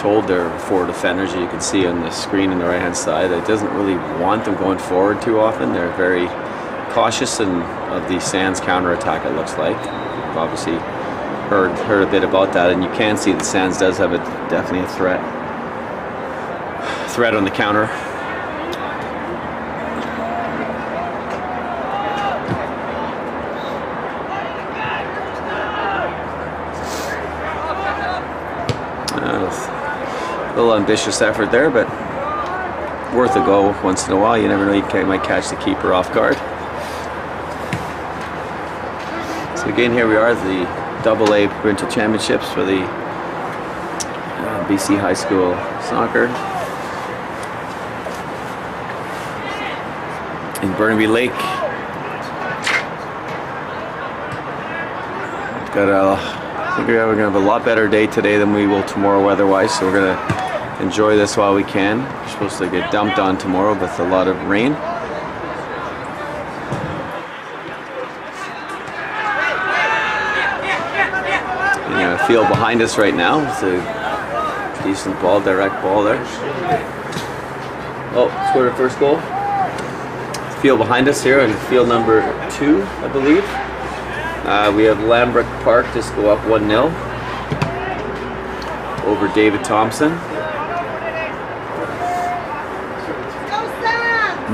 told their 4 defenders, you can see on the screen on the right hand side, it doesn't really want them going forward too often. They're very cautious of the Sands counterattack, it looks like. We've obviously heard a bit about that, and you can see that Sands does have definitely a threat on the counter. A little ambitious effort there, but worth a go once in a while. You never know, you might catch the keeper off guard. So again, here we are, the AA Provincial Championships for the BC High School Soccer in Burnaby Lake. I think we're going to have a lot better day today than we will tomorrow weather-wise, so we're going to enjoy this while we can. We're supposed to get dumped on tomorrow with a lot of rain. And a field behind us right now. It's a decent ball, direct ball there. Oh, scored our first goal. Field behind us here, in field number 2, I believe. We have Lambrook Park just go up 1-0 over David Thompson.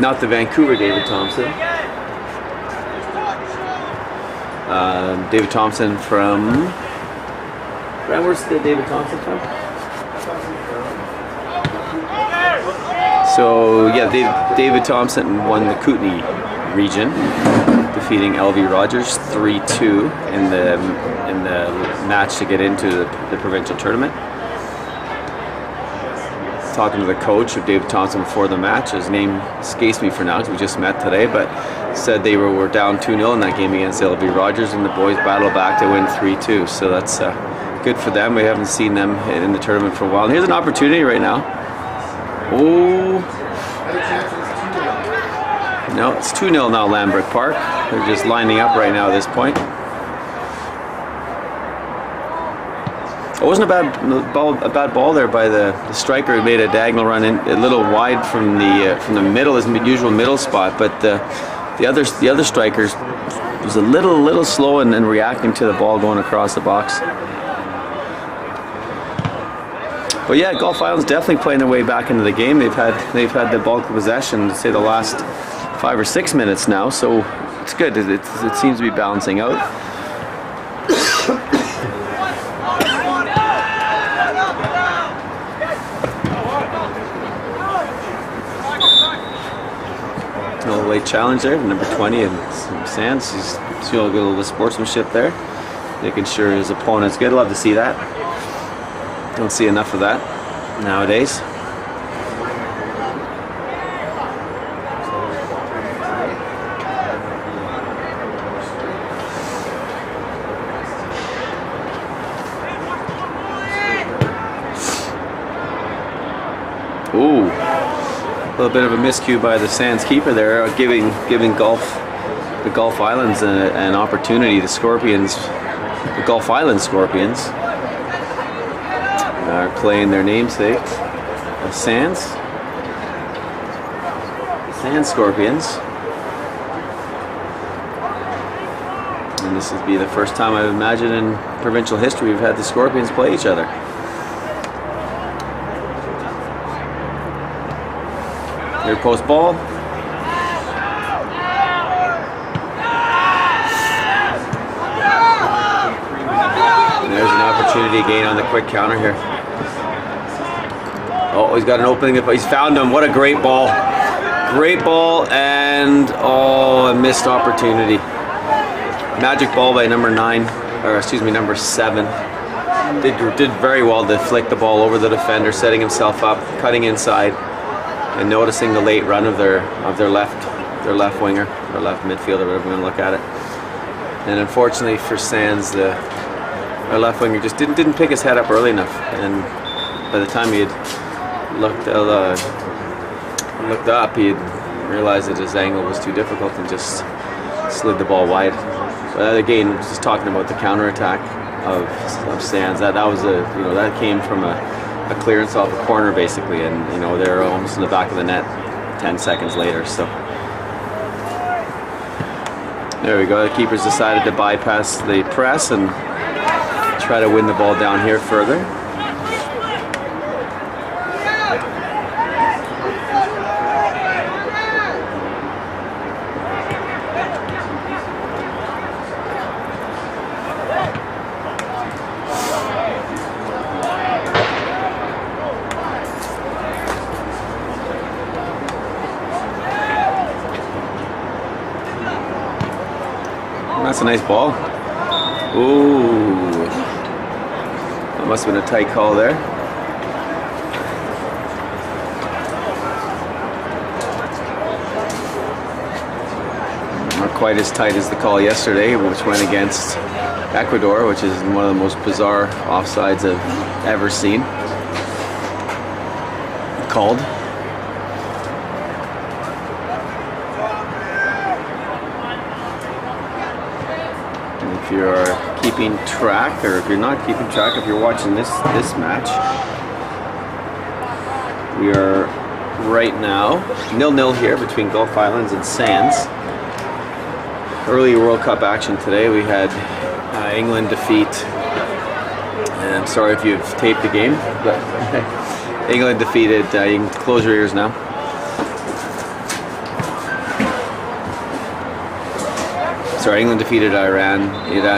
Not the Vancouver David Thompson. David Thompson from... Where's the David Thompson from? So yeah, David Thompson won the Kootenay region, defeating LV Rogers 3-2 in the match to get into the provincial tournament. Talking to the coach of David Thompson before the match, his name escapes me for now because we just met today, but said they were down 2-0 in that game against LV Rogers, and the boys battled back to win 3-2. So that's good for them. We haven't seen them in the tournament for a while. And here's an opportunity right now. Oh. No, it's 2-0 now, Lambrook Park. They're just lining up right now at this point. It wasn't a bad ball there by the striker who made a diagonal run in, a little wide from the middle, his usual middle spot, but the other striker was a little slow in reacting to the ball going across the box. But yeah, Gulf Island's definitely playing their way back into the game. They've had the bulk of possession, say the last 5 or 6 minutes now, so it's good. It seems to be balancing out. A little late challenge there, number 20 and Sands. He's showing a little sportsmanship there, making sure his opponent's good. Love to see that. Don't see enough of that nowadays. Ooh, a little bit of a miscue by the Sands keeper there, giving the Gulf Islands an opportunity. The Gulf Island Scorpions are playing their namesake, the Sands Scorpions. And this would be the first time I would imagine in provincial history we've had the Scorpions play each other. Near post ball. And there's an opportunity again on the quick counter here. Oh, he's got an opening. He's found him. What a great ball. Great ball, and oh, a missed opportunity. Magic ball by number 7. Did very well to flick the ball over the defender, setting himself up, cutting inside, and noticing the late run of their left winger, or left midfielder, whatever you want to look at it. And unfortunately for Sands, our left winger just didn't pick his head up early enough, and by the time he had looked up, he had realized that his angle was too difficult and just slid the ball wide. But again, just talking about the counterattack of Sands, that came from a a clearance off a corner basically, and you know they're almost in the back of the net 10 seconds later. So there we go. The keepers decided to bypass the press and try to win the ball down here further. That's a nice ball. Ooh, that must have been a tight call there. Not quite as tight as the call yesterday, which went against Ecuador, which is one of the most bizarre offsides I've ever seen called. If you're keeping track, or if you're not keeping track, if you're watching this match, we are right now 0-0 here between Gulf Islands and Sands. Early World Cup action today. We had England defeat, and I'm sorry if you've taped the game, but England defeated, you can close your ears now. Sorry, England defeated Iran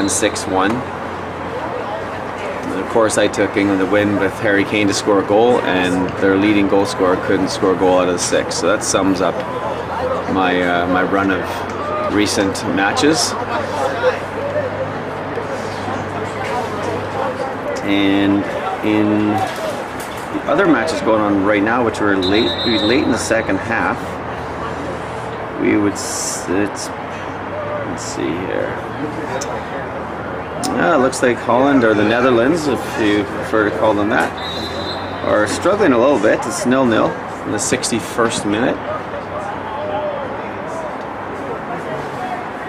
6-1. And of course, I took England to win with Harry Kane to score a goal, and their leading goal scorer couldn't score a goal out of the 6. So that sums up my my run of recent matches. And in the other matches going on right now, which were late in the second half, let's see here. It looks like Holland, or the Netherlands, if you prefer to call them that, are struggling a little bit. It's 0-0 in the 61st minute.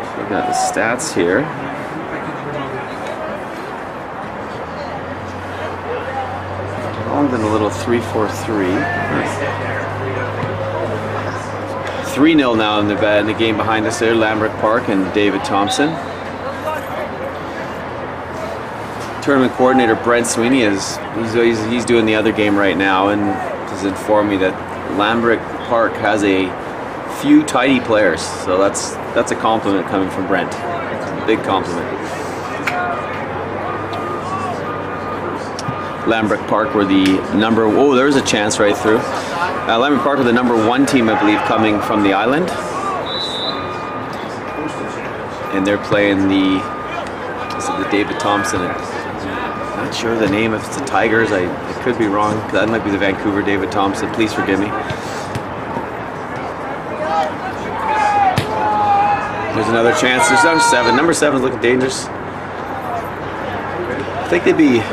So we've got the stats here. Holland in a little 3-4-3. 3-0 now in the game behind us there, Lambrick Park and David Thompson. Tournament coordinator Brent Sweeney he's doing the other game right now, and has informed me that Lambrick Park has a few tidy players, so that's a compliment coming from Brent. Big compliment. Lambrick Park were the there was a chance right through. Langley Park with the #1 team, I believe, coming from the island, and they're playing the David Thompson. I'm not sure the name, if it's the Tigers. I could be wrong. That might be the Vancouver David Thompson. Please forgive me. There's another chance. There's number 7 is looking dangerous. I think they'd be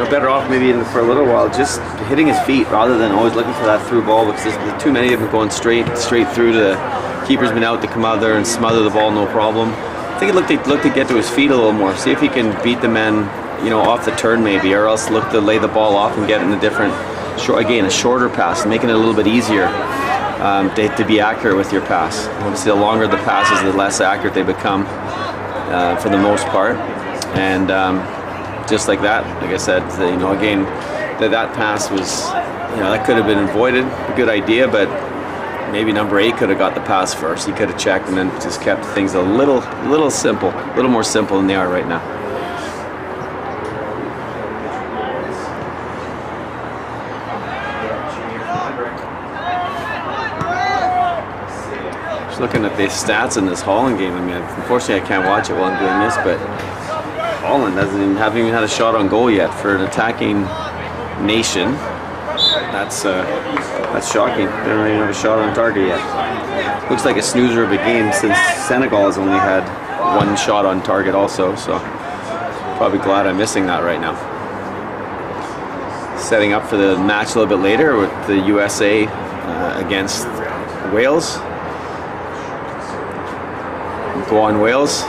better off maybe for a little while just hitting his feet rather than always looking for that through ball, because there's too many of them going straight through to the keeper's been out to come out there and smother the ball, no problem. I think he'd look to get to his feet a little more, see if he can beat the men off the turn maybe, or else look to lay the ball off and get in a shorter pass, making it a little bit easier to be accurate with your pass. Obviously the longer the passes, the less accurate they become for the most part. And just like that, like I said, again, that pass was, that could have been avoided. A good idea, but maybe number 8 could have got the pass first. He could have checked and then just kept things a little simple, a little more simple than they are right now. Just looking at the stats in this Holland game. I mean, unfortunately, I can't watch it while I'm doing this, but Holland haven't even had a shot on goal yet for an attacking nation. That's shocking. They don't even have a shot on target yet. Looks like a snoozer of a game, since Senegal has only had 1 shot on target also. So probably glad I'm missing that right now. Setting up for the match a little bit later with the USA against Wales. Go on Wales.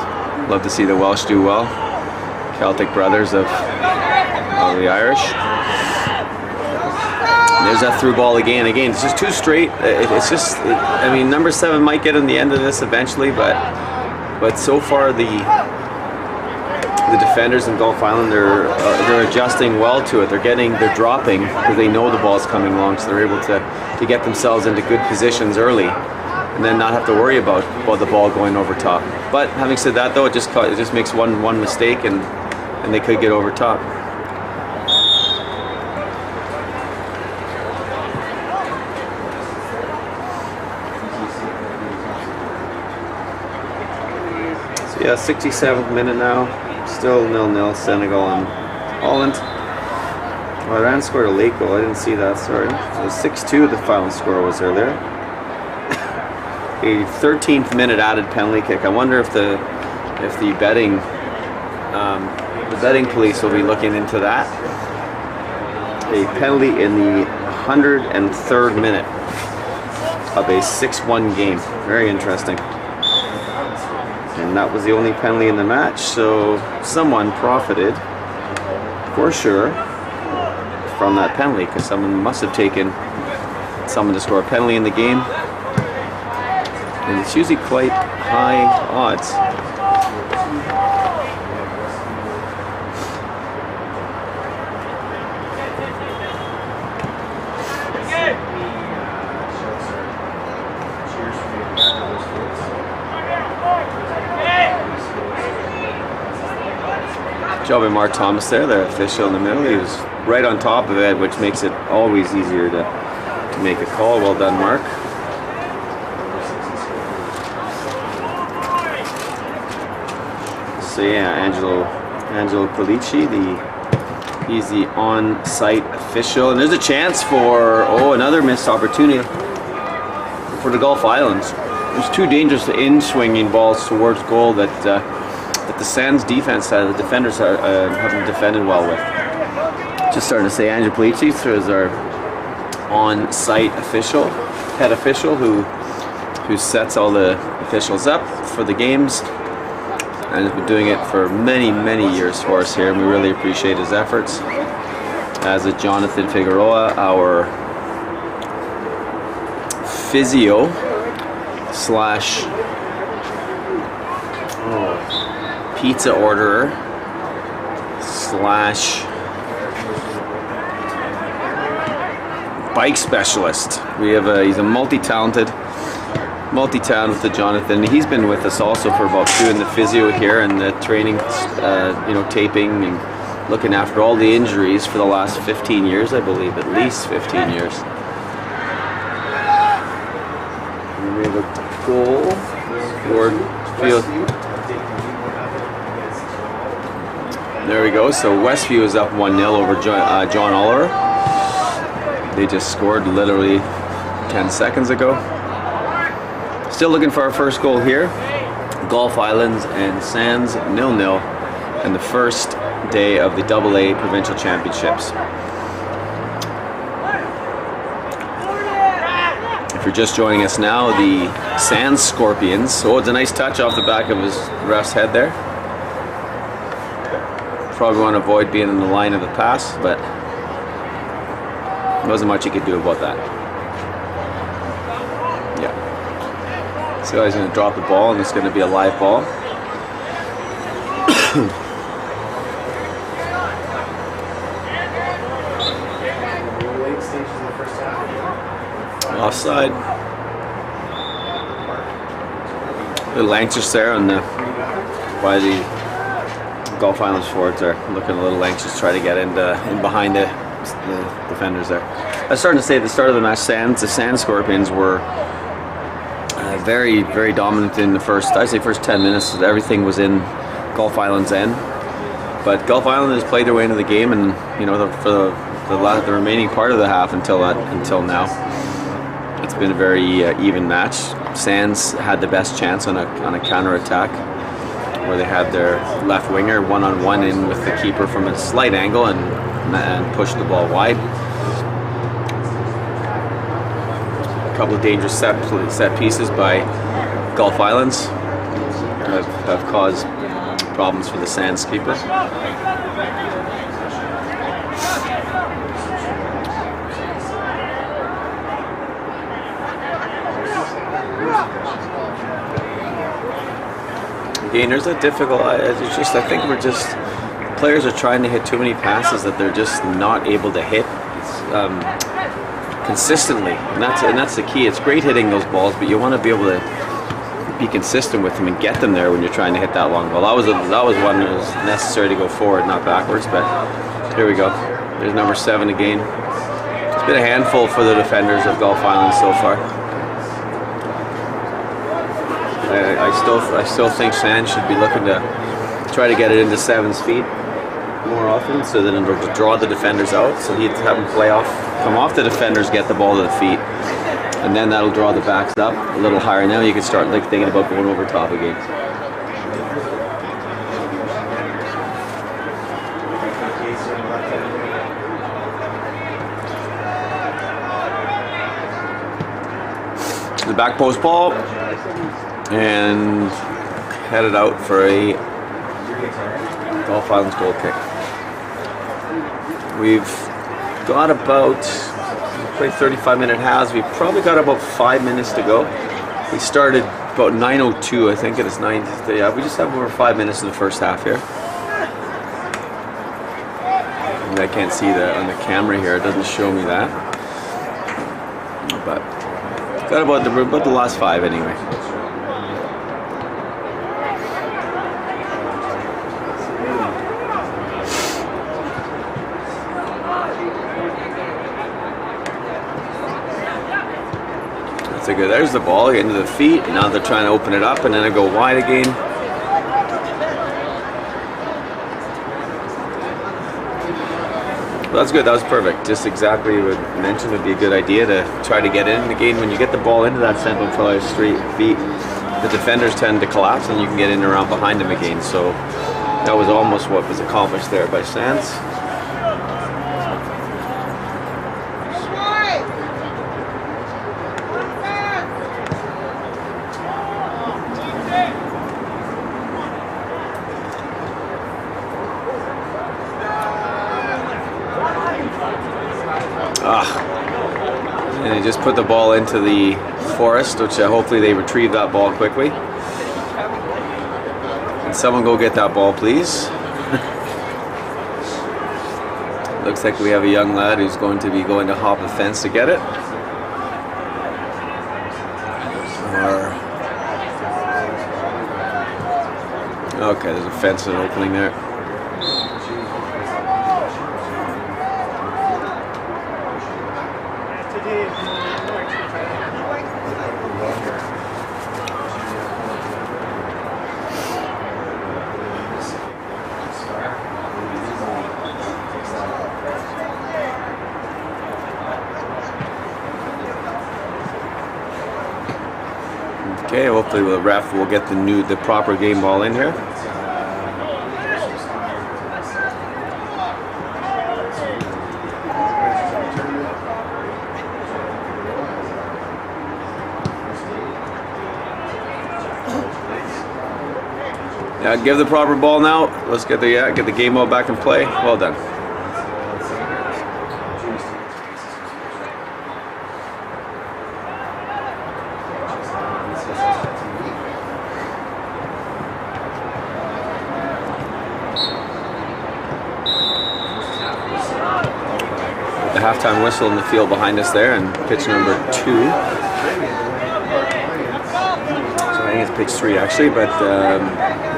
Love to see the Welsh do well. Celtic brothers of the Irish. that through ball again. Again, it's just too straight. It's just, I mean, number 7 might get in the end of this eventually, but so far the defenders in Gulf Island, they're adjusting well to it. They're dropping because they know the ball's coming long, so they're able to get themselves into good positions early, and then not have to worry about the ball going over top. But having said that, though, it just makes one mistake, and they could get over top. So yeah, 67th minute now. Still 0-0, Senegal and Holland. Oh, Iran scored a late goal. I didn't see that, sorry. So 6-2 the final score was there. A 13th minute added penalty kick. I wonder if the betting police will be looking into that. A penalty in the 103rd minute of a 6-1 game. Very interesting. And that was the only penalty in the match, so someone profited for sure from that penalty, because someone must have taken someone to score a penalty in the game, and it's usually quite high odds. Job by Mark Thomas there, the official in the middle. He was right on top of it, which makes it always easier to make a call. Well done, Mark. So yeah, Angelo Polici, he's the on-site official, and there's a chance for another missed opportunity for the Gulf Islands. There's 2 dangerous in-swinging balls towards goal that the Sands defense, the defenders haven't defended well with. Just starting to say, Angelo Polici is our on-site official, head official, who sets all the officials up for the games, and has been doing it for many years for us here, and we really appreciate his efforts. As a Jonathan Figueroa, our physio slash pizza orderer slash bike specialist. He's a multi-talented Jonathan. He's been with us also for about 2 in the physio here and the training, taping and looking after all the injuries for the last 15 years, I believe, at least 15 years. And we have a goal for field. There we go. So Westview is up 1-0 over John Oliver. They just scored literally 10 seconds ago. Still looking for our first goal here. Gulf Islands and Sands 0-0, and the first day of the AA Provincial Championships. If you're just joining us now, the Sands Scorpions. Oh, it's a nice touch off the back of his ref's head there. Probably want to avoid being in the line of the pass, but there wasn't much you could do about that. Yeah. So he's going to drop the ball, and it's going to be a live ball. Offside. Little anxious there on by the Gulf Islands forwards are looking a little anxious to try to get in behind the defenders there. I was starting to say at the start of the match, the Sand Scorpions were very very dominant in the first 10 minutes. Everything was in Gulf Islands' end, but Gulf Island has played their way into the game, and for the remaining part of the half until now, it's been a very even match. Sands had the best chance on a counter-attack, where they had their left winger one-on-one in with the keeper from a slight angle and pushed the ball wide. A couple of dangerous set pieces by Gulf Islands have caused problems for the Sands keeper. gainers are difficult. It's just, I think players are trying to hit too many passes that they're just not able to hit consistently, and that's the key. It's great hitting those balls, but you want to be able to be consistent with them and get them there when you're trying to hit that long ball. That was one that was necessary to go forward, not backwards. But here we go. There's number 7 again. It's been a handful for the defenders of Gulf Island so far. I still think Sands should be looking to try to get it into 7's feet more often, so then it'll draw the defenders out. So he'd have them come off the defenders, get the ball to the feet, and then that'll draw the backs up a little higher. Now you can start thinking about going over top again. The back post ball, and headed out for a Gulf Island's goal kick. We've got about, played 35-minute halves. We've probably got about 5 minutes to go. We started about 9:02, I think it is 9. Yeah, we just have over 5 minutes in the first half here. And I can't see that on the camera here. It doesn't show me that. But got about the last 5 anyway. That's good. There's the ball into the feet. Now they're trying to open it up, and then I go wide again. Well, that's good. That was perfect. Just exactly what I mentioned would be a good idea to try to get in again. When you get the ball into that central player's feet, the defenders tend to collapse, and you can get in around behind them again. So that was almost what was accomplished there by Sands. And they just put the ball into the forest, which hopefully they retrieve that ball quickly. Can someone go get that ball, please? Looks like we have a young lad who's going to be going to hop a fence to get it. Okay, there's a fence and opening there. Okay, hopefully the ref will get the proper game ball in here. Yeah, give the proper ball now. Let's get the game ball back in play. Well done. The halftime whistle in the field behind us there, and pitch number 2. So I think it's pitch 3 actually, but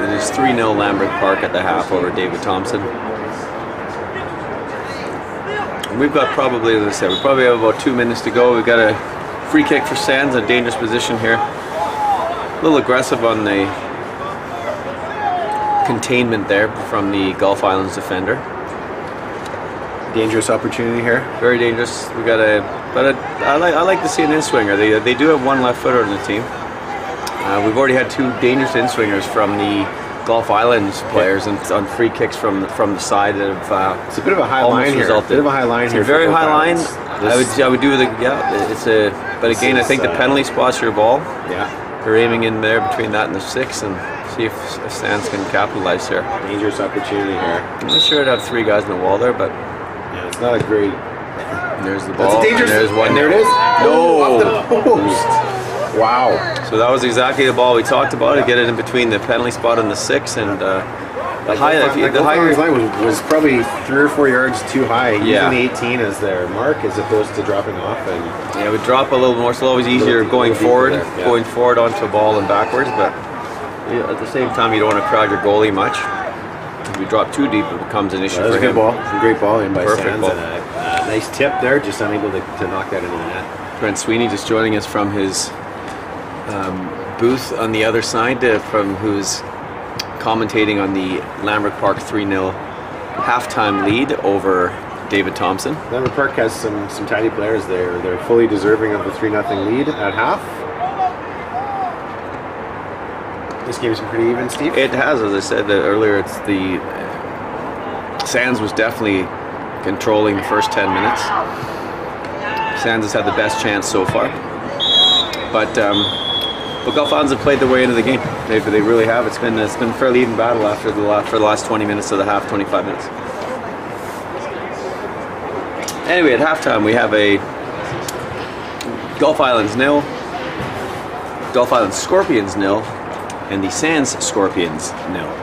it is 3-0 Lambert Park at the half over David Thompson. And we've got probably, as I said, we probably have about 2 minutes to go. We've got a free kick for Sands, a dangerous position here. A little aggressive on the containment there from the Gulf Islands defender. Dangerous opportunity here. Very dangerous. We got I like to see an in-swinger. They do have one left footer on the team. We've already had 2 dangerous in-swingers from the Gulf Islands players, and on free kicks from the side that have it's a bit of a high line here. Resulted. Bit of a high line here. Very high line. I would do the but again I think the penalty spot's your ball. Yeah. They're aiming in there between that and the 6 and see if Sands can capitalize here. Dangerous opportunity here. I'm not sure I'd have 3 guys in the wall there, but yeah, it's not a great. There's the ball. That's a dangerous. And there's one. And there it is. No. Off the post. Wow. So that was exactly the ball we talked about. To get it in between the penalty spot and the 6, and the higher line was probably 3 or 4 yards too high. Yeah. Using the 18 as their mark as opposed to dropping off. And yeah, it would drop a little more, so always easier going forward, going forward onto a ball and backwards. But at the same time, you don't want to crowd your goalie much. If you drop too deep, it becomes an issue that was for a good him. ball. It was a great ball in by Perfect Sands. ball. And a nice tip there, just unable to knock that into the net. Brent Sweeney just joining us from his booth on the other side, from who's commentating on the Lambert Park 3-0 halftime lead over David Thompson. Lambert Park has some tidy players there. They're fully deserving of the 3-0 lead at half. This game's been pretty even, Steve. It has, as I said earlier, it's the Sands was definitely controlling the first 10 minutes. Sands has had the best chance so far, but Gulf Islands have played their way into the game. They really have. It's been a fairly even battle for the last 20 minutes of the half, 25 minutes. Anyway, at halftime we have a Gulf Islands 0, Gulf Islands Scorpions 0, and the Sands Scorpions 0.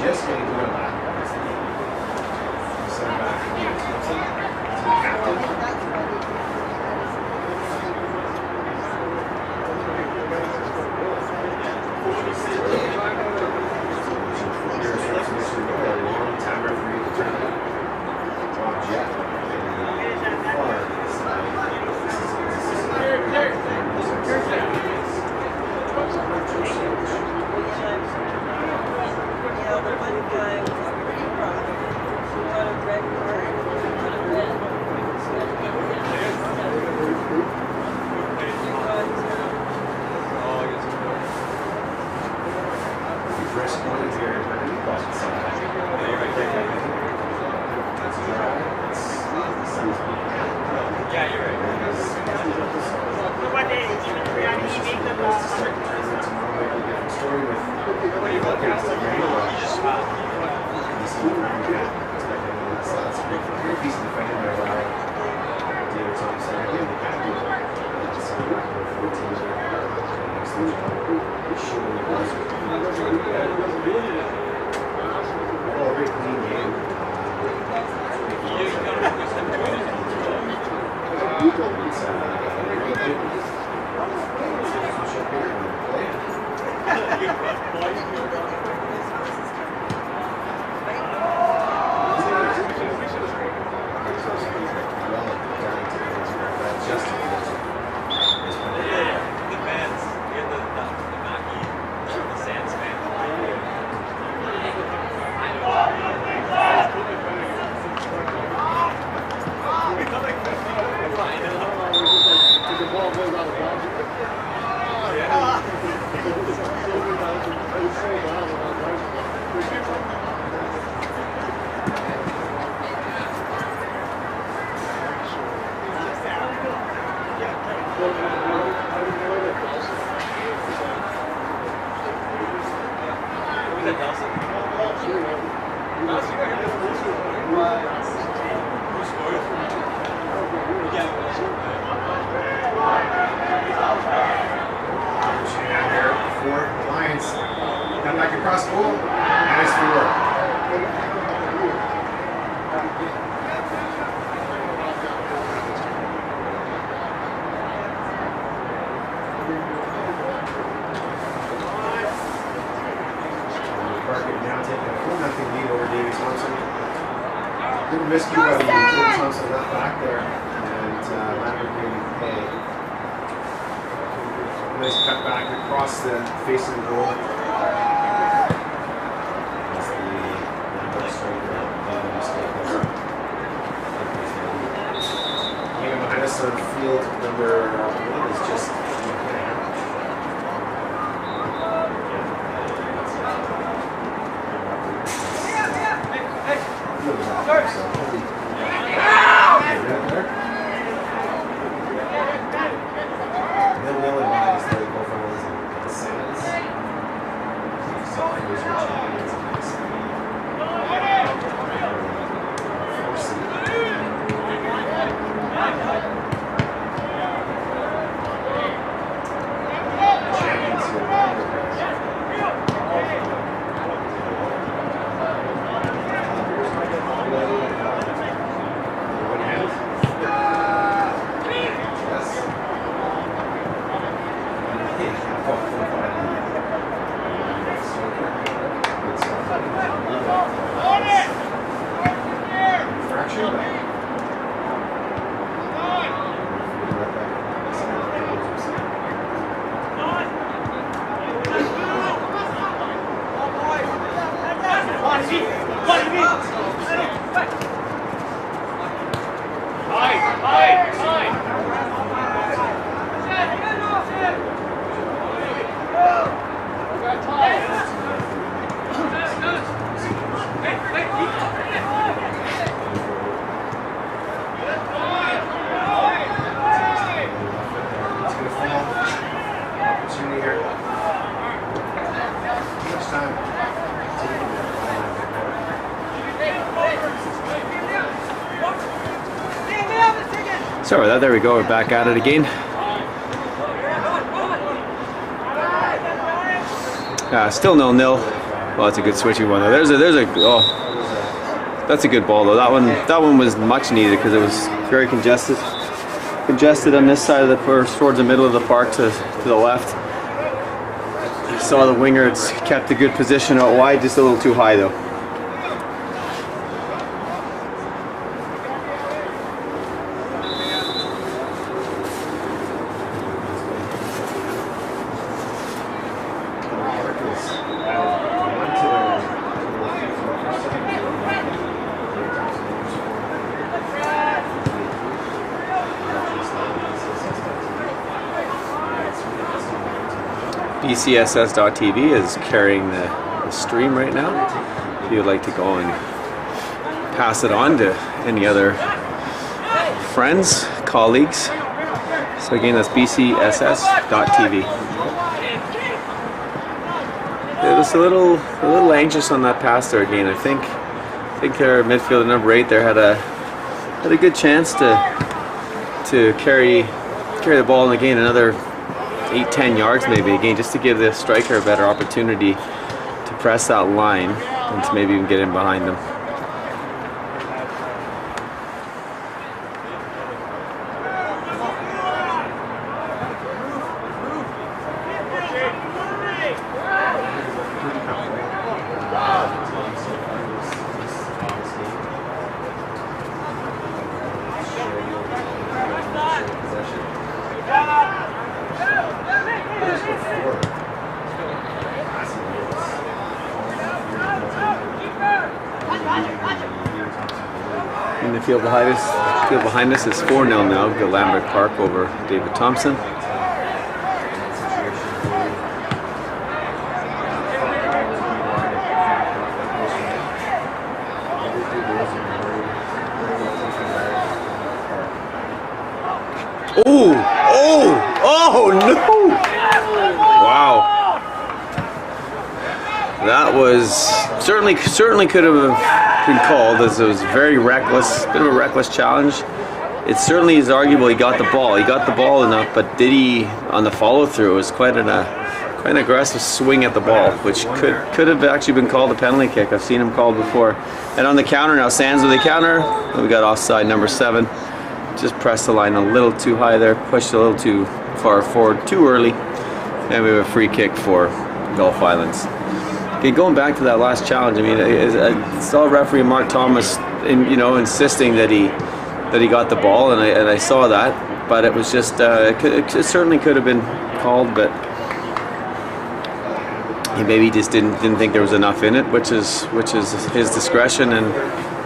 Just getting to back. Center back. Captain. Long time referee to turn. Jeff. Rescue by the Thompson left back there, and Langley pay. Nice cut back across the face of the goal. That's the striker mistake there. Game behind us on field number 1 is just. Sorry about that. There we go. We're back at it again. Still 0-0. Well, that's a good switching one though. That's a good ball though. That one was much needed because it was very congested on this side of the first, towards the middle of the park to the left. You saw the winger. It's kept a good position out wide, just a little too high though. BCSS.tv is carrying the stream right now. If you would like to go and pass it on to any other friends, colleagues. So again, that's BCSS.tv. It was a little anxious on that pass there again. I think their midfielder number 8 there had a good chance to carry the ball and again another 8-10 yards maybe again, just to give the striker a better opportunity to press that line and to maybe even get in behind them. In the field behind us is 4-0 now. Go Lambert Park over David Thompson. Oh no! Wow. That was certainly could have been called, as it was very reckless, bit of a reckless challenge. It certainly is arguable he got the ball. He got the ball enough, but did he on the follow through? It was quite an aggressive swing at the ball, which could have actually been called a penalty kick. I've seen him called before. And on the counter now, Sands with the counter. We got offside number 7. Just pressed the line a little too high there, pushed a little too far forward, too early, and we have a free kick for Gulf Islands. Okay, going back to that last challenge, I mean, I saw referee Mark Thomas, insisting that he got the ball, and I saw that, but it was just it certainly could have been called, but he maybe just didn't think there was enough in it, which is his discretion, and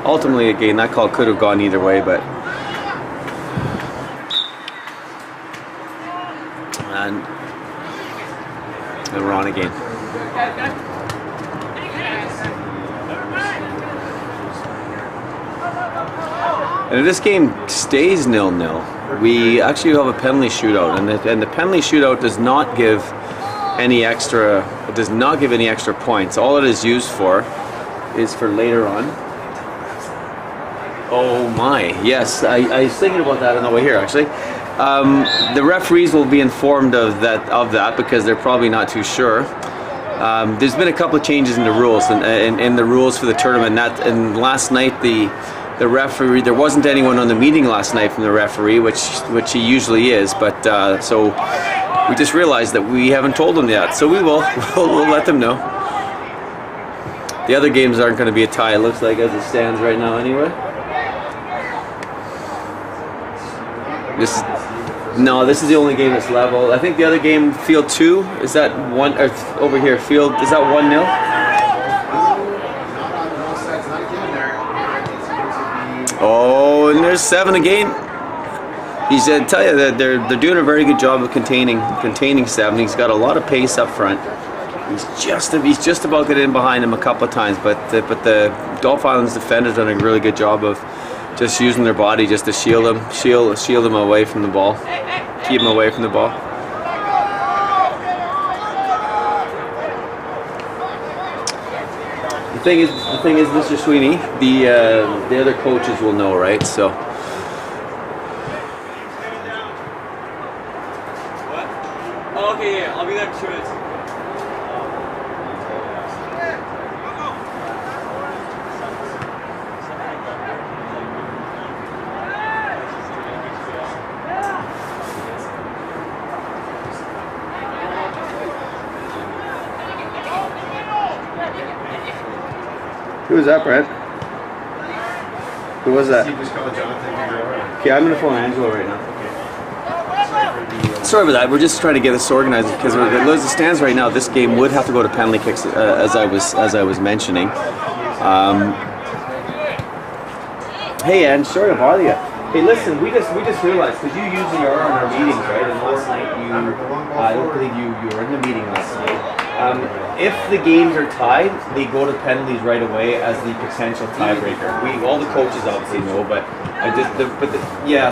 ultimately again that call could have gone either way, but. And we're on again. And if this game stays 0-0, we actually have a penalty shootout, and the penalty shootout does not give any extra. It does not give any extra points. All it is used for is for later on. Oh my! Yes, I was thinking about that on the way here actually. The referees will be informed of that because they're probably not too sure. There's been a couple of changes in the rules and in the rules for the tournament. And last night the referee, there wasn't anyone on the meeting last night from the referee, which he usually is. But so we just realized that we haven't told them yet. So we'll let them know. The other games aren't going to be a tie. It looks like as it stands right now, anyway. This is the only game that's level. I think the other game, Field 2, is that one, or over here, Field, is that 1-0? Oh, and there's 7 again. He said, tell you that they're doing a very good job of containing 7. He's got a lot of pace up front. He's just about getting in behind him a couple of times, but the Gulf Islands defenders done a really good job of just using their body just to shield them away from the ball, keep them away from the ball. The thing is, Mr. Sweeney, the other coaches will know, right? So Who was that, Brent? Who was that? Okay, I'm gonna phone Angelo right now. Sorry about that. We're just trying to get this organized because as it stands right now, this game would have to go to penalty kicks, as I was mentioning. Hey, Ange, sorry to bother you. Hey, listen, we just realized because you usually are on our meetings, right? And last night I don't believe you were in the meeting last night. If the games are tied, they go to penalties right away as the potential tiebreaker. All the coaches obviously know, but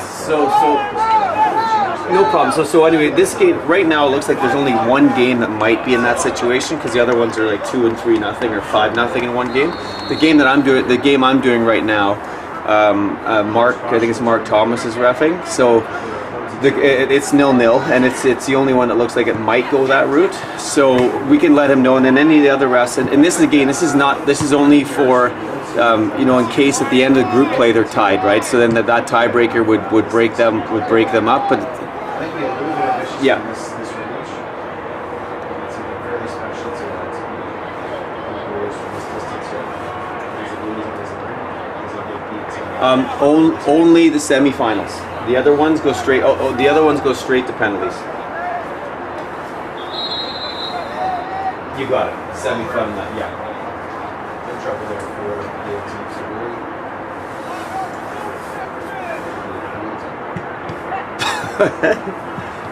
So no problem. So anyway, this game right now it looks like there's only one game that might be in that situation because the other ones are like 2 and 3-0 or 5-0 in one game. The game I'm doing right now. Mark, I think it's Mark Thomas is reffing, so it's 0-0, and it's the only one that looks like it might go that route. So we can let him know, and then any of the other refs. And this is this is only for in case at the end of the group play they're tied, right? So then that tiebreaker would break them up. But yeah. Only the semifinals. The other ones go straight. The other ones go straight to penalties. You got it. Semifinal. Yeah. No trouble there for the team.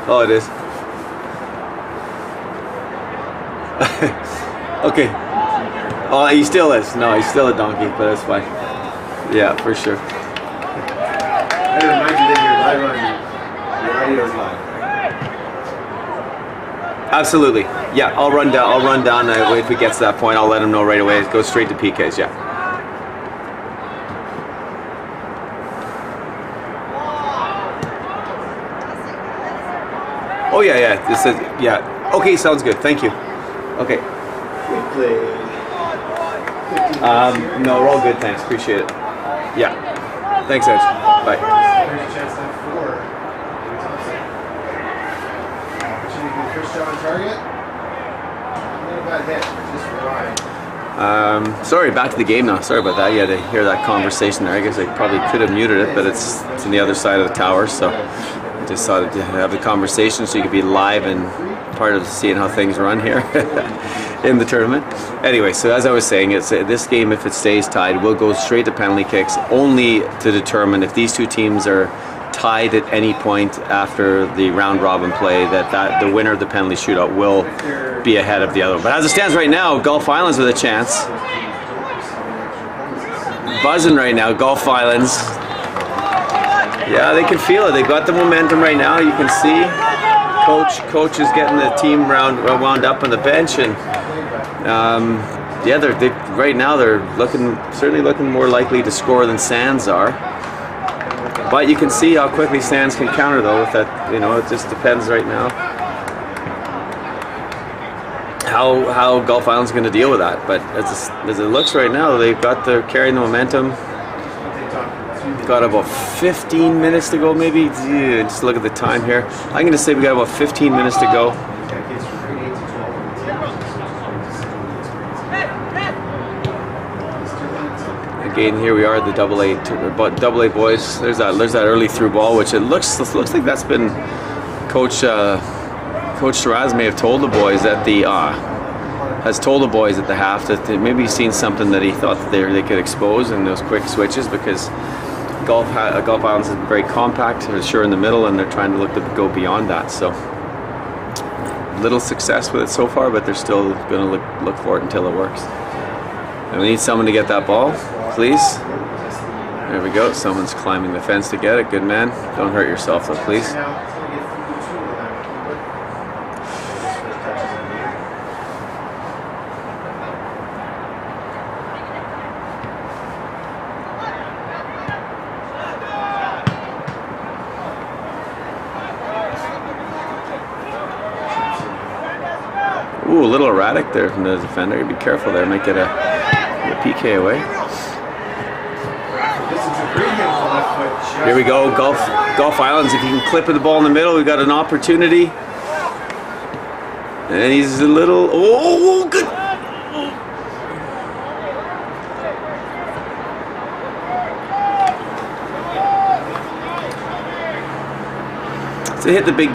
Oh, it is. Okay. Oh, he still is. No, he's still a donkey, but that's fine. Yeah, for sure. I remind you that you're live on your audio's live. Absolutely. Yeah, I'll run down. If it gets to that point, I'll let him know right away. It goes straight to PKs. Yeah. Oh yeah. This is Okay, sounds good. Thank you. Okay. We played. No, we're all good. Thanks. Appreciate it. Yeah. Thanks, Edge. Bye. There's a chance then for Thompson. Opportunity to first shot on target. Not a bad hit, just for Ryan. Sorry, back to the game now. Sorry about that. You had to hear that conversation there. I guess I probably could have muted it, but it's on the other side of the tower, so I just thought to have the conversation so you could be live and part of seeing how things run here in the tournament. Anyway, so as I was saying, it's this game, if it stays tied, will go straight to penalty kicks, only to determine if these two teams are tied at any point after the round robin play, that the winner of the penalty shootout will be ahead of the other. But as it stands right now, Gulf Islands with a chance. Buzzing right now, Gulf Islands. Yeah, they can feel it. They've got the momentum right now. You can see coach is getting the team wound up on the bench, and right now they're certainly looking more likely to score than Sands are. But you can see how quickly Sands can counter though. With that, it just depends right now how Gulf Island's going to deal with that. But as it looks right now, they're carrying the momentum. Got about 15 minutes to go, maybe. Just look at the time here. I'm going to say we got about 15 minutes to go. Again, here we are at the double A boys. There's that early through ball, which it looks like that's been Coach Shiraz may have told the boys at the half that maybe he's seen something that he thought that they could expose in those quick switches, because Gulf Islands is very compact, they're sure in the middle, and they're trying to look to go beyond that. So little success with it so far, but they're still going to look for it until it works. And we need someone to get that ball, please. There we go. Someone's climbing the fence to get it. Good man. Don't hurt yourself though, please. Ooh, a little erratic there from the defender. Be careful there. Might get a PK away. Here we go. Gulf Islands. If you can clip the ball in the middle, we've got an opportunity. And he's a little. Oh, good. to hit the big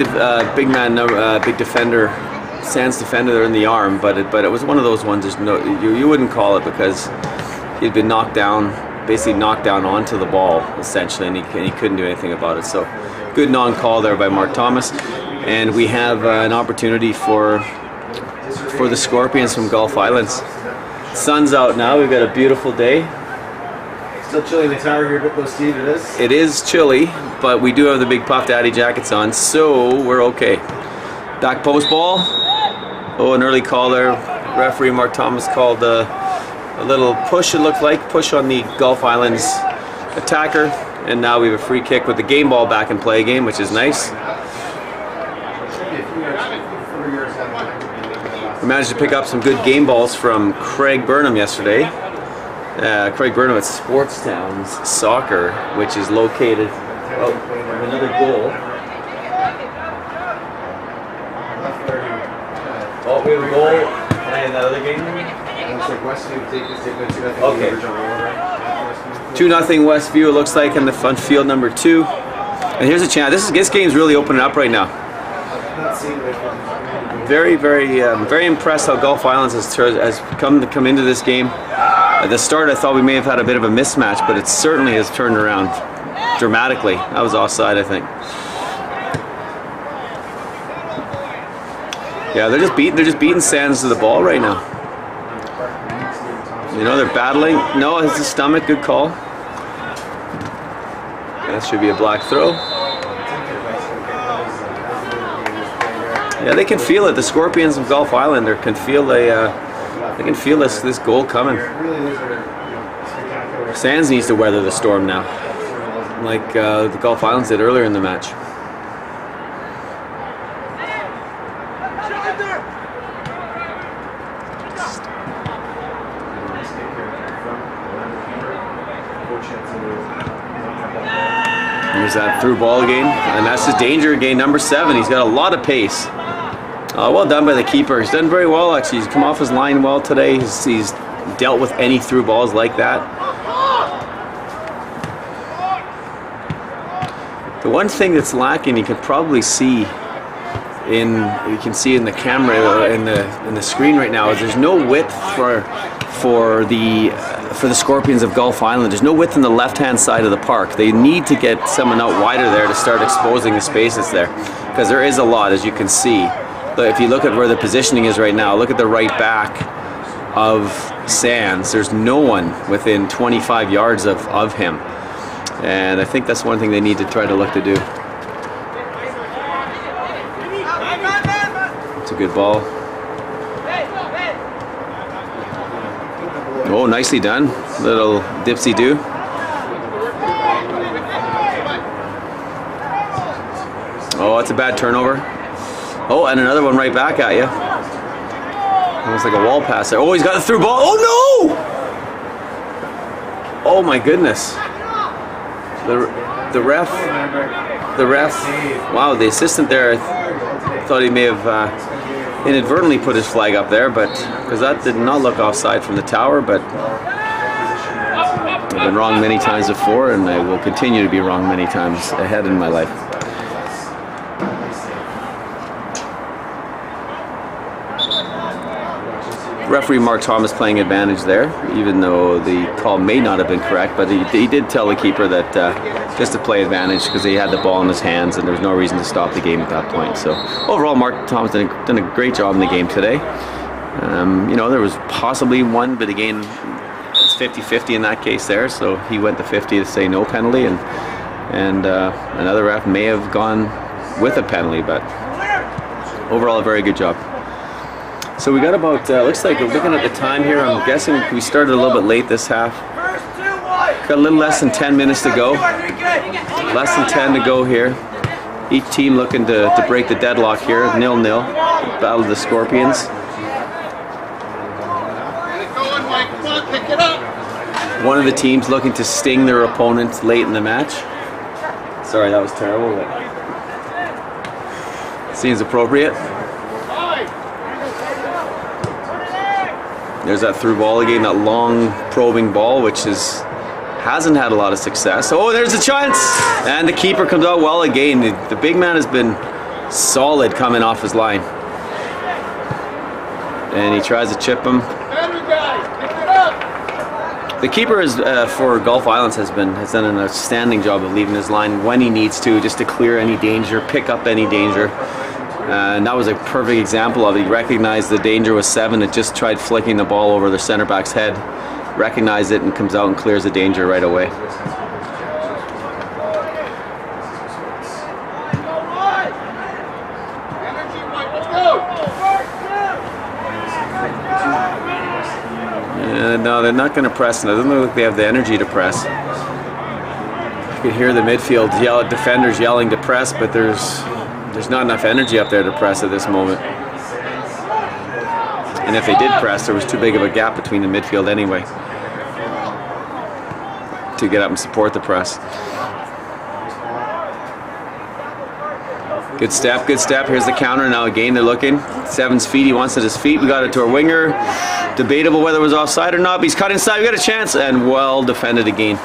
defender, Sands defender there in the arm, but it was one of those ones. There's no, you wouldn't call it because he'd been knocked down, basically knocked down onto the ball essentially, and he couldn't do anything about it. So good non-call there by Mark Thomas, and we have an opportunity for the Scorpions from Gulf Islands. Sun's out now. We've got a beautiful day. Still chilly in the tower here, though, Steve. It is. It is chilly, but we do have the big Puff Daddy jackets on, so we're okay. Back post ball. Oh, an early call there. Referee Mark Thomas called a little push, it looked like. Push on the Gulf Islands attacker. And now we have a free kick with the game ball back in play again, which is nice. We managed to pick up some good game balls from Craig Burnham yesterday. Craig Burnham at Sportstown's Soccer, which is located. Oh, another goal. Oh, we have a goal playing that other game. Okay. 2-0 Westview, it looks like, on field number 2. And here's a chance. This game's really opening up right now. Very, very impressed how Gulf Islands has come into this game. At the start, I thought we may have had a bit of a mismatch, but it certainly has turned around dramatically. That was offside, I think. Yeah, they're just beating Sands to the ball right now. You know, they're battling. No, it's the stomach. Good call. That should be a black throw. Yeah, they can feel it. The Scorpions of Gulf Island can feel this goal coming. Sands needs to weather the storm now, like the Gulf Islands did earlier in the match. Here's that through ball again, and that's his danger again, number 7. He's got a lot of pace. Well done by the keeper. He's done very well, actually. He's come off his line well today. He's dealt with any through balls like that. The one thing that's lacking, you can probably see in the camera in the screen right now, is there's no width for the Scorpions of Gulf Island. There's no width on the left-hand side of the park. They need to get someone out wider there to start exposing the spaces there, because there is a lot, as you can see. But if you look at where the positioning is right now, look at the right back of Sands. There's no one within 25 yards of him. And I think that's one thing they need to try to look to do. It's a good ball. Oh, nicely done. Little dipsy-do. Oh, it's a bad turnover. Oh, and another one right back at you. Almost like a wall pass there. Oh, he's got the through ball. Oh, no! Oh, my goodness. The ref, wow, the assistant there, I thought he may have inadvertently put his flag up there, but because that did not look offside from the tower, but I've been wrong many times before, and I will continue to be wrong many times ahead in my life. Referee Mark Thomas playing advantage there, even though the call may not have been correct, but he did tell the keeper that just to play advantage because he had the ball in his hands and there was no reason to stop the game at that point. So overall, Mark Thomas done a great job in the game today. You know, there was possibly one, but again, it's 50-50 in that case there, so he went to 50 to say no penalty, and another ref may have gone with a penalty, but overall a very good job. So we got about, looks like we're looking at the time here, I'm guessing we started a little bit late this half. Got a little less than 10 minutes to go. Less than 10 to go here. Each team looking to break the deadlock here, 0-0. Battle of the Scorpions. One of the teams looking to sting their opponents late in the match. Sorry, that was terrible, but seems appropriate. There's that through ball again, that long probing ball, which has hasn't had a lot of success. Oh, there's a chance! And the keeper comes out well again. The big man has been solid coming off his line. And he tries to chip him. The keeper is, for Gulf Islands has done an outstanding job of leaving his line when he needs to, just to clear any danger, pick up any danger. And that was a perfect example of it. He recognized the danger was 7. It just tried flicking the ball over the center back's head, recognized it, and comes out and clears the danger right away. No, they're not going to press. It doesn't look like they have the energy to press. You can hear the midfield yell at defenders yelling to press, but there's not enough energy up there to press at this moment. And if they did press, there was too big of a gap between the midfield anyway to get up and support the press. Good step, good step. Here's the counter now again. They're looking. 7's feet. He wants it at his feet. We got it to our winger. Debatable whether it was offside or not, but he's cut inside. We got a chance, and well defended again.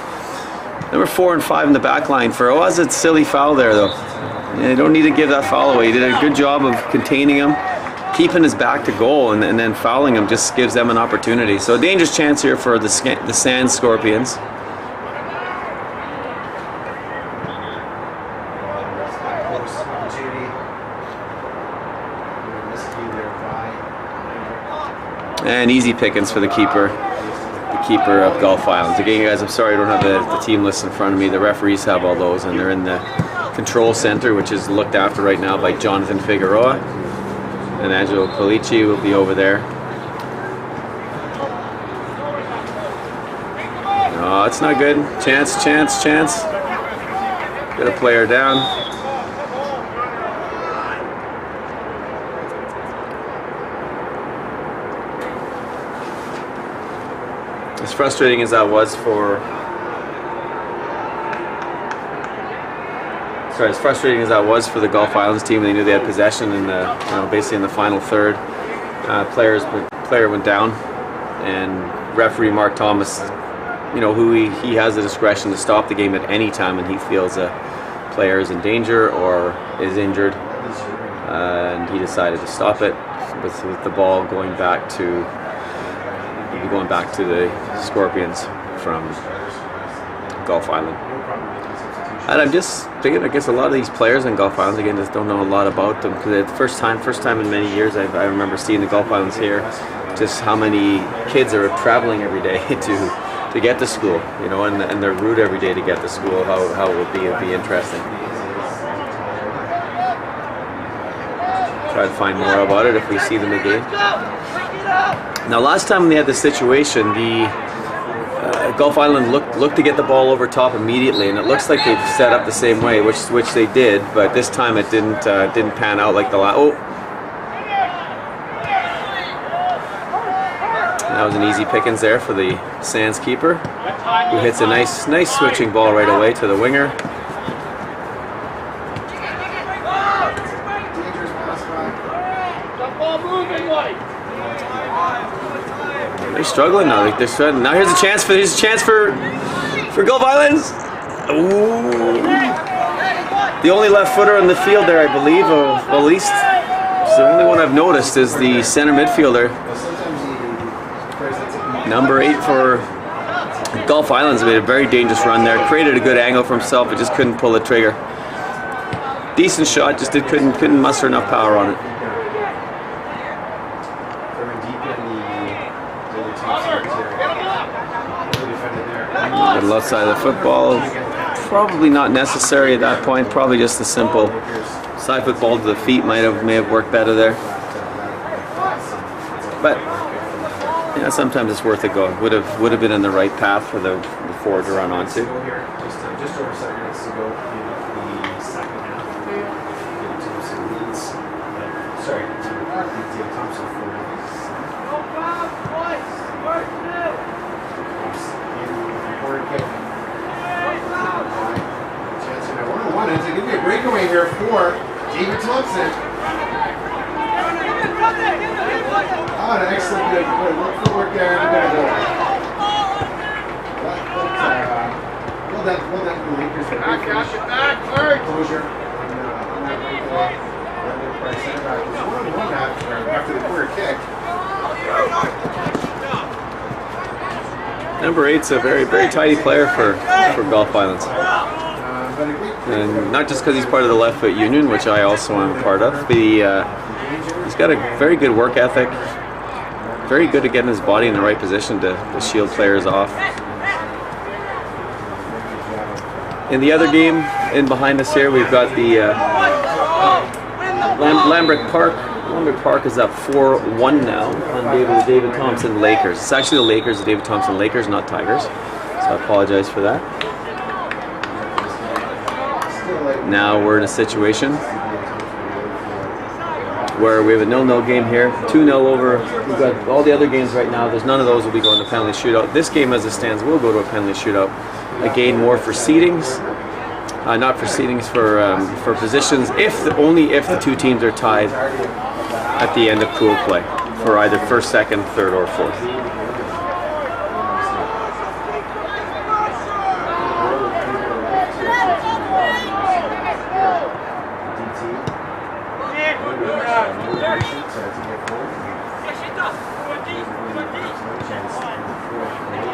Number 4 and 5 in the back line. For was a silly foul there, though. You don't need to give that foul away. He did a good job of containing him, keeping his back to goal, and then fouling him just gives them an opportunity. So a dangerous chance here for the Sand Scorpions. And easy pickings for the keeper of Gulf Islands. Again, guys, I'm sorry I don't have the team list in front of me. The referees have all those, and they're in the control center, which is looked after right now by Jonathan Figueroa. And Angelo Polici will be over there. Oh, it's not good. Chance. Get a player down. As frustrating as that was for the Gulf Islands team, they knew they had possession in the, basically in the final third. Player went down, and referee Mark Thomas, who he has the discretion to stop the game at any time when he feels a player is in danger or is injured, and he decided to stop it with the ball going back to the Scorpions from Gulf Island. And I'm just thinking, I guess a lot of these players in Gulf Islands, again, just don't know a lot about them. Because the first time in many years, I remember seeing the Gulf Islands here, just how many kids are traveling every day to get to school, and their route every day to get to school, how it would be interesting. Try to find more about it if we see them again. Now, last time they had this situation, the Gulf Island looked to get the ball over top immediately, and it looks like they've set up the same way, which they did, but this time it didn't pan out like the last. Oh, that was an easy pickings there for the Sands keeper, who hits a nice switching ball right away to the winger. They're struggling now. They're struggling. Now here's a chance for Gulf Islands. Ooh. The only left footer on the field there, I believe, at least it's the only one I've noticed, is the center midfielder. Number 8 for Gulf Islands made a very dangerous run there. Created a good angle for himself, but just couldn't pull the trigger. Decent shot, just couldn't muster enough power on it. A left side of the football, probably not necessary at that point. Probably just a simple side football to the feet may have worked better there. But sometimes it's worth a go. Would have been in the right path for the forward to run onto. Just over 7 minutes to go in the second half. Sorry, Thompson for to give me a breakaway here for David Thompson. An excellent good footwork there. done to the Lakers. Closure on that breakaway. Price center back was 1-1 after the quarter kick. Number 8's a very, very tidy player for Gulf Islands. And not just because he's part of the left foot union, which I also am a part of, but he's got a very good work ethic. Very good at getting his body in the right position to shield players off. In the other game, in behind us here, we've got the Lambert Park. Lambert Park is up 4-1 now on David Thompson Lakers. It's actually the Lakers, the David Thompson Lakers, not Tigers. So I apologize for that. Now we're in a situation where we have a 0-0 game here, 2-0 over. We've got all the other games right now. There's none of those will be going to penalty shootout. This game, as it stands, will go to a penalty shootout. Again, more for seedings, not for seedings, for positions. Only if the two teams are tied at the end of pool play for either first, second, third, or fourth.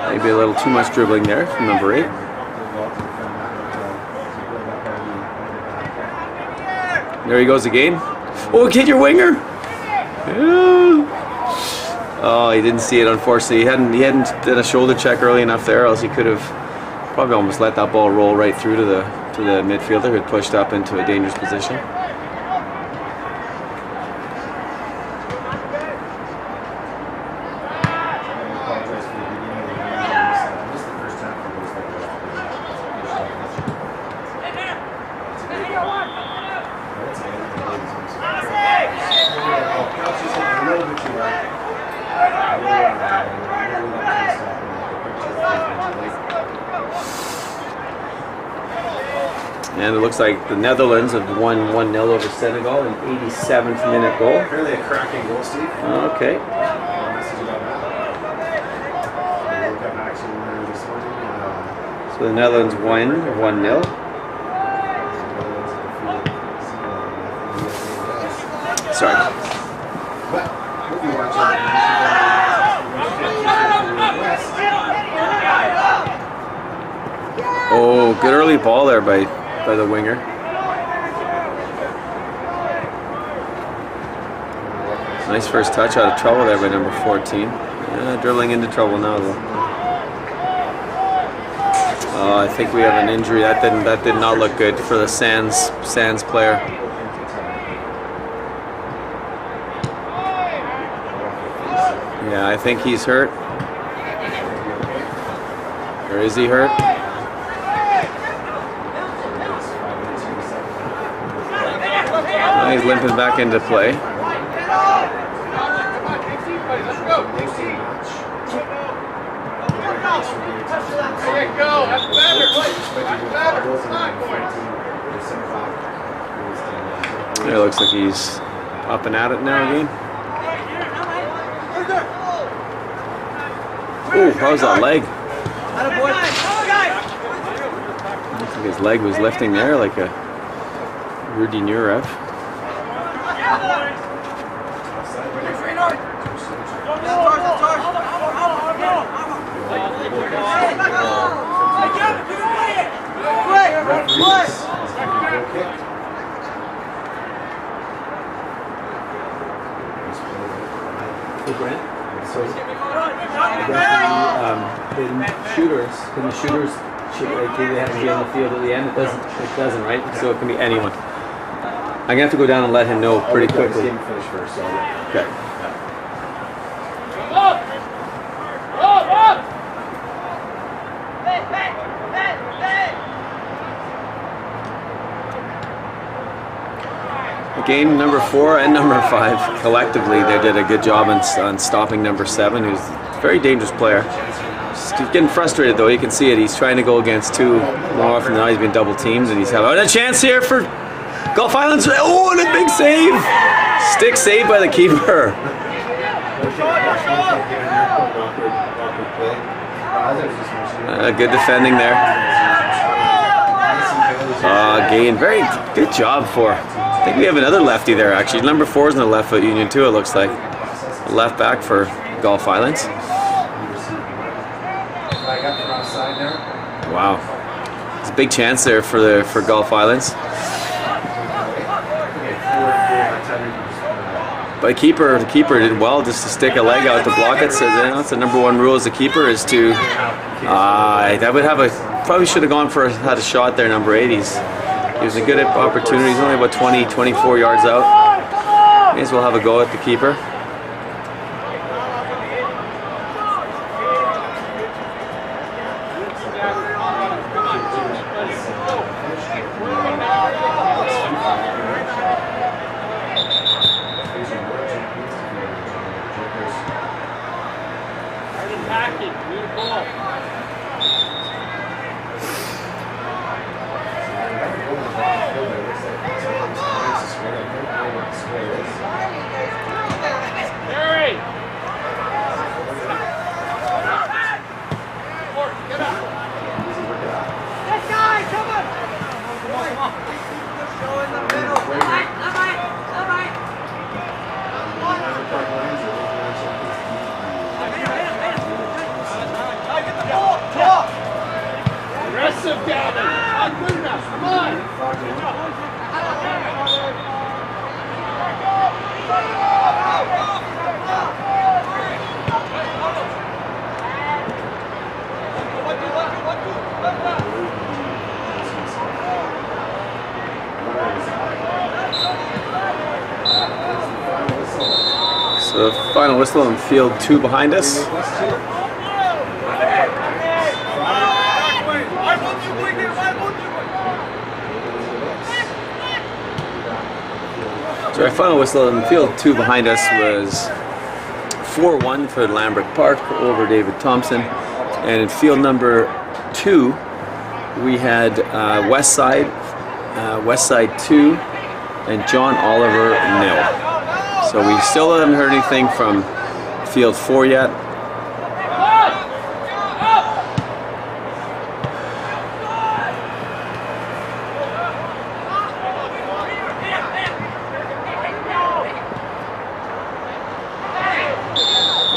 Maybe a little too much dribbling there from number 8. There he goes again. Oh, get your winger! Yeah. Oh, he didn't see it, unfortunately. He hadn't done a shoulder check early enough there, else he could have probably almost let that ball roll right through to the midfielder who had pushed up into a dangerous position. And it looks like the Netherlands have won 1-0 over Senegal, an 87th minute goal. Apparently a cracking goal, Steve. Okay. So the Netherlands win 1-0. Sorry. Oh, good early ball there by the winger. Nice first touch out of trouble there by number 14. Dribbling into trouble now though. I think we have an injury. That did not look good for the Sands player. Yeah, I think he's hurt. Or is he hurt? He's limping back into play. It looks like he's up and at it now again. Oh, how's that leg? Looks like his leg was lifting there like a Rudy Nurev. Can the shooters they have to be on the field at the end? It doesn't, right? So it can be anyone. I'm gonna have to go down and let him know pretty quickly. Finish first, so okay. Game number 4 and number 5 collectively, they did a good job on stopping number 7, who's a very dangerous player. He's getting frustrated though. You can see it. He's trying to go against 2 more often than not. He's been double teamed, and he's having a chance here for Gulf Islands. Oh, and a big save! Stick save by the keeper. Good defending there. gain. Very good job for. I think we have another lefty there actually. Number 4 is in the left foot union too. It looks like a left back for Gulf Islands. Wow, it's a big chance there for Gulf Islands. But the keeper did well just to stick a leg out to block it. So that's the number 1 rule as a keeper is to. That would have probably should have gone for had a shot there. Number 8. He was a good opportunity. He's only about 24 yards out. May as well have a go at the keeper. So final whistle on field 2 behind us. So our final whistle in field 2 behind us was 4-1 for Lambert Park over David Thompson. And in field number 2, we had Westside 2 and John Oliver 0. So we still haven't heard anything from field 4 yet.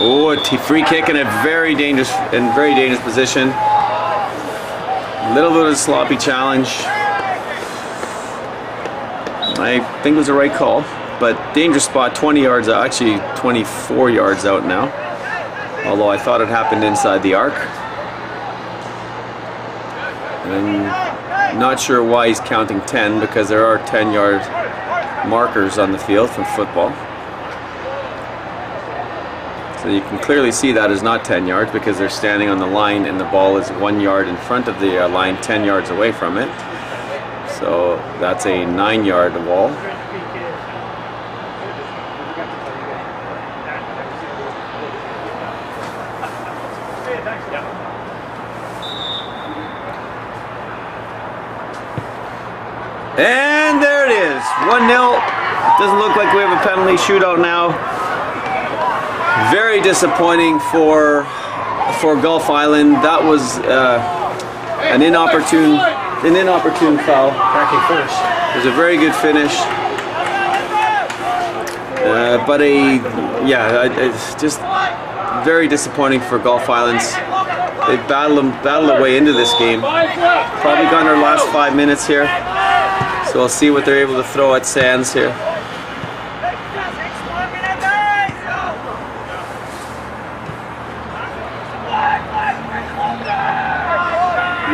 Oh, a free kick in a very dangerous position. A little bit of a sloppy challenge. I think it was the right call, but dangerous spot, 20 yards out, actually 24 yards out now. Although I thought it happened inside the arc. And I'm not sure why he's counting 10 because there are 10-yard markers on the field from football. So you can clearly see that is not 10 yards because they're standing on the line and the ball is 1 yard in front of the line, 10 yards away from it. So that's a 9-yard wall. And there it is, 1-0. Doesn't look like we have a penalty shootout now. Very disappointing for Gulf Island. That was an inopportune foul. Cracking finish. It was a very good finish, but it's just very disappointing for Gulf Islands. They battled their way into this game. Probably gone their last 5 minutes here, so we'll see what they're able to throw at Sands here.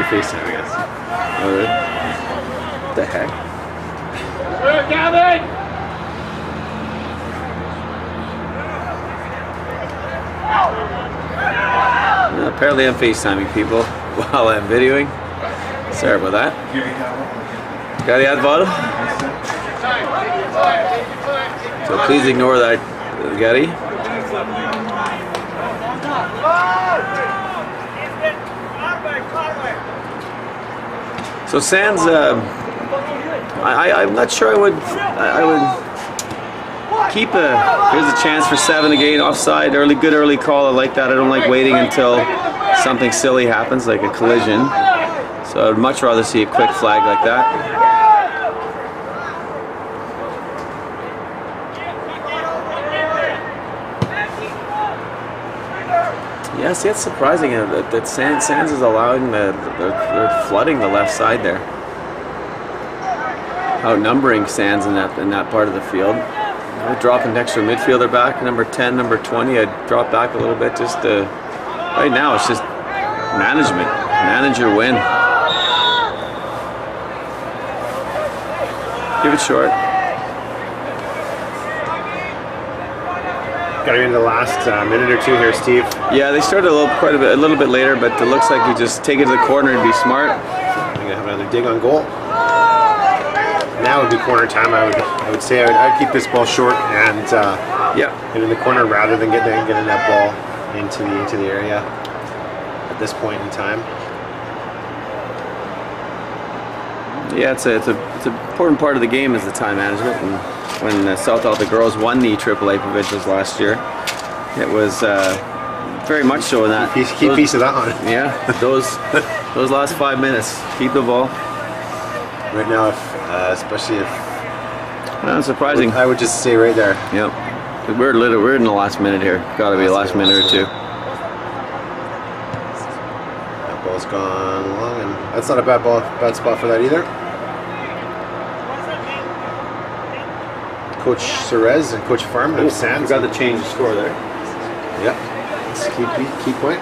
FaceTime, I guess. Oh, really? What the heck? Apparently I'm FaceTiming people while I'm videoing. Sorry about that. Got the ad bottle? So please ignore that, Gary. So Sands, I'm not sure I would keep here's a chance for 7 again, offside, good early call. I like that. I don't like waiting until something silly happens, like a collision. So I'd much rather see a quick flag like that. Yeah, see, it's surprising that Sands is allowing they're flooding the left side there, outnumbering Sands in that part of the field. I'd drop an extra midfielder back, number 10, number 20. I'd drop back a little bit just to. Right now, it's just management. Manage your win. Give it short. Got to be in the last minute or two here, Steve. Yeah, they started a little bit later, but it looks like you just take it to the corner and be smart. I'm gonna have another dig on goal. Now would be corner time. I would say I'd keep this ball short and Yeah. get in the corner rather than getting that ball into the area at this point in time. Yeah, it's an important part of the game is the time management. And when South Alta girls won the AAA provincials last year, it was very much so in that. Key piece of that one. Yeah, those last 5 minutes, keep the ball. Right now, especially if. Not surprising. I would just say right there. Yep. We're in the last minute here. Got to be the last minute or two. That ball's gone long, and that's not a bad spot for that either. Coach Cerez and Coach Farman of Sands. Got to change the score there. Yep. It's a key point.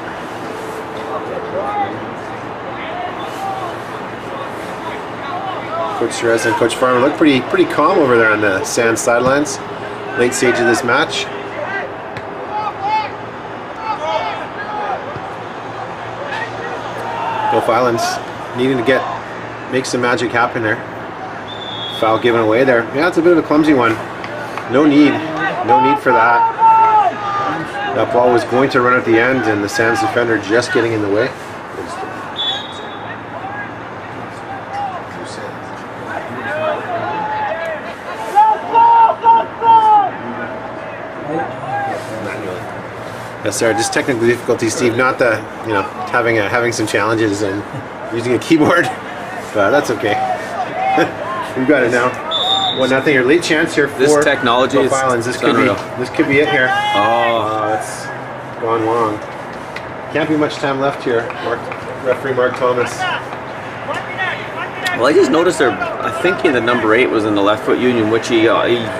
Coach Cerez and Coach Farman look pretty calm over there on the Sands sidelines. Late stage of this match. Gulf Islands needing to make some magic happen there. Foul given away there. Yeah, it's a bit of a clumsy one. No need for that. That ball was going to run at the end, and the Sands defender just getting in the way. Yes, sir. Just technical difficulties, Steve. Not the having some challenges and using a keyboard, but that's okay. We've got it now. 1-0. Your late chance here for This technology Gulf is Islands. This could be it here. Oh, It's gone long. Can't be much time left here. Referee Mark Thomas. well, I just noticed there. I think the number 8 was in the left foot union, which he's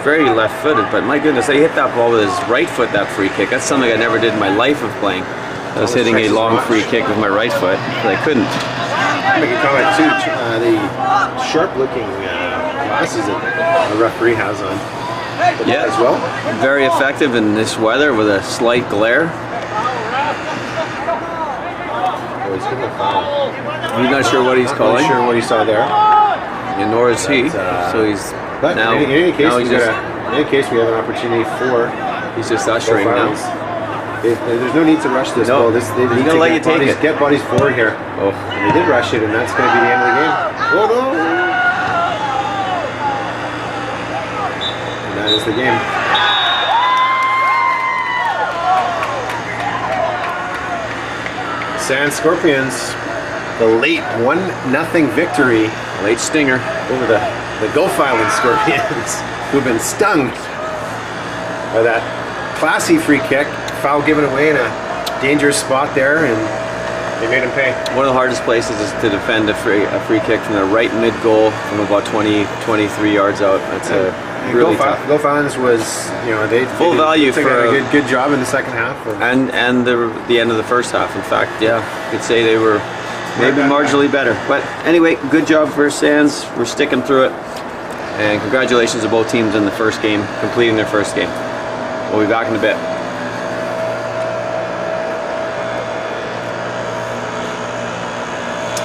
very left-footed. But my goodness, I hit that ball with his right foot. That free kick. That's something I never did in my life of playing. I was hitting a long free kick with my right foot, but I couldn't. I'll make a comment too. The sharp-looking glasses that the referee has on. Yeah, as well. Very effective in this weather with a slight glare. Oh, he's getting a foul. He's not sure what he's calling. Not sure what he saw there. And nor is he. So he's But now. in any case, now we have an opportunity for. he's just ushering now. There's no need to rush this ball. They he's gonna let you take it. Get bodies forward here. Oh, And they did rush it, and that's going to be the end of the game. Oh no! And that is the game. Sands Scorpions, the late 1-0 victory late stinger. over the Gulf Island Scorpions, who've been stung by that classy free kick. Foul given away in a dangerous spot there, and they made him pay. One of the hardest places is to defend a free kick from the right mid goal from about 23 yards out. That's really tough. Gulf Islands was, they Full value took for a good job in the second half. And the end of the first half. In fact, yeah, you could say they were maybe marginally better. But anyway, good job for Sands. We're sticking through it. And congratulations to both teams in the first game, completing their first game. We'll be back in a bit.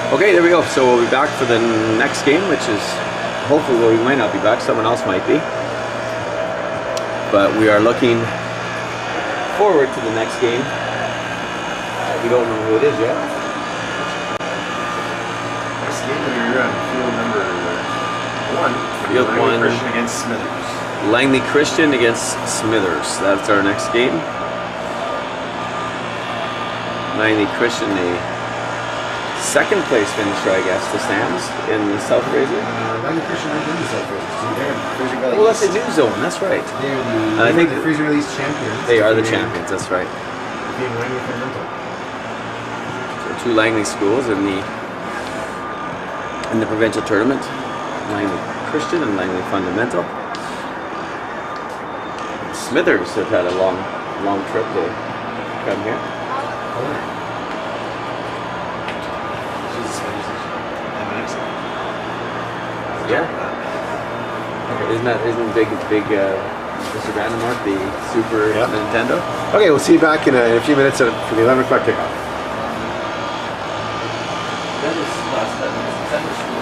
Okay, there we go. So we'll be back for the next game, which is hopefully, well, we might not be back. Someone else might be. But we are looking forward to the next game. We don't know who it is yet. Next game, you're on field number 1. Field Langley 1. Christian against Smithers. Langley Christian against Smithers. That's our next game. Langley Christian, the second place finisher, I guess, to Sands in the South Fraser. Langley Christian aren't in the South Fraser. They're in Fraser Valley. Well, that's a new zone. That's right. They're I think the Fraser Valley champions. they are the champions. That's right. Being Langley Fundamental. two Langley schools in the provincial tournament. Langley Christian and Langley Fundamental. Smithers have had a long trip to come here. Yeah. Isn't big Mr. Vandermark the Super Nintendo? Okay, we'll see you back in a few minutes for the 11 o'clock kickoff. That was last time. September schools.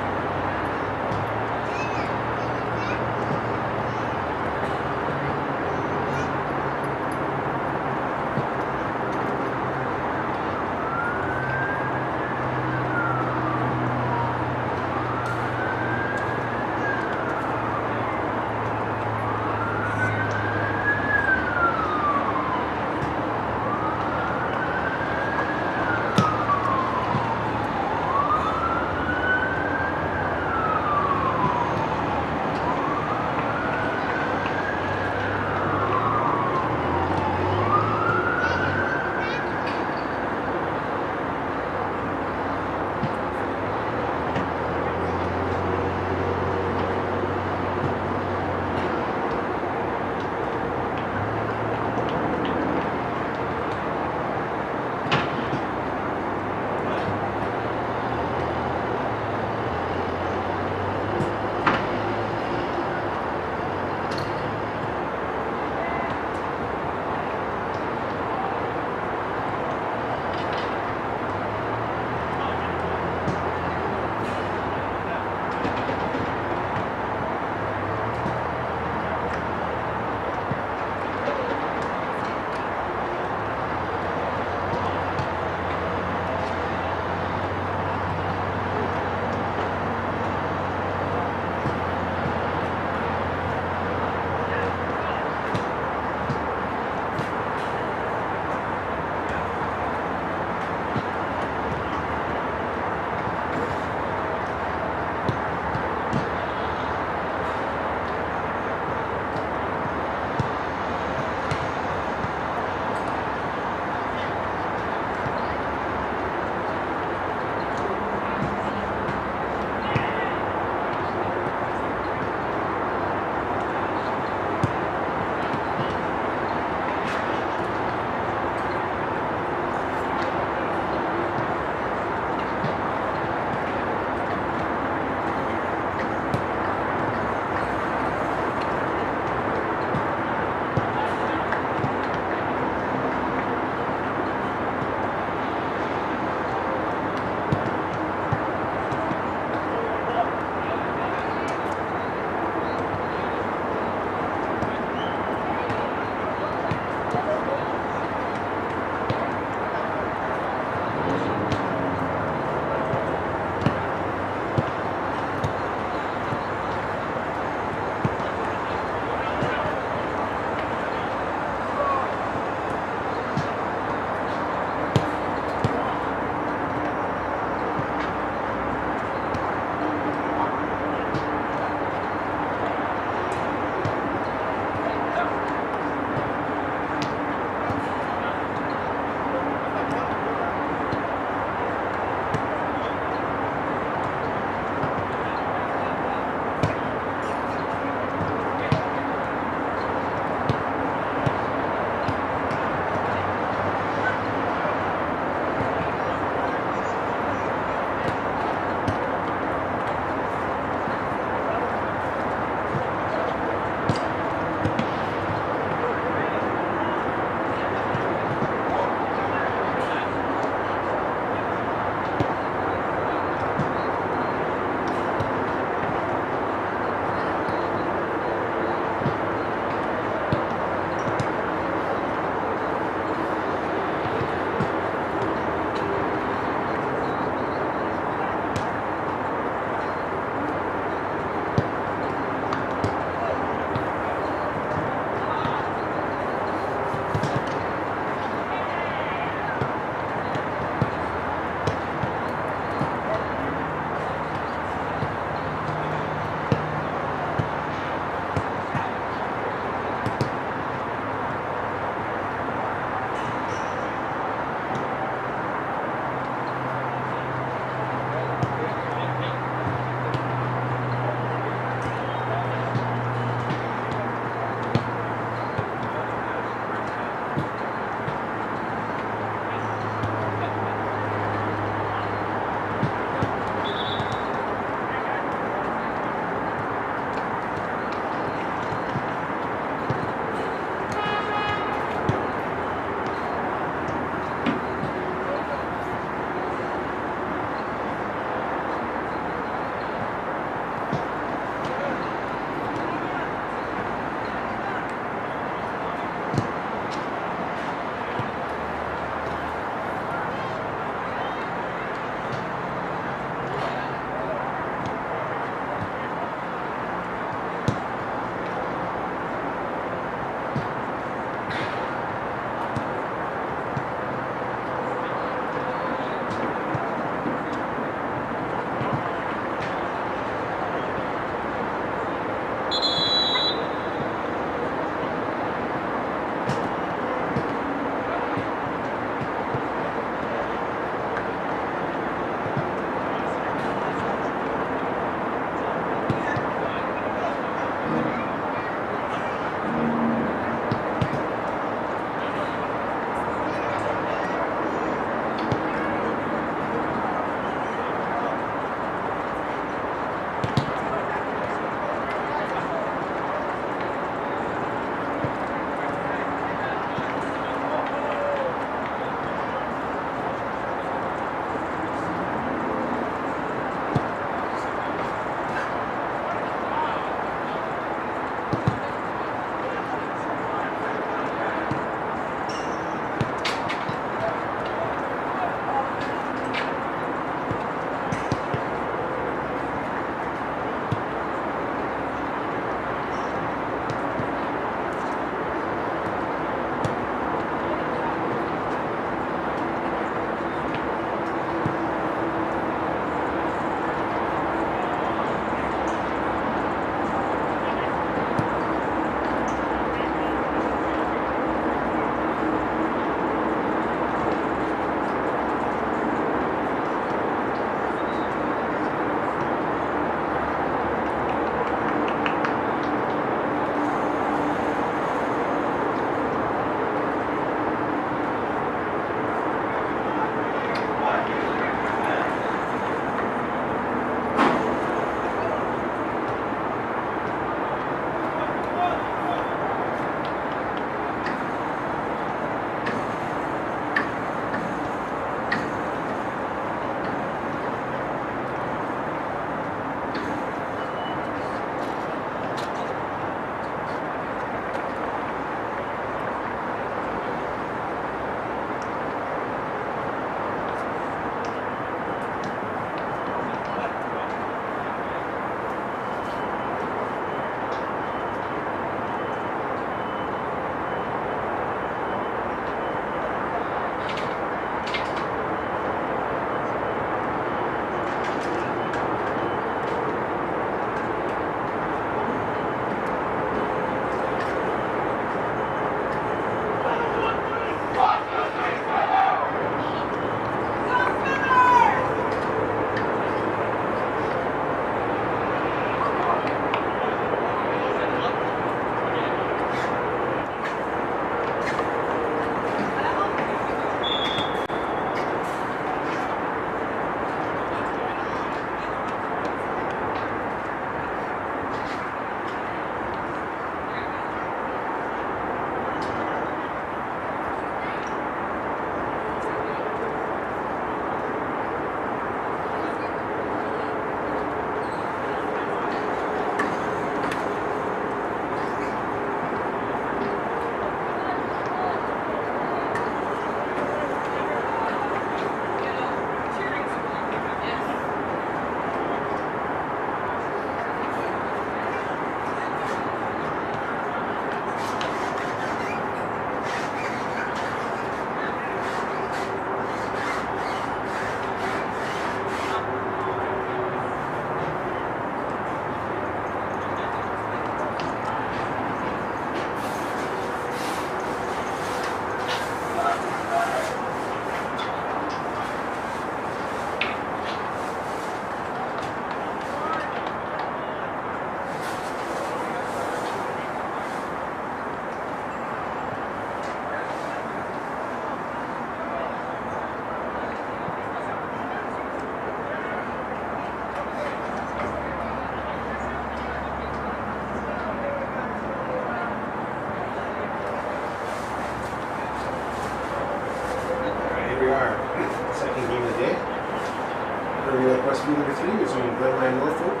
Langley, Norfolk,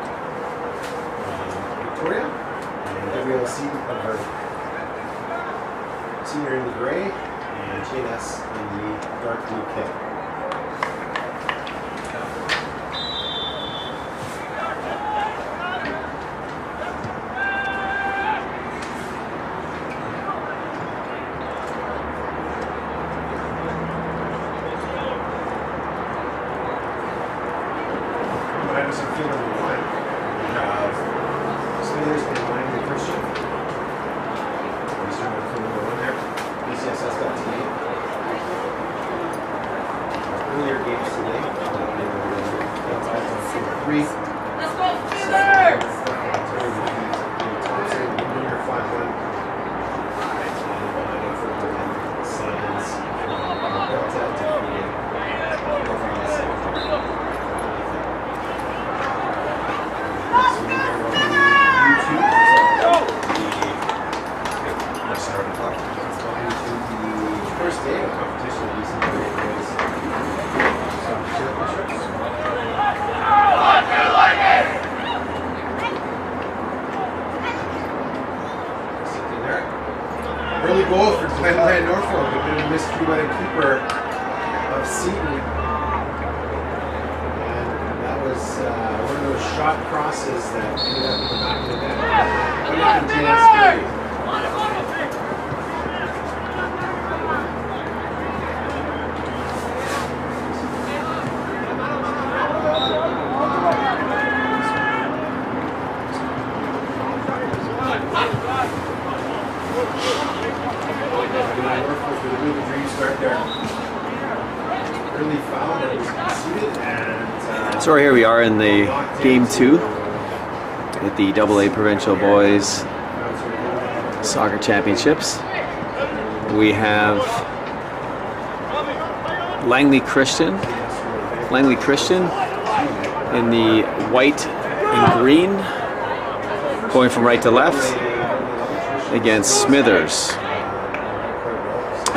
Victoria, and Gabriel Seton of Harvard. Senior in the gray, and Jane S in the dark blue kit. Field number 1, we have Smithers and Langley Christian. We start with field number 1 there. BCSS got today. Earlier games today. Field 3. Let's go, Smithers! Thompson, winner 5-1. And behind it for Simons from Delta defeated first day of competition of BC boys. Sitting there. Early goal for Langley, Norfolk. A bit of a miscue by the keeper of Seton. And that was one of those shot crosses that ended up in the back of the net. So here we are in the game 2 at the AA Provincial Boys Soccer Championships. We have Langley Christian in the white and green, going from right to left, against Smithers,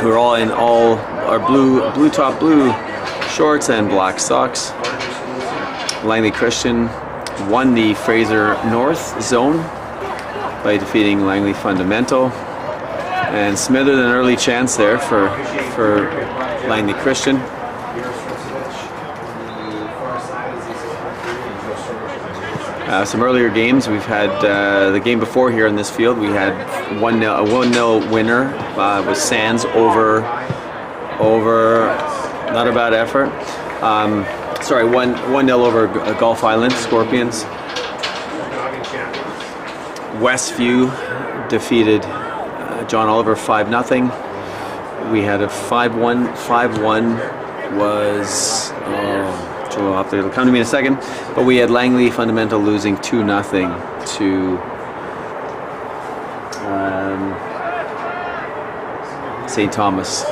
who are all in our blue top blue shorts and black socks. Langley Christian won the Fraser North zone by defeating Langley Fundamental, and Smithers an early chance there for Langley Christian. Some earlier games, we've had the game before here in this field, we had a 1-0 winner with Sands over not a bad effort. 1-0 over Gulf Island Scorpions. Westview defeated John Oliver 5-0. We had a 5-1 was, it'll come to me in a second, but we had Langley Fundamental losing 2-0 to St. Thomas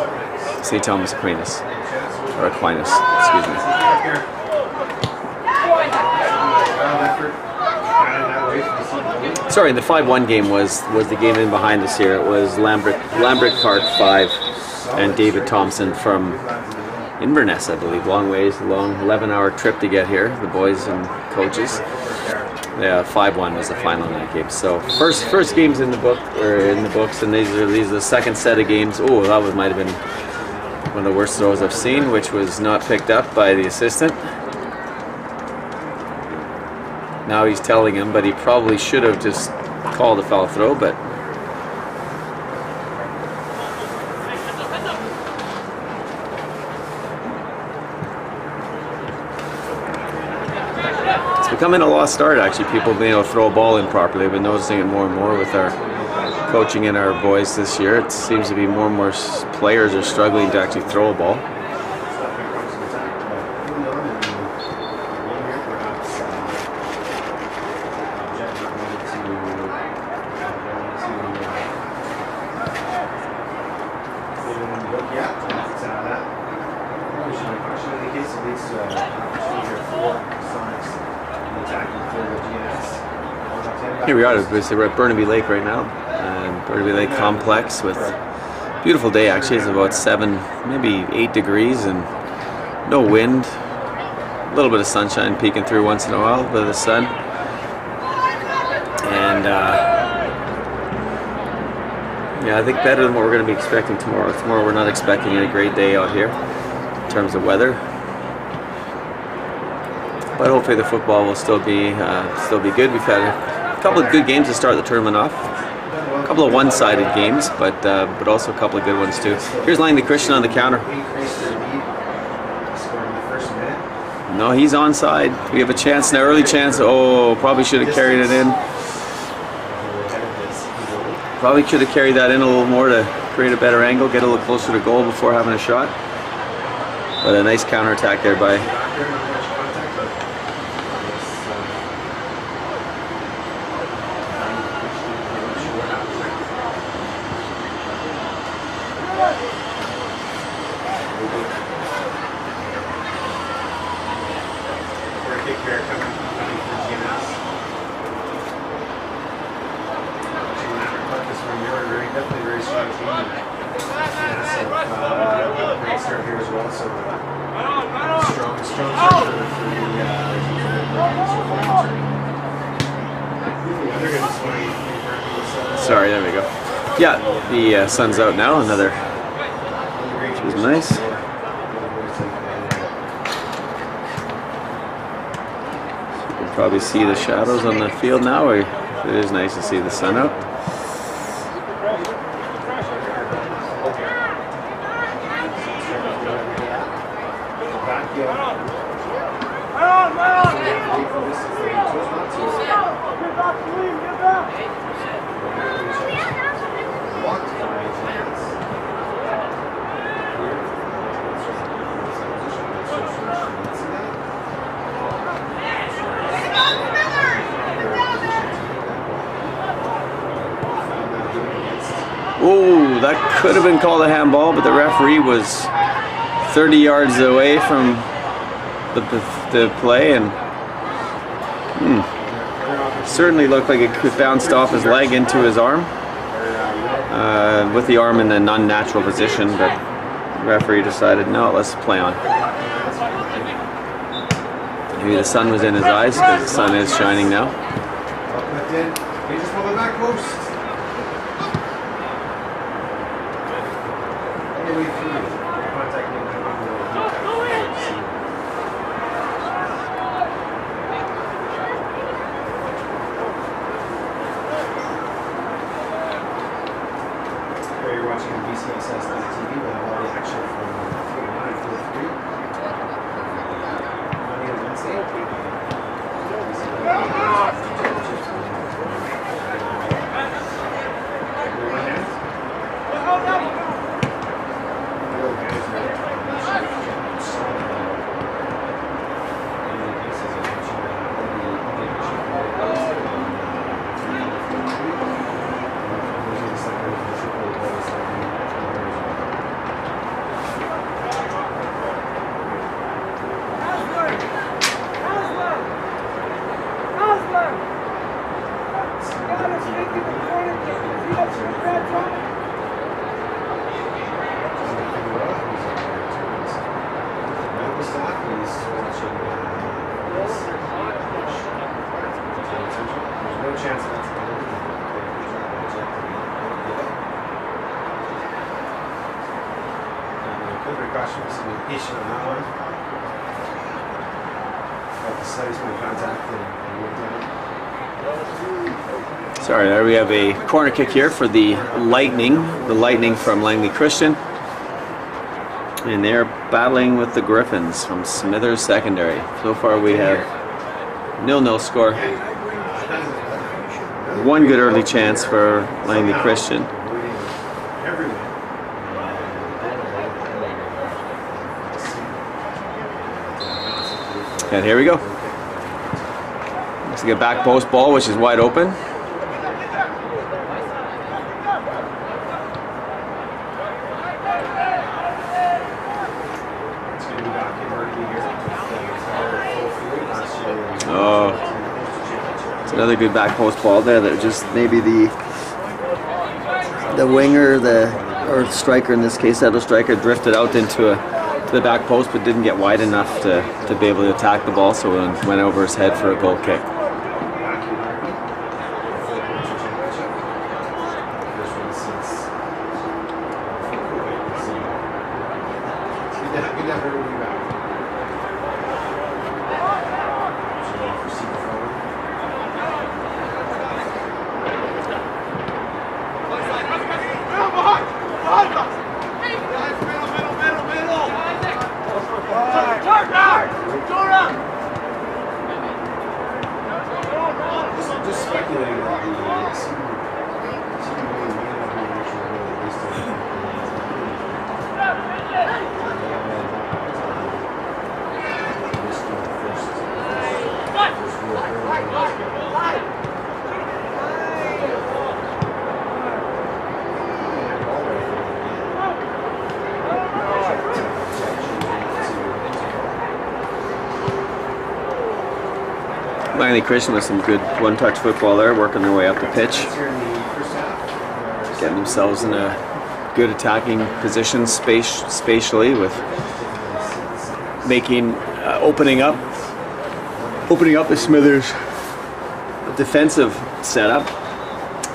Aquinas, excuse me. Sorry, the 5-1 game was the game in behind us here. It was Lambert Park 5 and David Thompson from Inverness, I believe. Long 11-hour trip to get here, the boys and coaches. Yeah, 5-1 was the final in that game. So first games in the books, and these are the second set of games. Oh, that might have been one of the worst throws I've seen, which was not picked up by the assistant. Now he's telling him, but he probably should have just called a foul throw, but it's becoming a lost art, actually. People being able to throw a ball in properly. I've been noticing it more and more with our coaching and our boys this year. It seems to be more and more players are struggling to actually throw a ball. Here we are, we're at Burnaby Lake right now, and Burnaby Lake Complex with beautiful day actually. It's about 7, maybe 8 degrees and no wind. A little bit of sunshine peeking through once in a while, a bit of the sun. And yeah, I think better than what we're going to be expecting tomorrow. Tomorrow we're not expecting a great day out here in terms of weather. But hopefully the football will still be good. We've had a couple of good games to start the tournament off. A couple of one-sided games, but also a couple of good ones too. Here's Langley Christian on the counter. No, he's onside. We have a chance, an early chance. Oh, probably should have carried it in. Probably should have carried that in a little more to create a better angle, get a little closer to goal before having a shot. But a nice counterattack there by Sorry, there we go. Yeah, the sun's out now. Another, which is nice. You can probably see the shadows on the field now. It is nice to see the sun out. Oh, that could have been called a handball, but the referee was 30 yards away from the play, and certainly looked like it bounced off his leg into his arm, with the arm in an unnatural position, but the referee decided, no, let's play on. Maybe the sun was in his eyes, because the sun is shining now. You're watching BCSS.TV with all the action from Field 1 and Field 3. Monday and Wednesday. Sorry, there we have a corner kick here for the Lightning from Langley Christian. And they're battling with the Griffins from Smithers Secondary. So far we have 0-0 score. One good early chance for Langley Christian. And here we go. Looks like a back post ball, which is wide open. Oh, it's another good back post ball there. That just maybe the winger, or striker in this case, Seton striker, drifted out into the back post, but didn't get wide enough to be able to attack the ball, so it went over his head for a goal kick. Just speculating about the Langley Christian with some good one-touch football there, working their way up the pitch, getting themselves in a good attacking position spatially, with making opening up the Smithers defensive setup,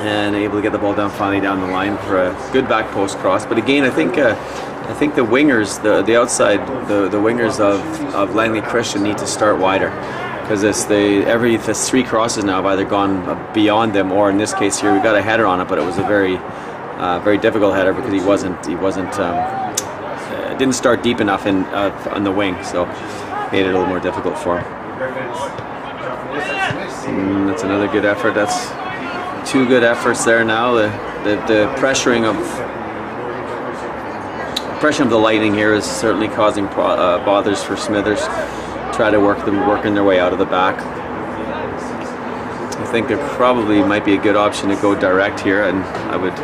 and able to get the ball finally down the line for a good back post cross. But again, I think the wingers, the outside, the wingers of Langley Christian need to start wider, because the 3 crosses now have either gone beyond them, or in this case here we got a header on it, but it was a very difficult header because he didn't start deep enough on the wing, so made it a little more difficult for him. That's another good effort. That's 2 good efforts there now. The pressuring of the Lightning here is certainly causing bothers for Smithers. Try to working their way out of the back. I think there probably might be a good option to go direct here, and I would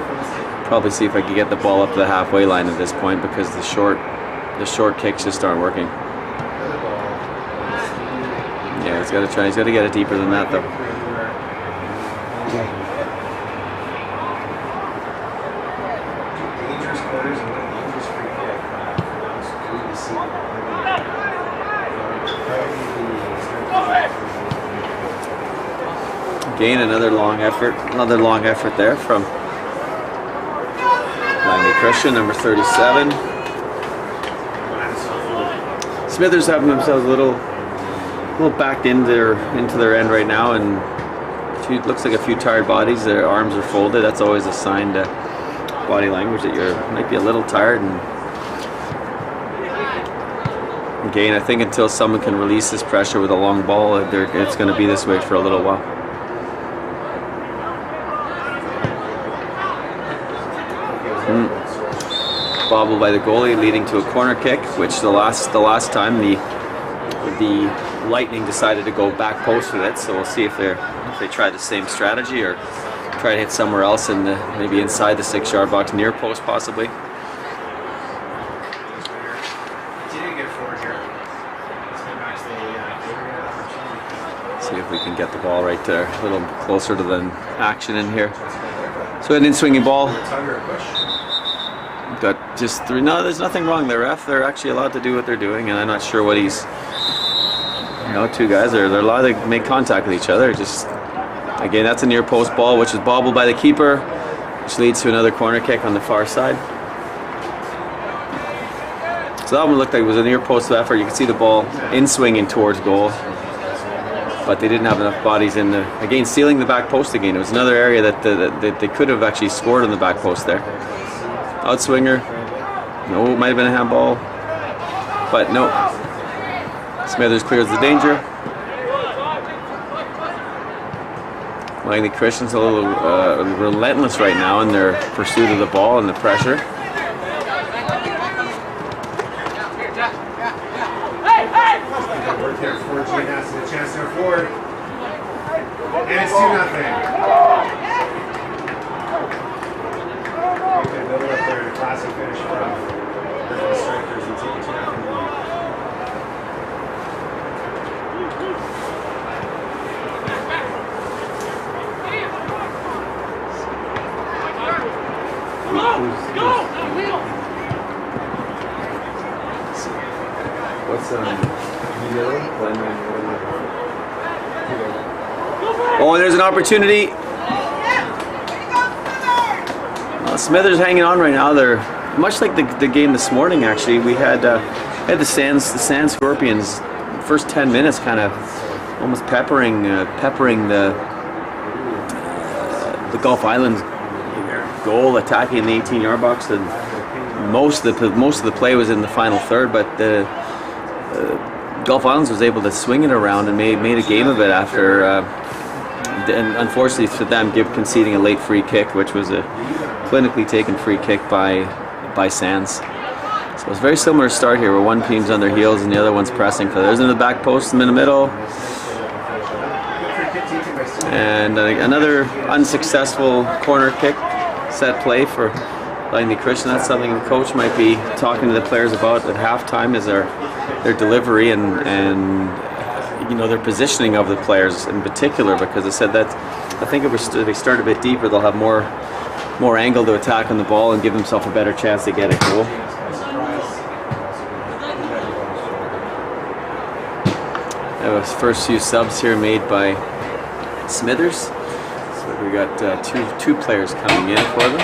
probably see if I could get the ball up to the halfway line at this point, because the short kicks just aren't working. Yeah, he's got to try. He's got to get it deeper than that, though. Again, another long effort there from Langley Christian, number 37. Smithers having themselves a little backed into their end right now, and looks like a few tired bodies. Their arms are folded. That's always a sign to body language that you might be a little tired. And again, I think until someone can release this pressure with a long ball, it's going to be this way for a little while. Bobble by the goalie, leading to a corner kick, which the last time the Lightning decided to go back post with it. So we'll see if they try the same strategy, or try to hit somewhere else maybe inside the 6-yard box, near post possibly. See if we can get the ball right there, a little closer to the action in here. So an in-swinging ball. Got just 3. No, there's nothing wrong. The ref, they're actually allowed to do what they're doing, and I'm not sure what he's. 2 guys they're allowed to make contact with each other. Just again, that's a near post ball, which is bobbled by the keeper, which leads to another corner kick on the far side. So that one looked like it was a near post effort. You can see the ball in swinging towards goal, but they didn't have enough bodies in again, sealing the back post again. It was another area that they could have actually scored on the back post there. Outswinger. No, it might have been a handball, but no. Smithers clears the danger. Langley Christian's a little relentless right now in their pursuit of the ball and the pressure. Work there for Giannis, and a chance to go forward. And it's 2-0. Build up there, a classic finish for the strikers, and take a 2-0 lead. Oh, there's an opportunity. Smithers hanging on right now. They're much like the game this morning. Actually, we had the Sand Scorpions. First 10 minutes, kind of almost peppering the Gulf Island goal, attacking in the 18-yard box, and most of the play was in the final third. But the Gulf Islands was able to swing it around and made a game of it after. And unfortunately for them, conceding a late free kick, which was a clinically taken free kick by Sands. So it's a very similar start here, where one team's on their heels and the other one's pressing for theirs. In the back post, in the middle, and another unsuccessful corner kick set play for Langley Christian. That's something the coach might be talking to the players about at halftime, is their delivery and their positioning of the players in particular, because they said that I think if they start a bit deeper, they'll have more angle to attack on the ball and give themselves a better chance to get a goal. First few subs here made by Smithers. So we got two players coming in for them.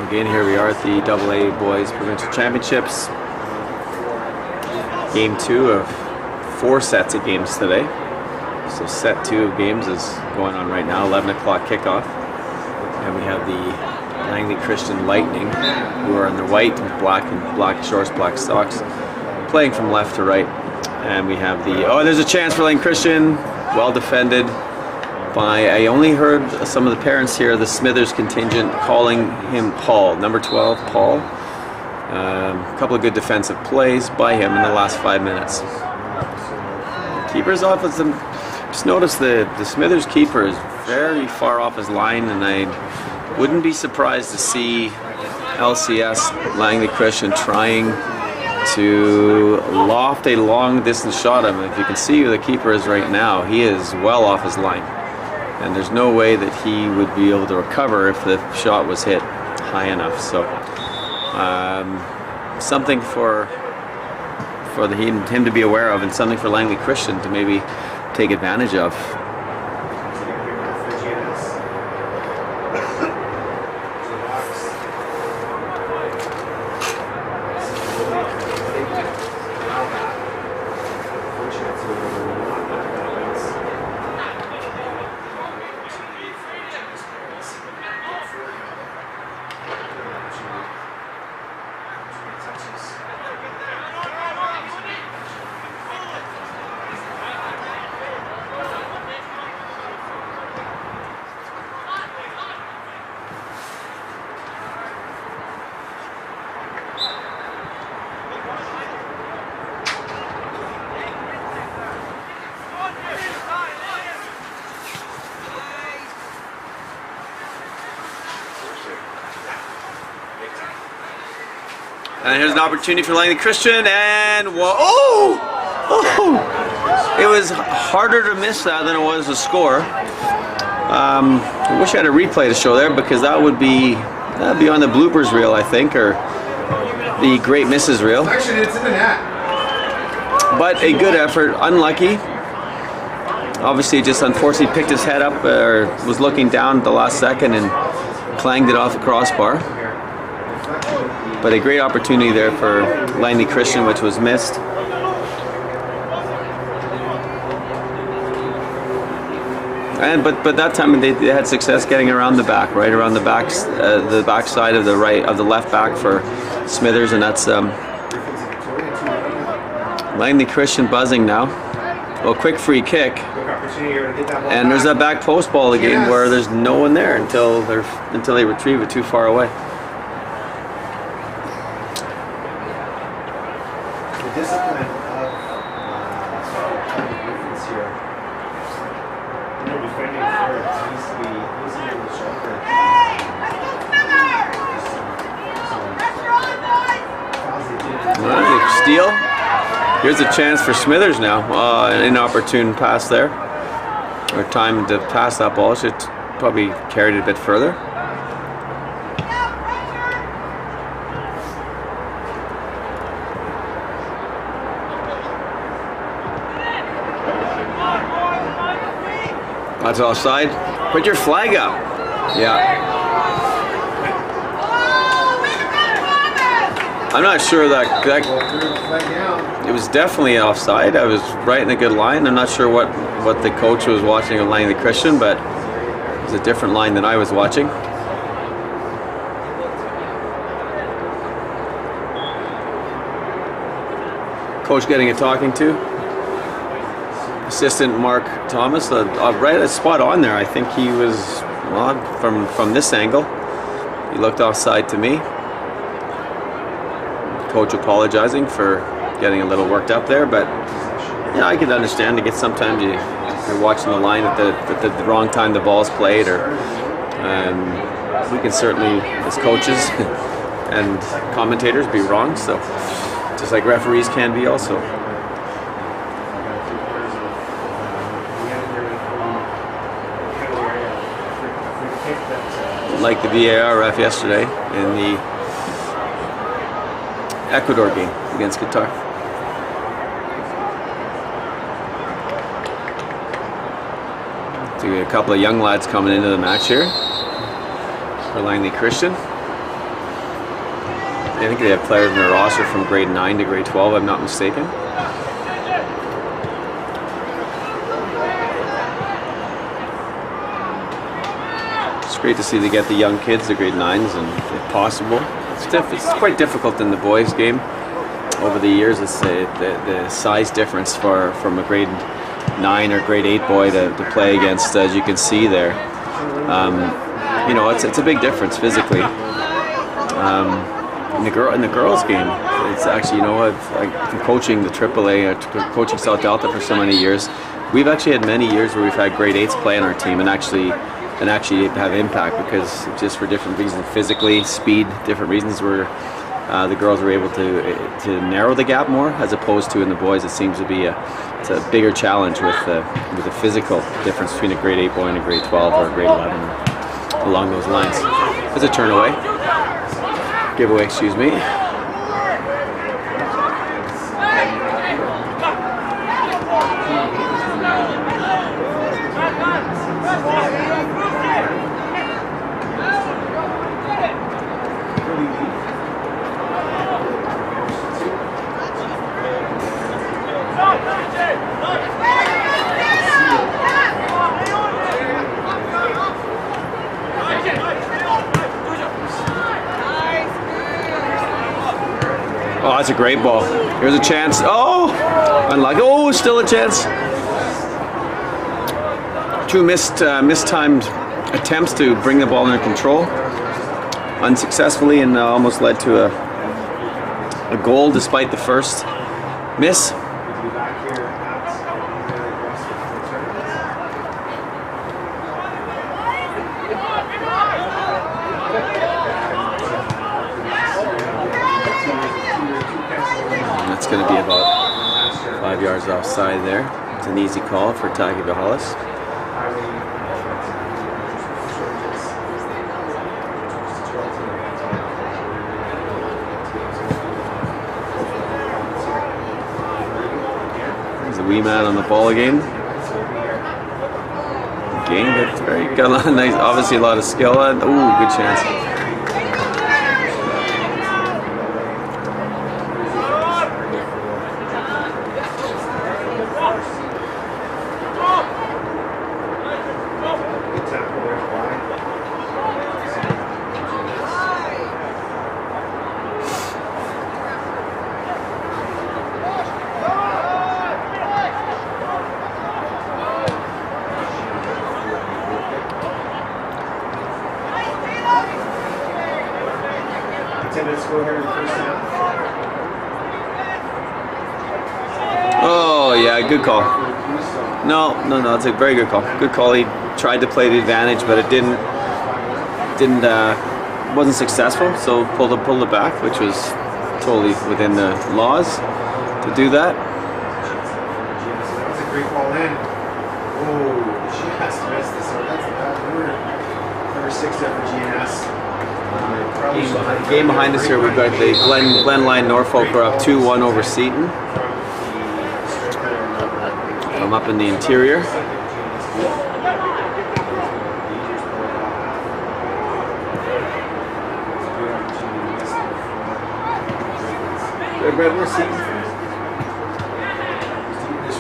Again, here we are at the AA Boys Provincial Championships. Game 2 of 4 sets of games today. So set 2 of games is going on right now, 11 o'clock kickoff. And we have the Langley Christian Lightning, who are in the white with black shorts, black socks, playing from left to right. And we have there's a chance for Langley Christian, well defended. I only heard some of the parents here, the Smithers contingent, calling him Paul, number 12, Paul. A couple of good defensive plays by him in the last 5 minutes. Keeper's off. Just notice the Smithers keeper is very far off his line, and I wouldn't be surprised to see LCS Langley Christian trying to loft a long distance shot at him. If you can see who the keeper is right now, he is well off his line. And there's no way that he would be able to recover if the shot was hit high enough. So something for him to be aware of, and something for Langley Christian to maybe take advantage of. And here's an opportunity for Langley Christian, and it was harder to miss that than it was to score. I wish I had a replay to show there because that'd be on the bloopers reel, I think, or the great misses reel. Actually, it's in the net. But a good effort, unlucky. Obviously, just unfortunately picked his head up or was looking down at the last second and clanged it off the crossbar. But a great opportunity there for Langley Christian, which was missed. And but that time they had success getting around the back, right around the back side of the left back for Smithers, and that's Langley Christian buzzing now. Well, quick free kick, and there's that back post ball again where there's no one there until they retrieve it too far away. The discipline of defense here. Defending third needs to be sharper. Steal. Here's a chance for Smithers now. An inopportune pass there. Or time to pass that ball. Should probably carried it a bit further. That's offside. Put your flag up. Yeah. I'm not sure that it was definitely offside. I was right in a good line. I'm not sure what the coach was watching of Langley Christian, but it was a different line than I was watching. Coach getting a talking to. Assistant Mark Thomas, right spot on there. I think he was, well, from this angle. He looked offside to me. Coach apologizing for getting a little worked up there, but yeah, I could understand. To get sometimes you're watching the line at the wrong time the ball's played, or we can certainly, as coaches and commentators, be wrong. So just like referees can be also. Like the VAR ref yesterday in the Ecuador game against Qatar. So we have a couple of young lads coming into the match here for Langley Christian. I think they have players in their roster from grade 9 to grade 12, if I'm not mistaken. It's great to see they get the young kids, the grade 9s, and if possible. It's quite difficult in the boys' game. Over the years, it's the size difference from a grade 9 or grade 8 boy to play against, as you can see there. You know, it's a big difference physically. In the girls' game, it's actually, you know, I've been coaching the AAA, coaching South Delta for so many years. We've actually had many years where we've had grade 8s play on our team and actually have impact, because just for different reasons, physically, speed, different reasons, where the girls were able to narrow the gap more, as opposed to in the boys it seems to be it's a bigger challenge with the physical difference between a grade 8 boy and a grade 12 or a grade 11 along those lines. There's a turn away. Giveaway, excuse me. Oh, that's a great ball. Here's a chance. Oh, unlucky. Oh, still a chance. Two mistimed attempts to bring the ball under control, unsuccessfully, and almost led to a goal despite the first miss. That's going to be about 5 yards offside there. It's an easy call for Taki Vahalis. wee man on the ball again. Got a lot of nice, obviously a lot of skill. And ooh, good chance. Oh yeah, good call. No, it's a very good call. Good call. He tried to play the advantage, but it wasn't successful. So pulled it back, which was totally within the laws to do that. That's a great ball in. Oh, she has to miss this one. That's a bad number 6 there for GNS. Game behind us here, we've got the Glenline Norfolk are up 2-1 over Seton. I'm up in the interior. Where's Seton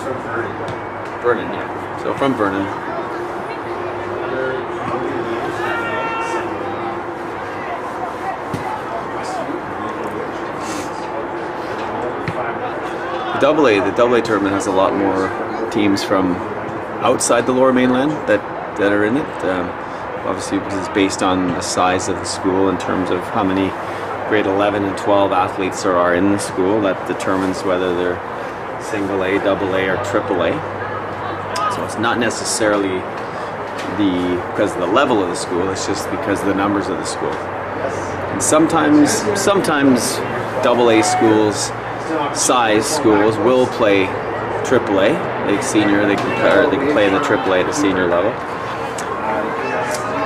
from? Vernon, yeah. So from Vernon. The double A tournament has a lot more teams from outside the Lower Mainland that are in it. Obviously, because it's based on the size of the school in terms of how many grade 11 and 12 athletes there are in the school. That determines whether they're single A, double A, or triple A. So it's not necessarily because of the level of the school. It's just because of the numbers of the school. And sometimes double A schools, size schools, will play triple A, like senior. They can play in the triple A at the senior level.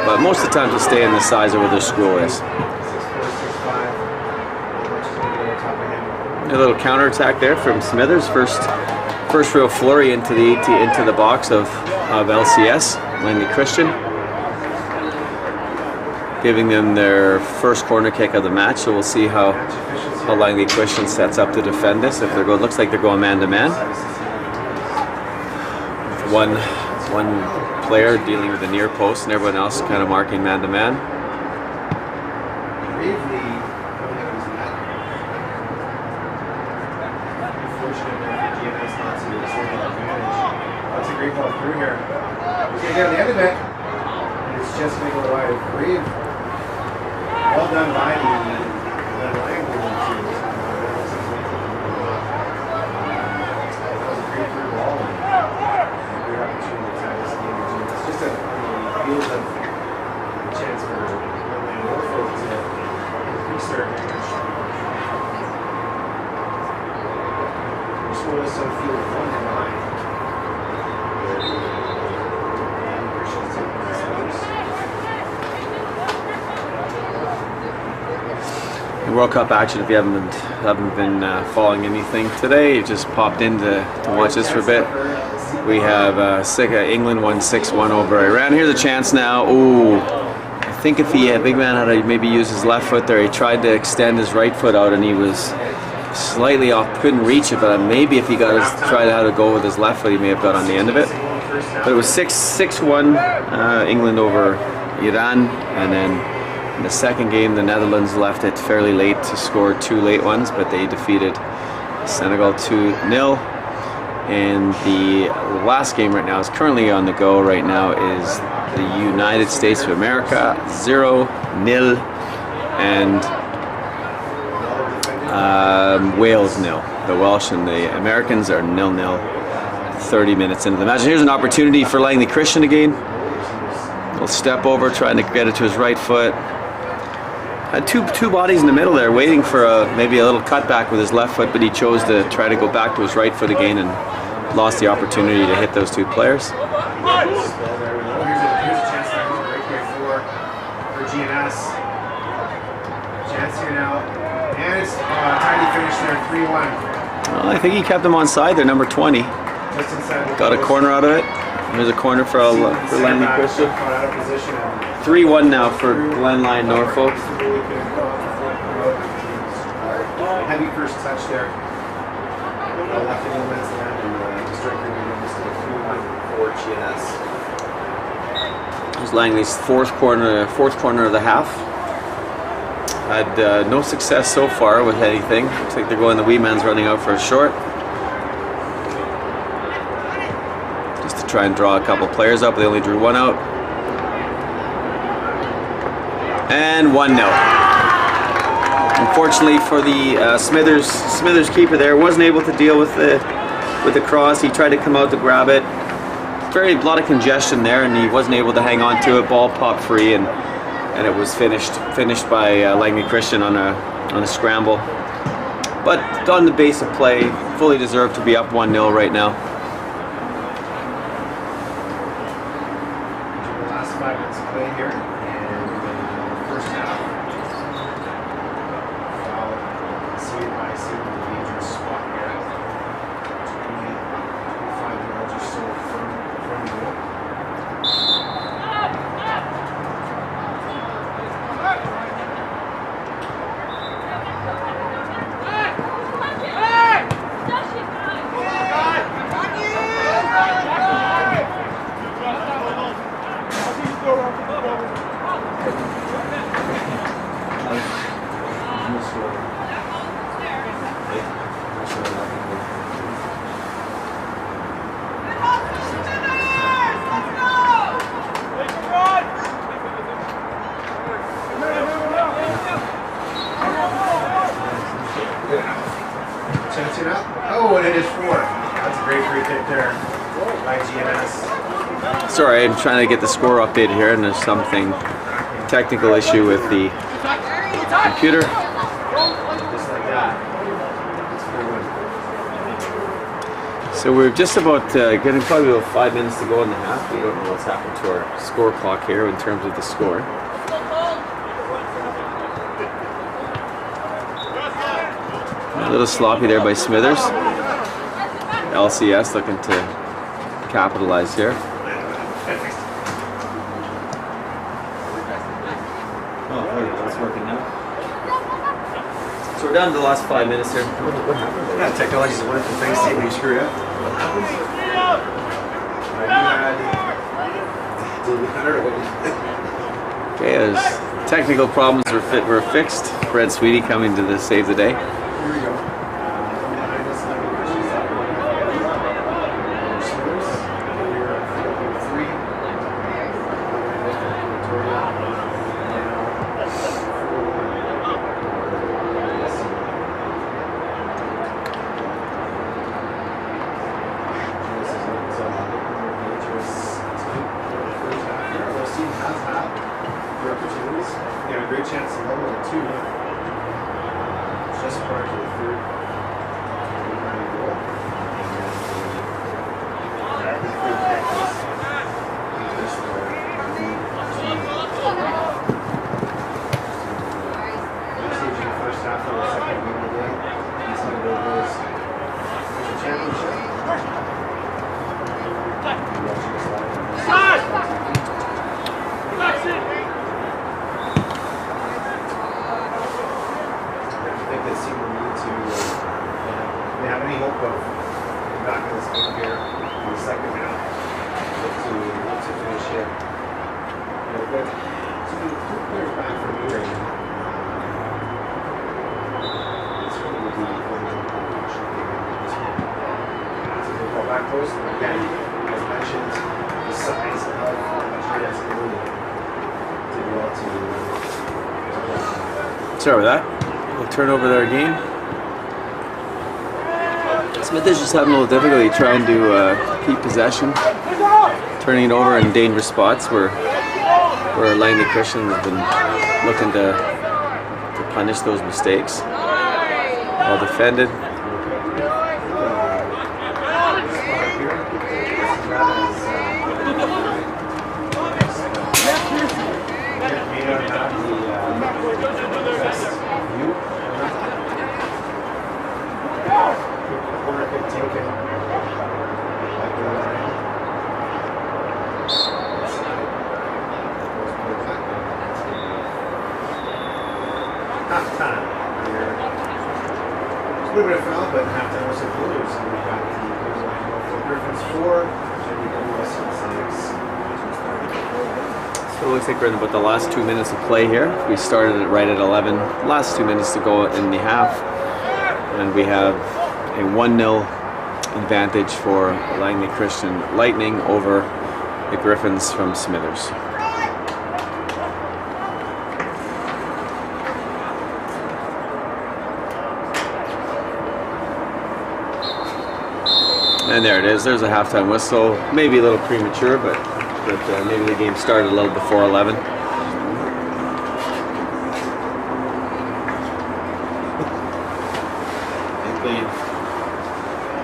But most of the time, they'll stay in the size of where their school is. A little counterattack there from Smithers. First real flurry into the box of LCS, Langley Christian, giving them their first corner kick of the match. So we'll see how Langley Christian sets up to defend this. If they're going, looks like they're going man to man. One player dealing with the near post, and everyone else kind of marking man to man. That's a great ball through here. He's going to get on the end of it. It's just going to go wide. Brave. Well done by the Langley team. That was a great through ball. And a great opportunity to have this game. It's just a field of chance for Langley and Norfolk to increase their advantage. The school is some field of 1 and 9. World Cup action. If you haven't been following anything today, you just popped in to watch this for a bit. We have England won 6-1 over Iran. Here's a chance now. Ooh, I think if big man had to maybe use his left foot there. He tried to extend his right foot out and he was slightly off, couldn't reach it, but maybe if he tried how to go with his left foot, he may have got on the end of it. But it was 6-1 England over Iran, and then in the second game, the Netherlands left it fairly late to score 2 late ones, but they defeated Senegal 2-0. And the last game right now is currently on the go right now is the United States of America 0-0 and Wales 0. The Welsh and the Americans are 0-0 30 minutes into the match. And here's an opportunity for Langley Christian again. He'll step over, trying to get it to his right foot. Had two bodies in the middle there, waiting for maybe a little cutback with his left foot, but he chose to try to go back to his right foot again and lost the opportunity to hit those two players. Here's a chance now to break here for GNS. Chance here now, and it's a tiny finish there, 3-1. Well, I think he kept him on side there, number 20. Just inside the Got a post. corner out of it. There's a corner for Langley Back, Christian. caught out of position and 3-1 now for Glenline Norfolk. Heavy first touch there. Left in the man's land and the striker missed it. 3-1 for GNS. It was Langley's fourth corner of the half. Had no success so far with anything. Looks like they're going, the wee man's running out for a short. Just to try and draw a couple players up. They only drew one out. And 1-0. Unfortunately for the Smithers keeper there, wasn't able to deal with the cross. He tried to come out to grab it. A lot of congestion there, and he wasn't able to hang on to it. Ball popped free, and it was finished by Langley Christian on a scramble. But on the base of play, fully deserved to be up 1-0 right now. The last 5 minutes of play here, and first half. Foul. See it by Seton in a dangerous spot here. 25 yards or so from goal. Chance it up. Oh, and it is 4. That's a great free kick there by GNS. Sorry, I'm trying to get the score updated here, and there's something technical issue with the computer. Just like that. It's 4-1. So we're just about getting probably about 5 minutes to go in the half. We don't know what's happened to our score clock here in terms of the score. A little sloppy there by Smithers. LCS looking to capitalize here. Oh, it's working now. So we're down to the last 5 minutes here. What happened? Yeah, technology is a wonderful thing. See when you screw it up. What happens? Okay, as technical problems were fixed. Brett Sweetie coming to save the day. Here we go. Behind us, Langley Christian's up. Smithers. Here, 3. Victoria. Great chance to level at 2. Just prior to the third goal. First half of the second game of the day. He's going to go his championship. They have any hope of getting back in this game here in the second half. Look to finish here. They've got 2 players back from me right now. It's really would be one of the so they call back close. Again, as mentioned, the size of Aquinas ability to be able to. Sorry about that. We'll turn over there again. Smith is just having a little difficulty trying to keep possession, turning it over in dangerous spots where Langley Christian has been looking to punish those mistakes. Well defended. halftime. A little bit of foul, but halftime was a Blues. And we got the Griffins 4, WWS 6. So it looks like we're in about the last 2 minutes of play here. We started it right at 11. Last 2 minutes to go in the half. And we have a 1-0 advantage for Langley Christian Lightning over the Griffins from Smithers. And there it is. There's a halftime whistle. Maybe a little premature, but maybe the game started a little before 11.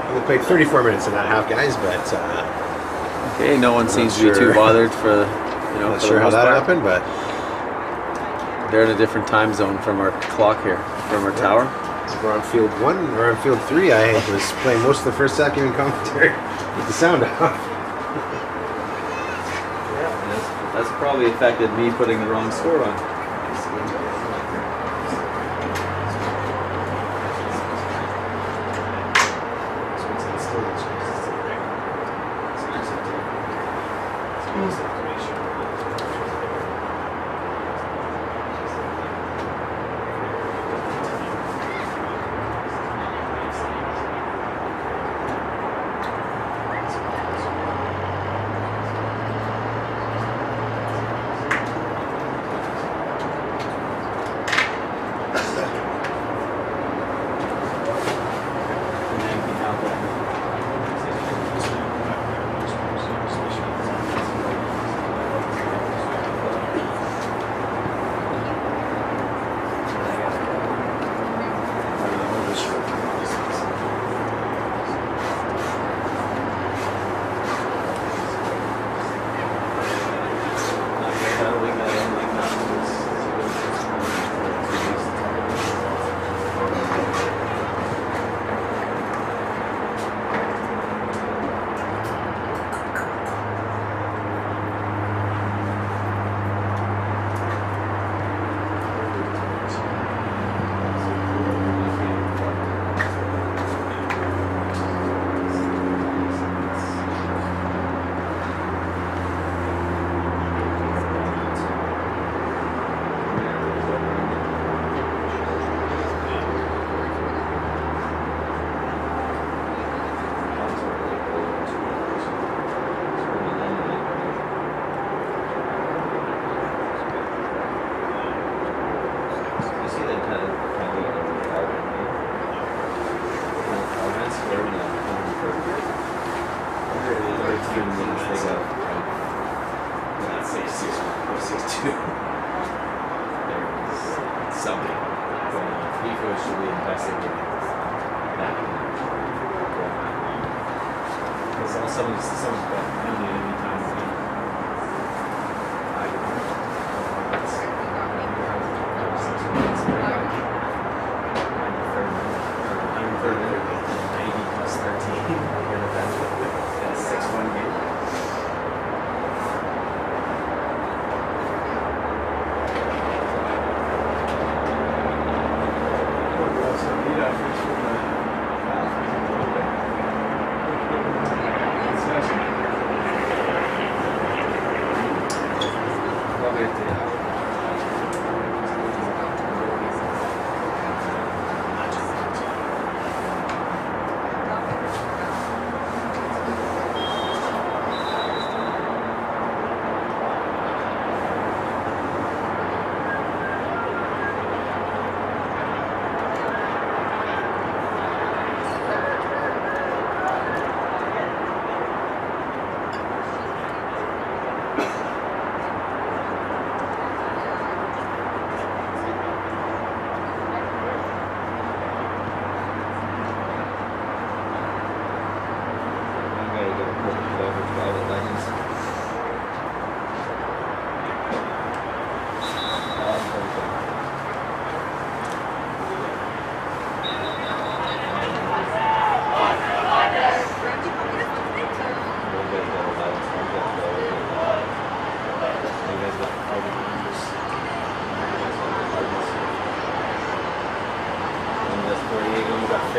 They played 34 minutes in that half, guys, but okay, no one seems to be too bothered for not sure how that happened, but they're in a different time zone from our clock here, from our tower. We're on field 1 or on field 3. I was playing most of the first second in commentary with the sound off. Yeah, that's probably affected me putting the wrong score on.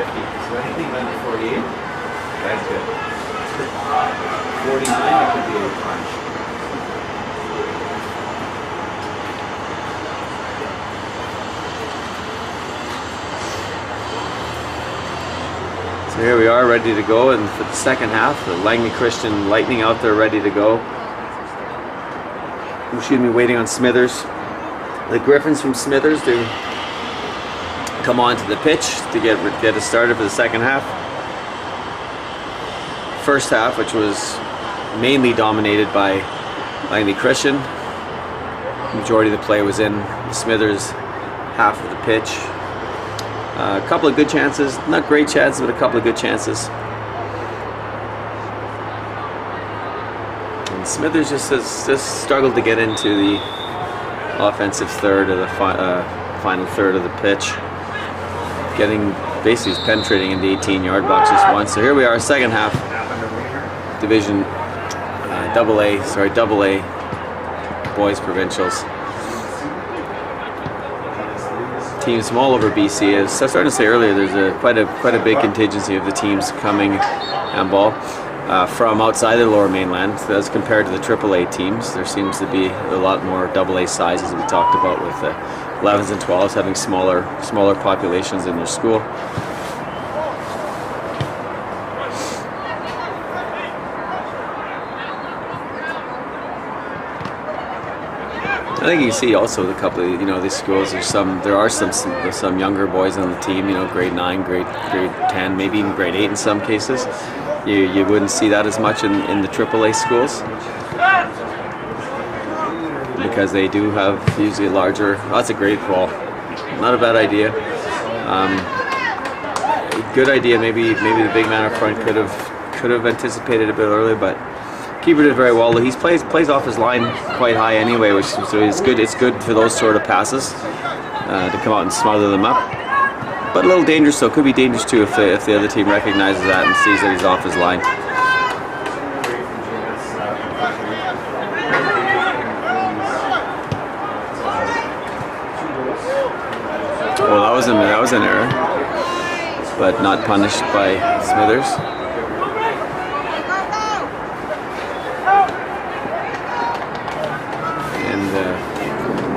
50. So anything under 48, that's good. 49, it could be a fine. So here we are, ready to go, and for the second half, the Langley Christian Lightning out there ready to go. Excuse me, waiting on Smithers. The Griffins from Smithers to come onto the pitch to get us started for the second half. First half, which was mainly dominated by Langley Christian. The majority of the play was in the Smithers half of the pitch. A couple of good chances, not great chances, but a couple of good chances. And Smithers just struggled to get into the offensive third of the final third of the pitch. Basically penetrating in the 18-yard box just once. So here we are, second half, Division Double A boys provincials. Teams from all over BC. As I started to say earlier, there's quite a big contingency of the teams coming handball from outside the Lower Mainland as compared to the AAA teams. There seems to be a lot more AA sizes we talked about with 11s and 12s having smaller populations in their school. I think you can see also a couple of these schools. There are some younger boys on the team. Grade 9, grade 10, maybe even grade 8 in some cases. You wouldn't see that as much in the AAA schools because they do have usually a larger. Oh, that's a great ball. Not a bad idea. Good idea. Maybe the big man up front could have anticipated a bit earlier, but. Keeper did very well. He plays off his line quite high anyway, which is good. It's good for those sort of passes to come out and smother them up. But a little dangerous, so it could be dangerous too if the other team recognizes that and sees that he's off his line. Well, that was an error, but not punished by Smithers.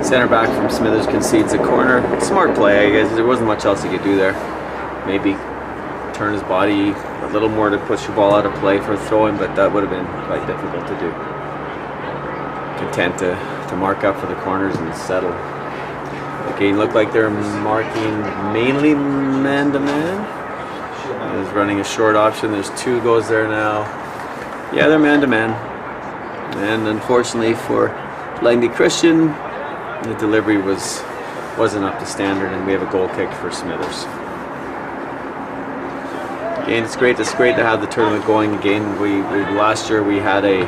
Center back from Smithers concedes a corner. Smart play, I guess. There wasn't much else he could do there. Maybe turn his body a little more to push the ball out of play for a throw-in, but that would have been quite difficult to do. Content to mark up for the corners and settle. The game looked like they're marking mainly man-to-man. He's running a short option. There's 2 goes there now. Yeah, they're man-to-man. And unfortunately for Langley Christian, the delivery wasn't up to standard, and we have a goal kick for Smithers. Again, it's great to have the tournament going again. Last year we had a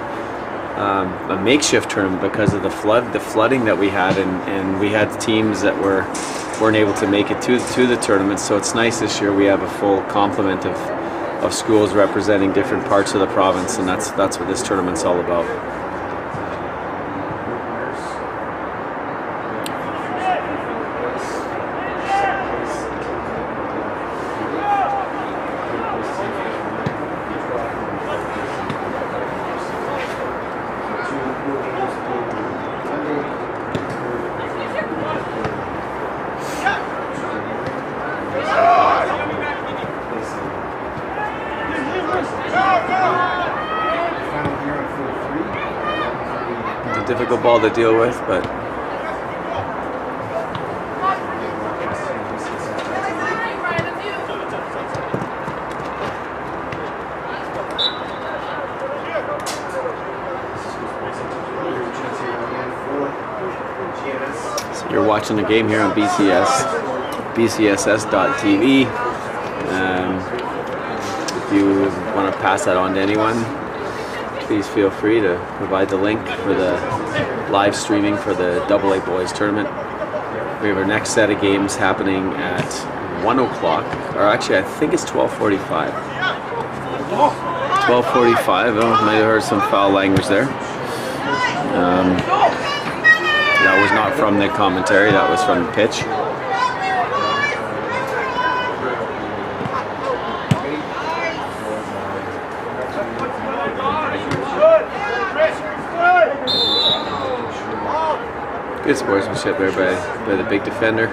makeshift tournament because of the flooding that we had, and we had teams that weren't able to make it to the tournament. So it's nice this year we have a full complement of schools representing different parts of the province, and that's what this tournament's all about. Difficult ball to deal with, but so you're watching the game here on BCSS.tv. If you want to pass that on to anyone, please feel free to provide the link for the live streaming for the AA Boys Tournament. We have our next set of games happening at 1 o'clock, or actually I think it's 12:45. 12:45, oh, might have heard some foul language there. That was not from the commentary, that was from the pitch. Good sportsmanship there by the big defender.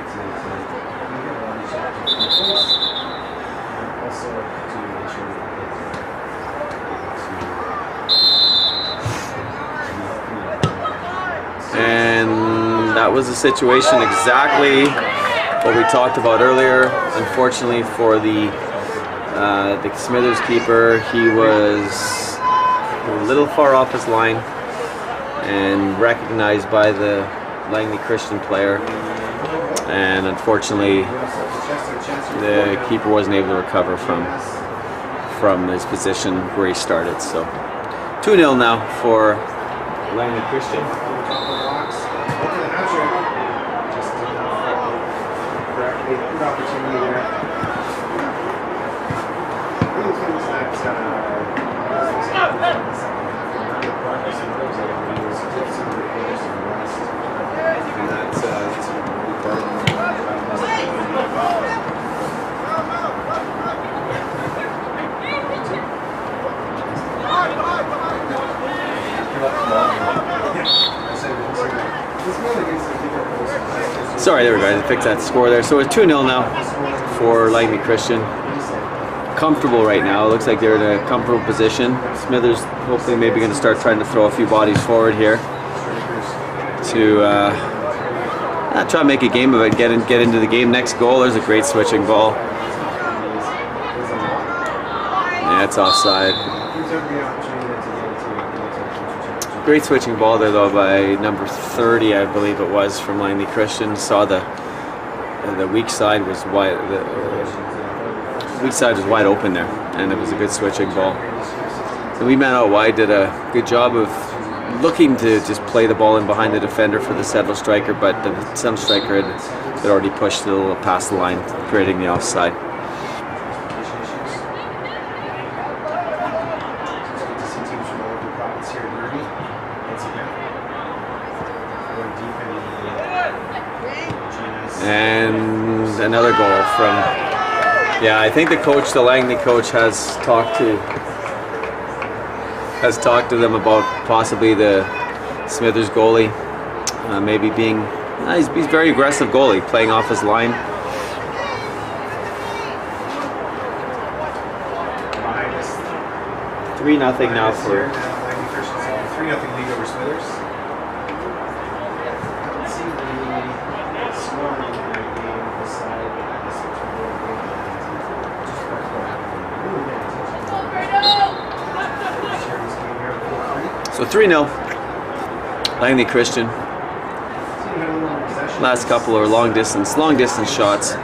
And that was the situation exactly what we talked about earlier. Unfortunately for the Smithers keeper, he was a little far off his line and recognized by the Langley Christian player, and unfortunately the keeper wasn't able to recover from his position where he started. So 2-0 now for Langley Christian. Good opportunity there. Sorry, there we go. I fixed that score there. So it's 2-0 now for Langley Christian. Comfortable right now. It looks like they're in a comfortable position. Smithers hopefully maybe going to start trying to throw a few bodies forward here to try and make a game of it. Get into the game. Next goal. There's a great switching ball. Yeah, it's offside. Great switching ball there though by number 30, I believe it was, from Langley Christian. Saw the weak side was wide. The weak side was wide open there, and it was a good switching ball. The wee man out wide did a good job of looking to just play the ball in behind the defender for the Seton striker, but the Seton striker had already pushed it a little past the line, creating the offside. And another goal from, yeah, I think the Langley coach has talked to them about possibly the Smithers goalie, maybe being, he's very aggressive goalie, playing off his line. Minus 3-0 now for Langley Christian. 3-0 lead over Smithers. So 3-0, Langley Christian. Last couple are long distance shots.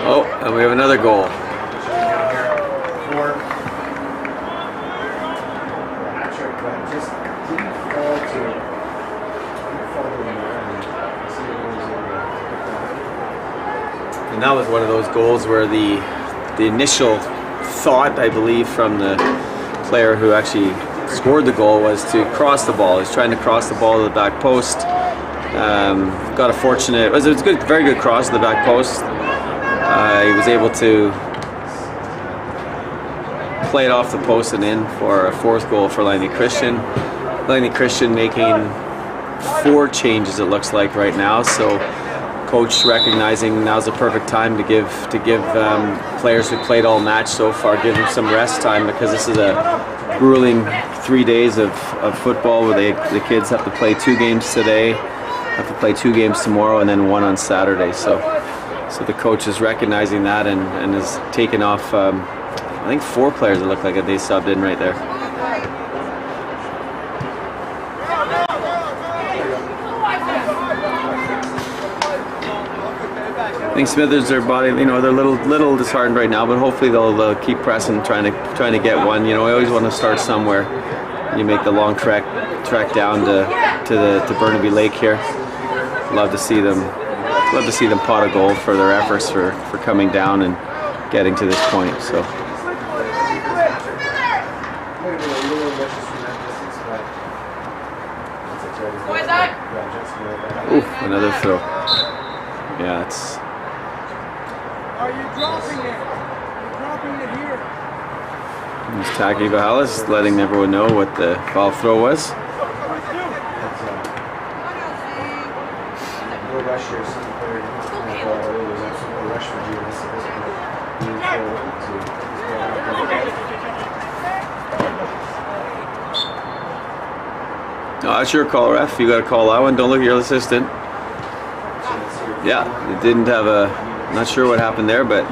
Oh, and we have another goal. And that was one of those goals where the initial thought, I believe, from the player who actually scored the goal was to cross the ball. He's trying to cross the ball to the back post. Got a fortunate, it was a good, very good cross to the back post. He was able to play it off the post and in for a fourth goal for Langley Christian. Langley Christian making 4 changes, it looks like, right now. So coach recognizing now's the perfect time to give players who played all match so far, give them some rest time, because this is a grueling 3 days of football where the kids have to play 2 games today, have to play 2 games tomorrow, and then 1 on Saturday. So the coach is recognizing that and is taking off, I think 4 players, it looked like, they subbed in right there. I think Smithers, their body, they're a little disheartened right now, but hopefully they'll keep pressing, trying to get one. You always want to start somewhere. You make the long trek down to Burnaby Lake here. Love to see them pot a goal for their efforts for coming down and getting to this point. So oof, another throw. Yeah, it's. Are you dropping it? You're dropping it here. Taki Vahalis letting everyone know what the foul throw was. No, that's your call, ref. You got to call that one. Don't look at your assistant. Yeah, it didn't have a. Not sure what happened there, but.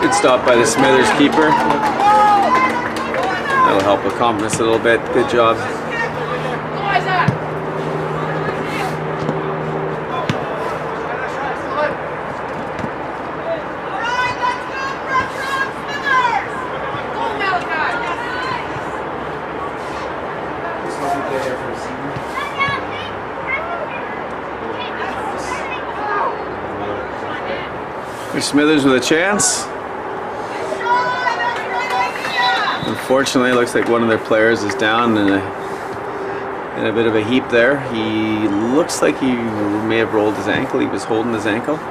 Good stop by the Smithers keeper. That'll help with confidence a little bit. Good job. Here's Smithers with a chance. Unfortunately, it looks like one of their players is down in a bit of a heap there. He looks like he may have rolled his ankle. He was holding his ankle. He's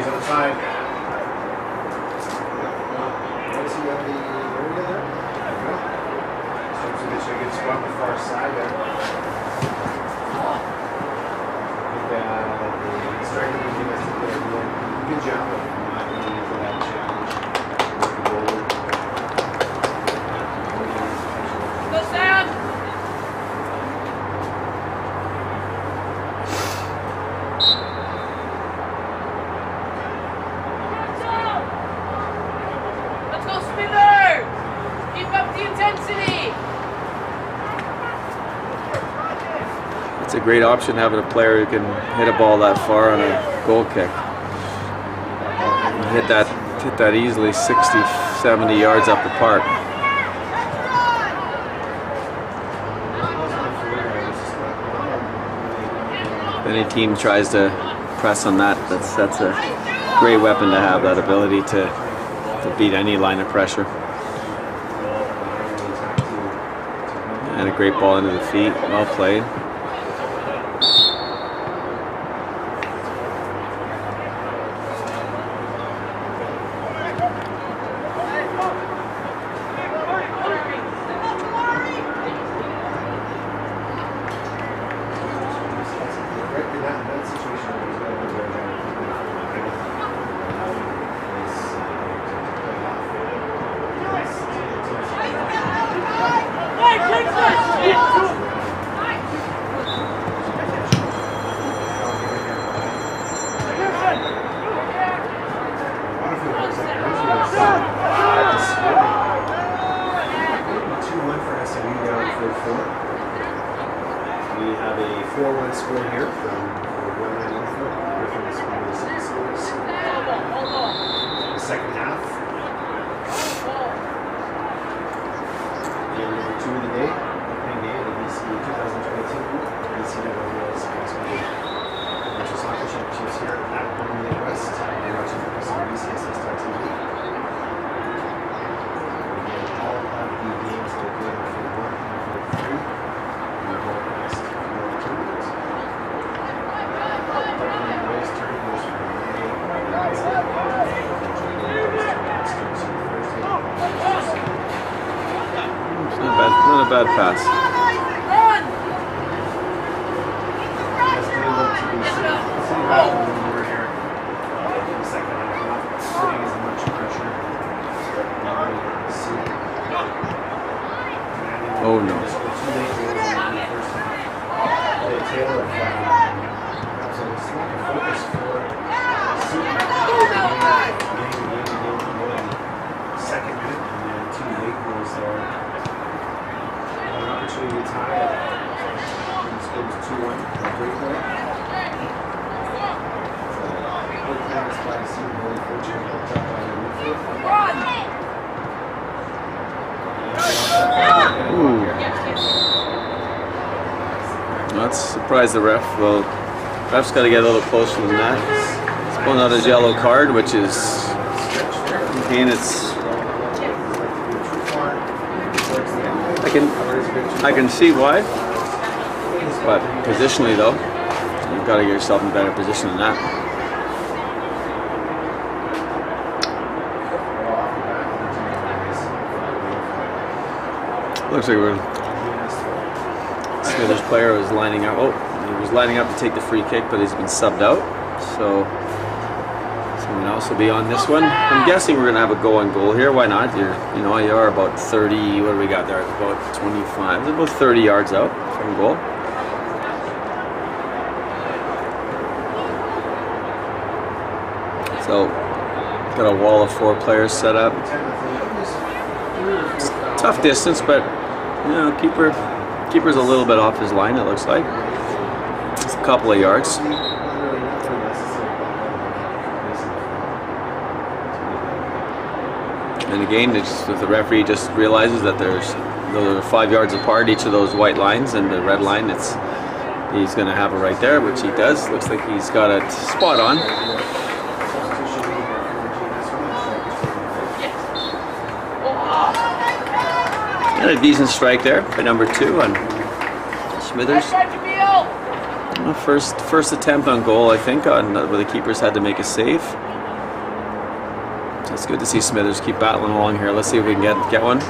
outside. A good spot on the far side there. Good job of not being for that challenge. Go Sam! Let's go Smithers! Keep up the intensity! It's a great option having a player who can hit a ball that far on a goal kick. Hit that easily 60, 70 yards up the park. If any team tries to press on that, that's a great weapon to have, that ability to beat any line of pressure. And a great ball into the feet, well played. We have a 4-1 score here from The second half. Game number 2 of the day. Opening day of the BC 2022 BCSS Soccer Championships here at Langley West. You're watching this on BCSS.tv. All of the games that are played for 1 and for 3. We broadcast World Tournament. Boys tournament is for May. Not a bad pass. Oh no. Second minute, and then 2 late goals there. An opportunity to tie it. This goes 2-1. Great play. Good pass by Seton, really fortunate, hooked up by the midfield. That's surprised the ref. Well, ref's got to get a little closer than that. He's pulling out his yellow card, which is again, I can see why, but positionally though, you've got to get yourself in a better position than that. Looks like Smithers player was lining up. Oh, he was lining up to take the free kick, but he's been subbed out. So someone else will be on this one. I'm guessing we're gonna have a go-on-goal here. Why not? You are about 30. What do we got there? About 25. It's about 30 yards out from goal. So got a wall of 4 players set up. It's a tough distance, but keeper's a little bit off his line. It looks like it's a couple of yards. And again, if the referee just realizes that those are 5 yards apart, each of those white lines, and the red line, he's going to have it right there, which he does. Looks like he's got it spot on. And a decent strike there by number 2 on Smithers. First attempt on goal, I think, where the keepers had to make a save. So it's good to see Smithers keep battling along here. Let's see if we can get one.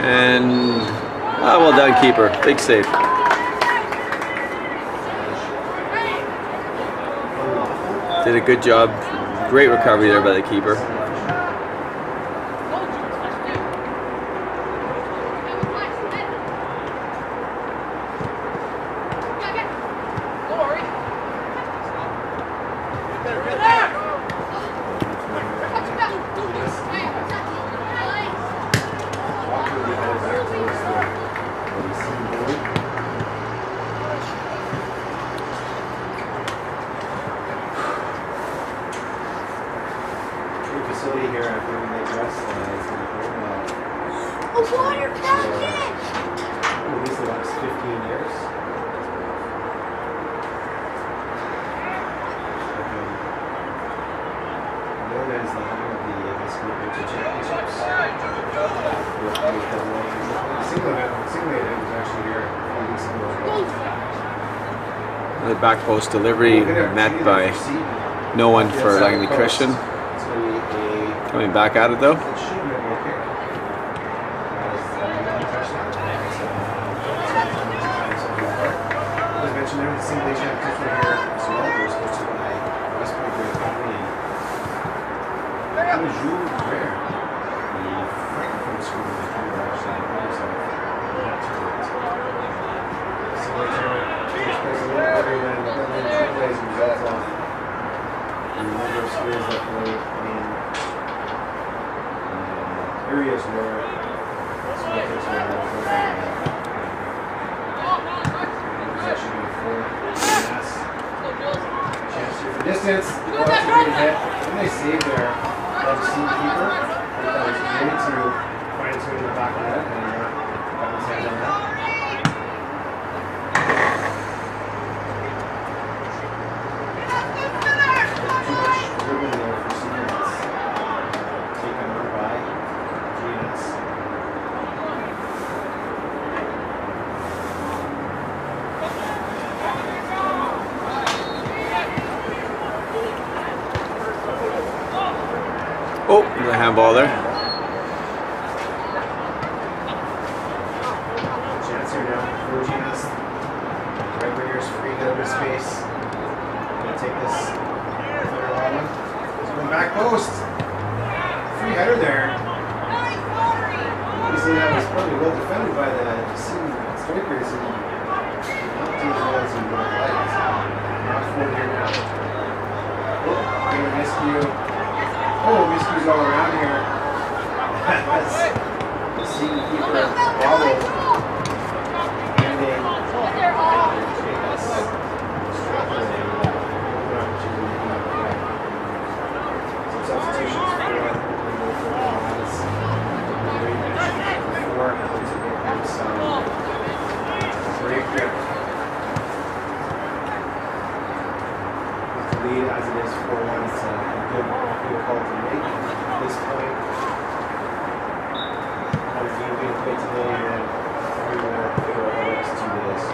And well done, keeper. Big save. Did a good job. Great recovery there by the keeper. Facility here at Langley West is A water fountain! at least the last 15 years. Known as the home of the Winter Championships. The single event was actually here a few weeks ago. The back post delivery met by no one for Langley Christian. Coming back at it though. As mentioned there, the single day championships were here as well. They were sponsored by West Point Great Company and Jules Rare, the Francophone school that we were actually members of that tournament. Similar tournament takes place a little better than plays a result of the number of schools that play in areas where small kids are more Distance, well, that's a great hit. When they save there, that was seam keeper. That was great to find it in the back of the net and got his hand on that. Too much dribbling there for Seton. Taken on by Aquinas. Oh, there's a handball there. Chance here now for Aquinas. Right winger's free, get over space. Gonna take this third one. He's going back post. Free header there. Obviously that was probably well defended by the Seton strikers and not too as well as he would have liked. Not forward here now. Oh, gonna miscue. Oh, miscues all around here. That's the Seton keeper bobble. Ending. Some substitutions for some great grip. With the lead as it is 4-1, it's a good call to make at this point. Another game being played today, and 3 more for the next 2 days.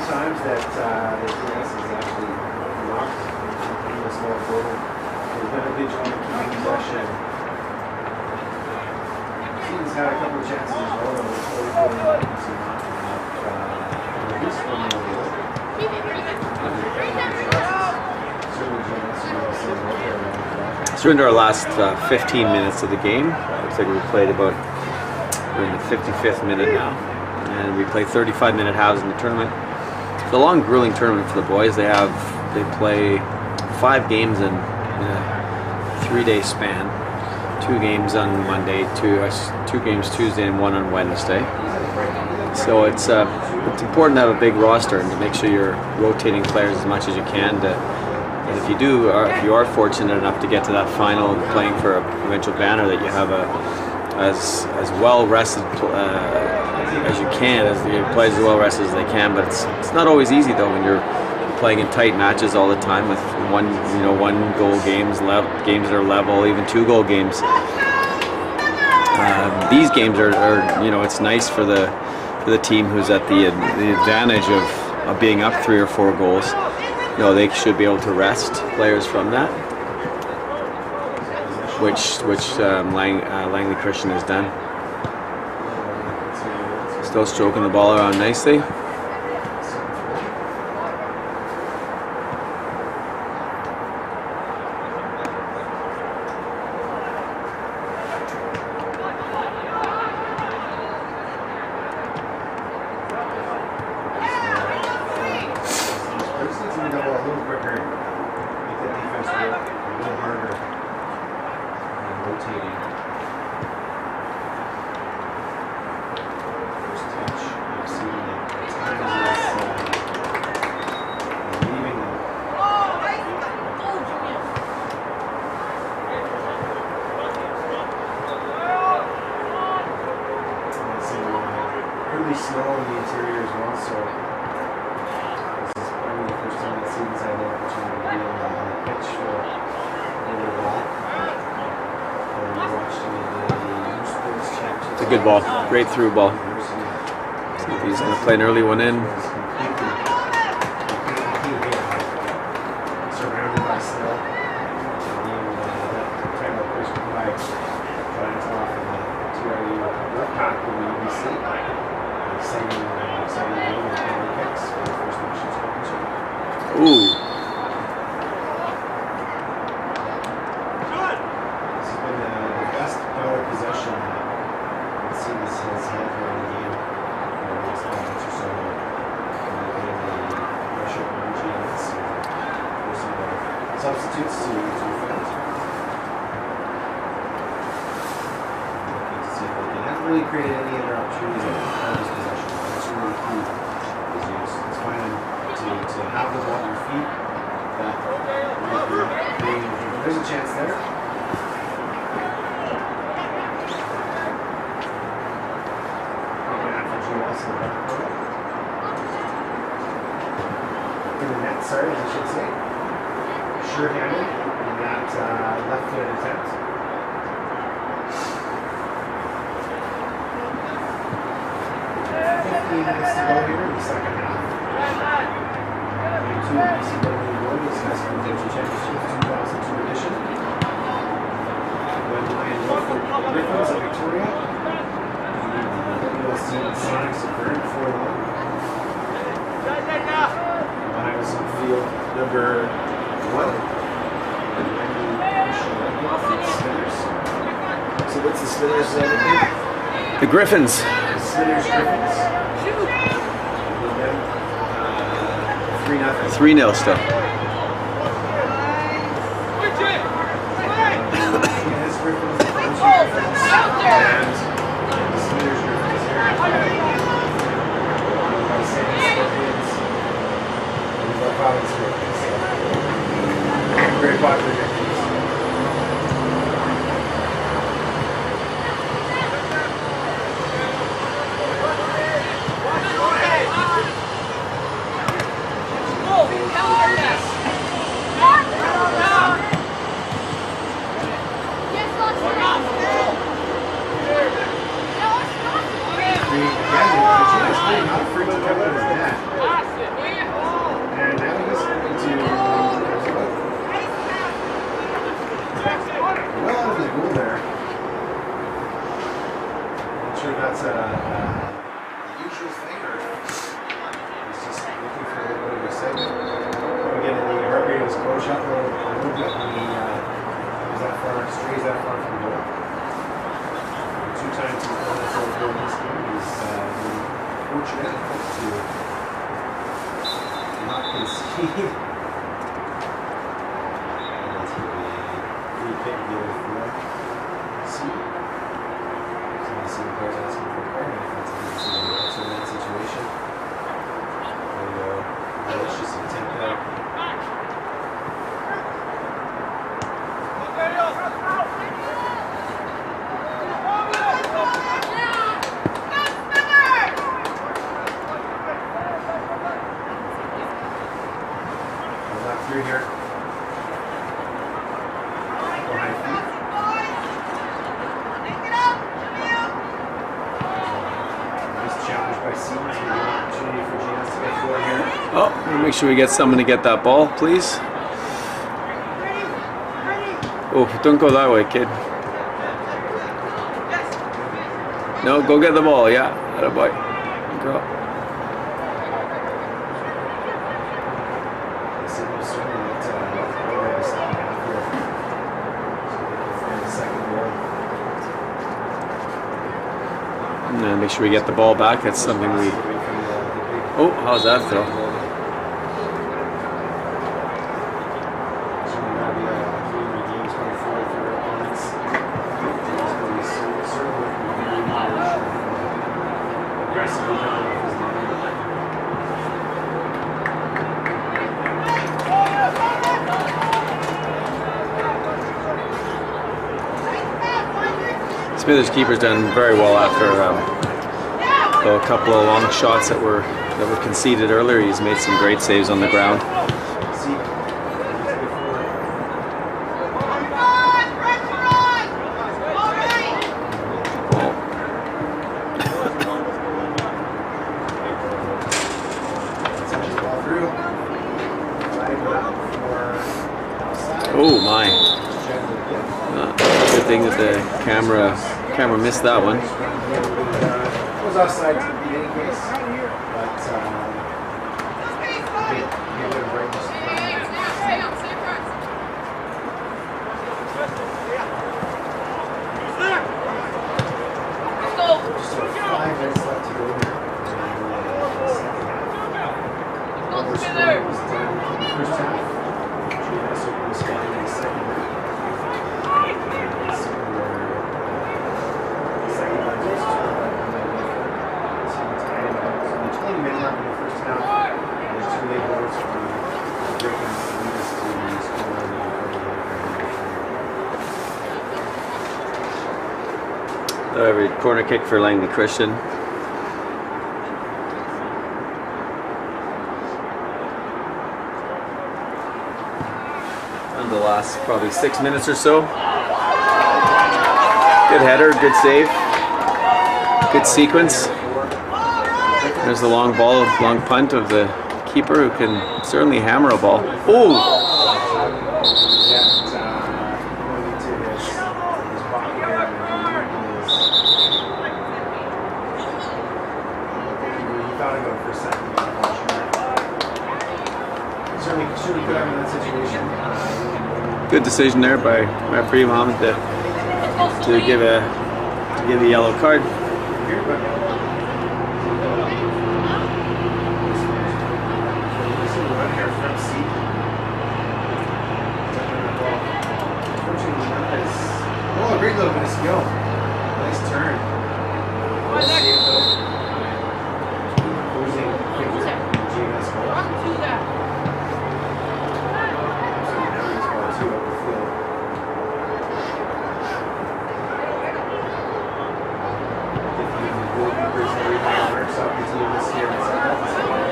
Times that the Aquinas has actually knocked in the small forward. They've done a good job of keeping possession. Seton's had a couple of chances as well, though. It's really good not at least one more goal. So we're into our last 15 minutes of the game. Looks like we played we're in the 55th minute now. And we play 35-minute halves in the tournament. It's a long, grueling tournament for the boys. They play 5 games in a 3-day span. 2 games on Monday, 2 games Tuesday, and 1 on Wednesday. So it's important to have a big roster and to make sure you're rotating players as much as you can. And if you are fortunate enough to get to that final and playing for a provincial banner, that you have as well rested as you can, as the players as well rested as they can. But it's not always easy though when you're playing in tight matches all the time with one goal games that are level, even 2-goal games. These games are it's nice for the team who's at the advantage of being up 3 or 4 goals. They should be able to rest players from that, which Langley Christian has done. Still stroking the ball around nicely. Snow in the interior as well, so this is probably the first time that Seton's had the opportunity to be on the pitch for a little while. And we watched the sports championship. It's a good ball, great through ball. See if he's going to play an early one in. Surrounded by snow. That kind of pushed by trying to off in the TRU pack when we see. Exciting game and can't Ooh. This has been the best power possession that Seton has had for the game for the last 5 months or so. Getting the pressure on GS or some substitutes to defend. Looking to see if they haven't really created any other opportunities on this possession. That's really key. It's fine to have the ball at your feet. There's a chance there. In the net, sorry, I should say. Sure-handed in that left-footed attempt. 15 minutes to go here in the second half. Game 2 of BCSS BCSS Provincial Championship 2002 edition. When Lion Norfolk Griffins of Victoria. WLC Sonics of Burn 4-1. Behind us on field number 1. So what's the Smithers name? The Griffins. Smithers Griffins. 3-0. 3-0 still. His Griffins, the Brunswick Griffins, and the Smithers Griffins here. By Sandy Scorpions and the Province Griffins. Very popular Griffins. That's a usual thing, or he's just looking for a little bit of excitement. We're getting the heart rate of his coach up a little bit when he strays that far from goal. 2 times he's done this over in this game. He's been fortunate enough to not concede. That's going to be a free kick here for C. See the players asking for a card, if that's in that situation. And let's just attempt that. We're not through here. Behind feet. Oh, make sure we get someone to get that ball, please. Oh, don't go that way, kid. No, go get the ball. Yeah, atta boy. Go. And make sure we get the ball back. That's something we. Oh, how's that throw? Smithers keeper's done very well after a couple of long shots that were conceded earlier. He's made some great saves on the ground. Oh my! Good thing that the camera missed that one. It was offside in any case, but Every corner kick for Langley Christian. And the last probably 6 minutes or so. Good header, good save, good sequence. There's the long ball, long punt of the keeper who can certainly hammer a ball. Oh! Good decision there by referee Mohammed to give a yellow card. Oh, a great little bit of skill. Nice turn.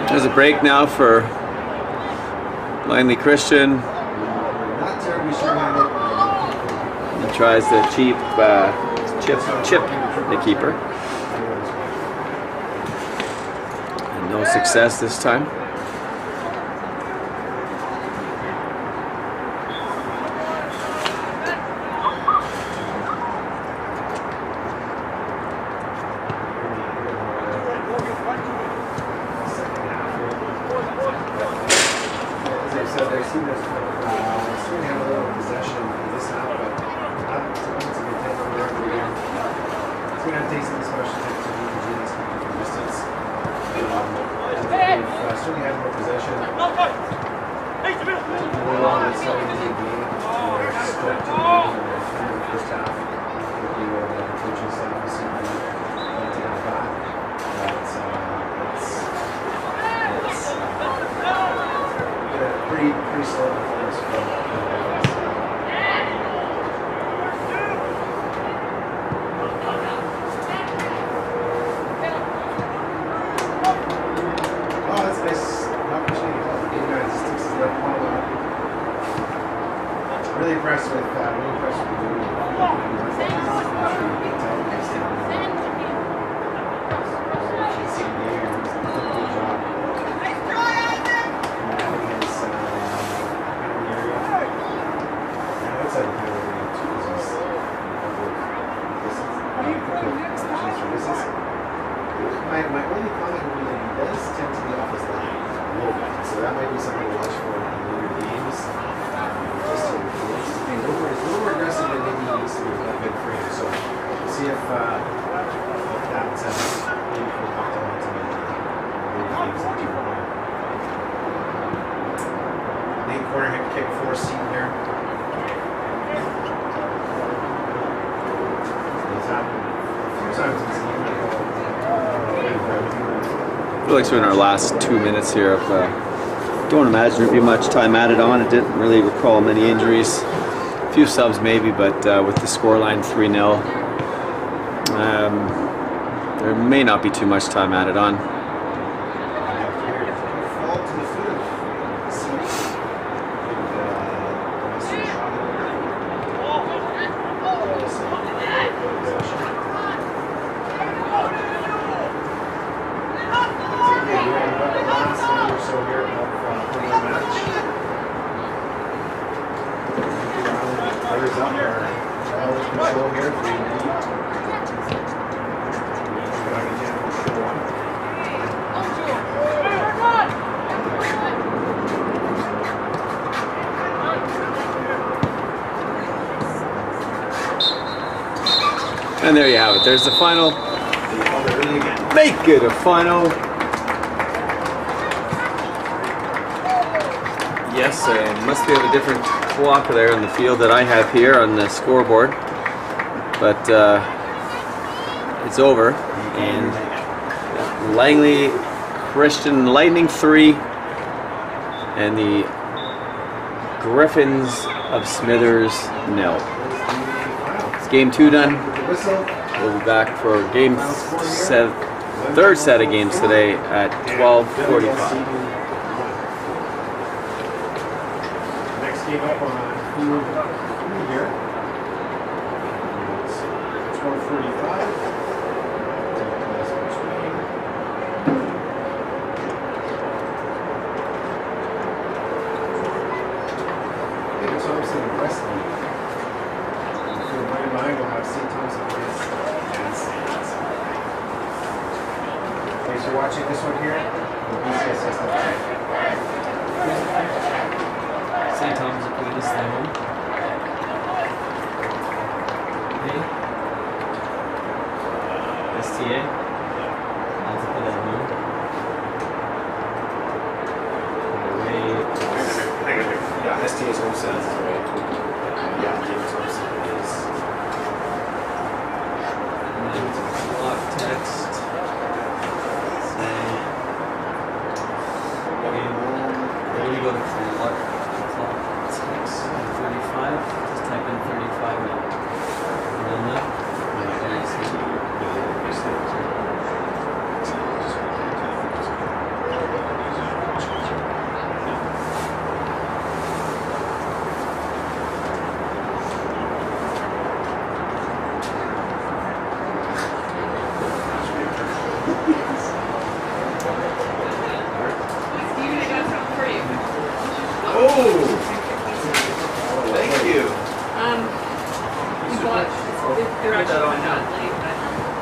There's a break now for Langley Christian. He tries to chip the keeper. And no success this time. Really impressed with my only comment would be that he does tend to be off his line a little bit, so that might be something to watch for in later games. Just to be a little more aggressive than maybe he used to be with that big frame. So we'll see if that maybe will come to later games in Q1. Late corner kick for Seton here. It's happened a few times in this game. I feel like we're in our last 2 minutes here of don't imagine there'd be much time added on. It didn't really recall many injuries. A few subs maybe, but with the scoreline 3-0, there may not be too much time added on. And there you have it. There's the final. Make it a final. Yes, must be of a different clock there in the field that I have here on the scoreboard. But it's over. And Langley Christian Lightning 3 and the Griffins of Smithers 0. It's game 2 done. We'll be back for third set of games today at 12:45. Next game up on here. 12:45. Thompson and Wesley. So right behind we'll have Seton and Saints. Thanks for watching this one here. The BCSS. Seton, Aquinas, stay home. Okay. STA. I'll put that home. Yeah, STA's home set. Yeah, James home set is. And then block text. Say. Okay. Where do we go to clock text? 35. Just type in 35 now. And then that.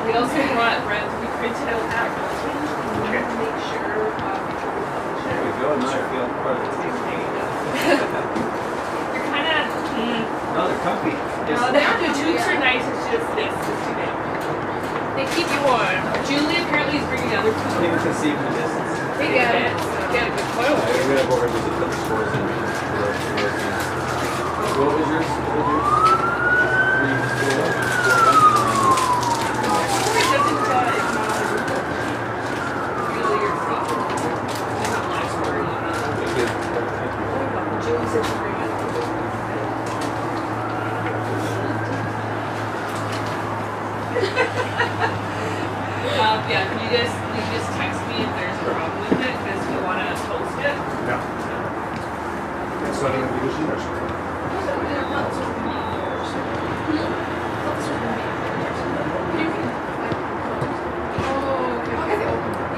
We also brought bread to be printed out afterwards. Okay. Make sure. There we go. Now I feel part of the team. You're kind of. No, they're comfy. No, the tubes are nice. It's just this. It's too big. They keep you warm. Julie apparently is bringing other food. You can see from the distance. They get it. Get a good photo. I'm gonna go over to the scores and what was yours? Yeah, can you just text me if there's a problem with it, because we want to post it. Yeah. It's not even the issue.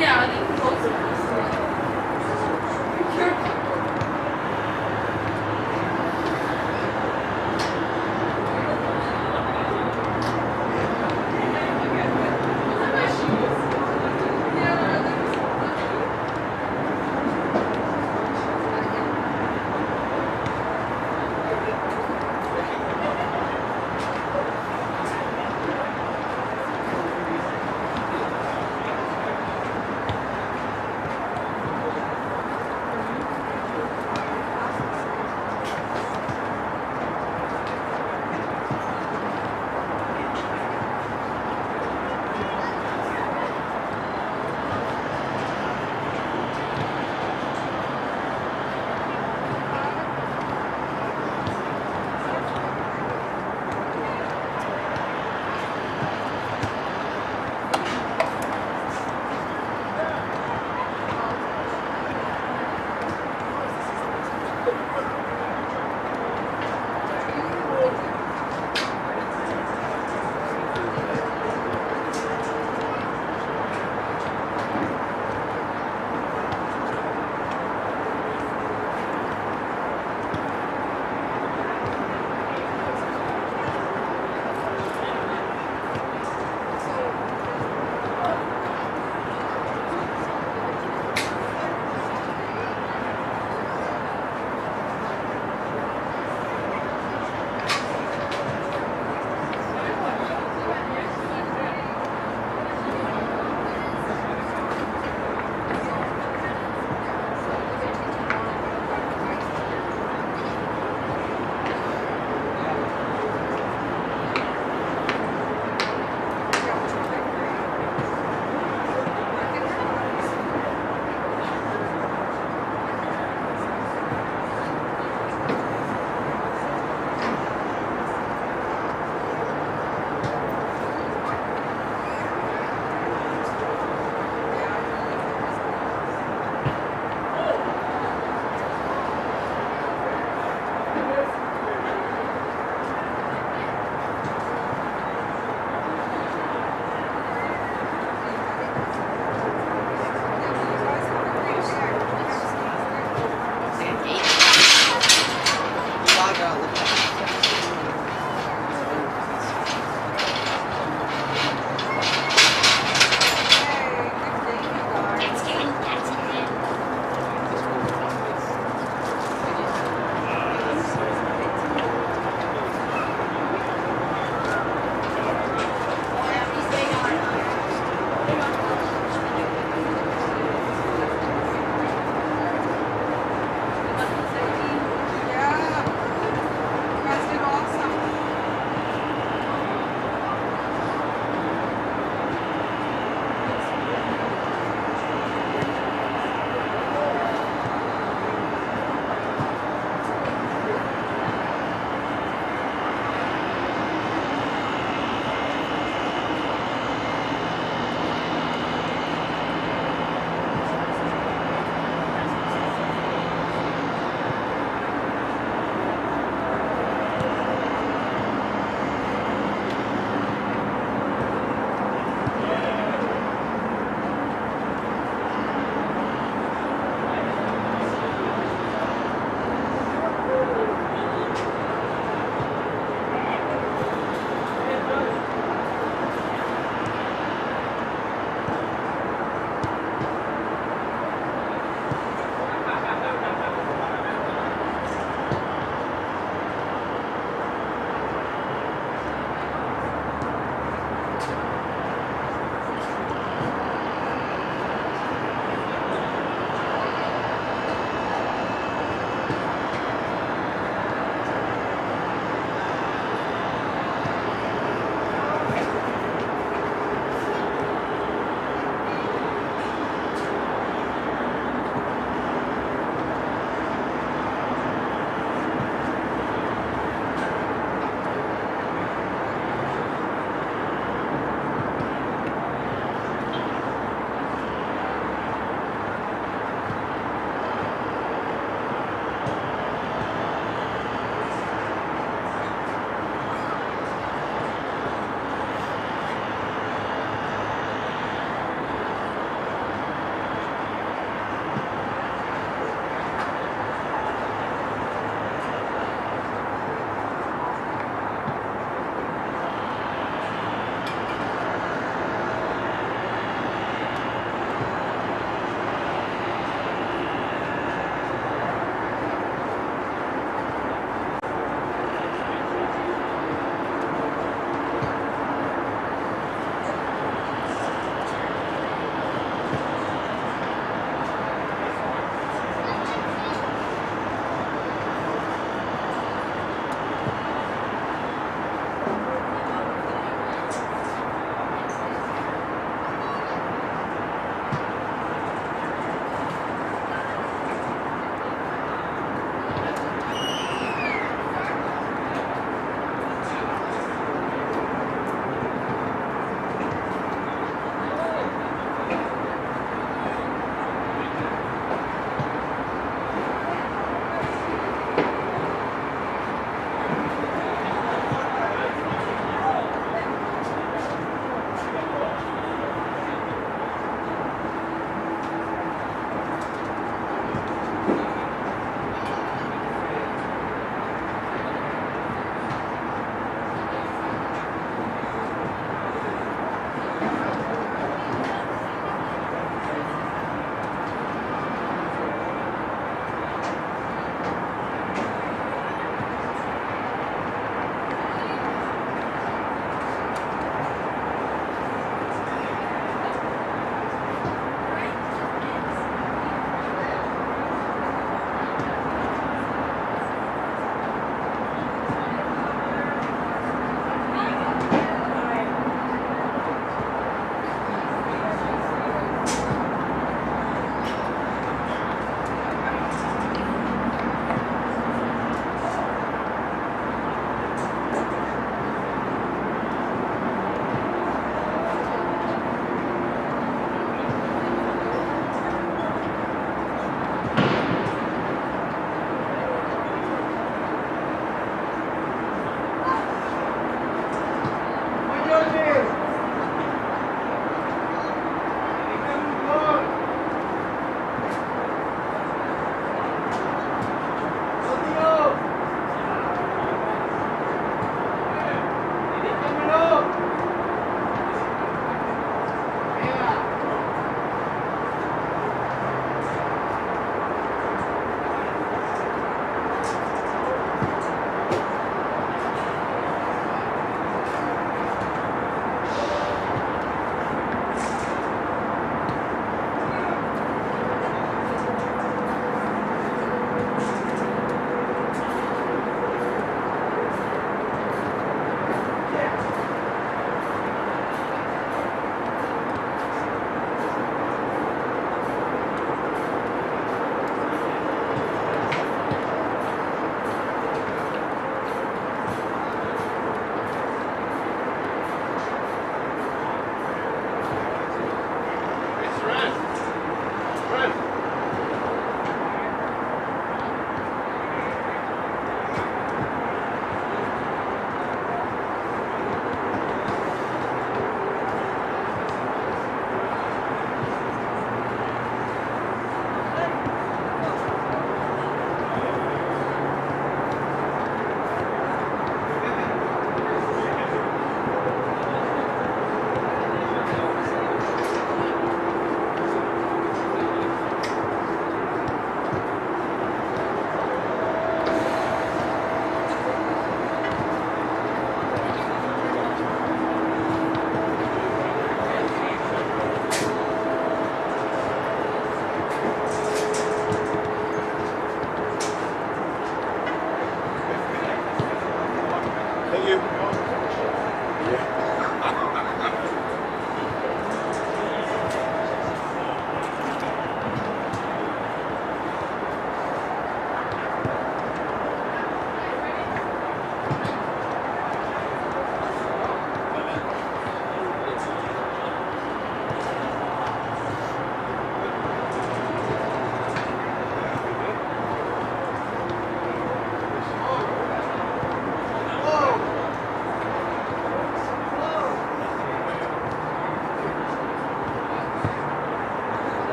Yeah, I think post it.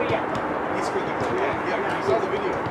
He's squeaky clean. Yeah, he saw the video.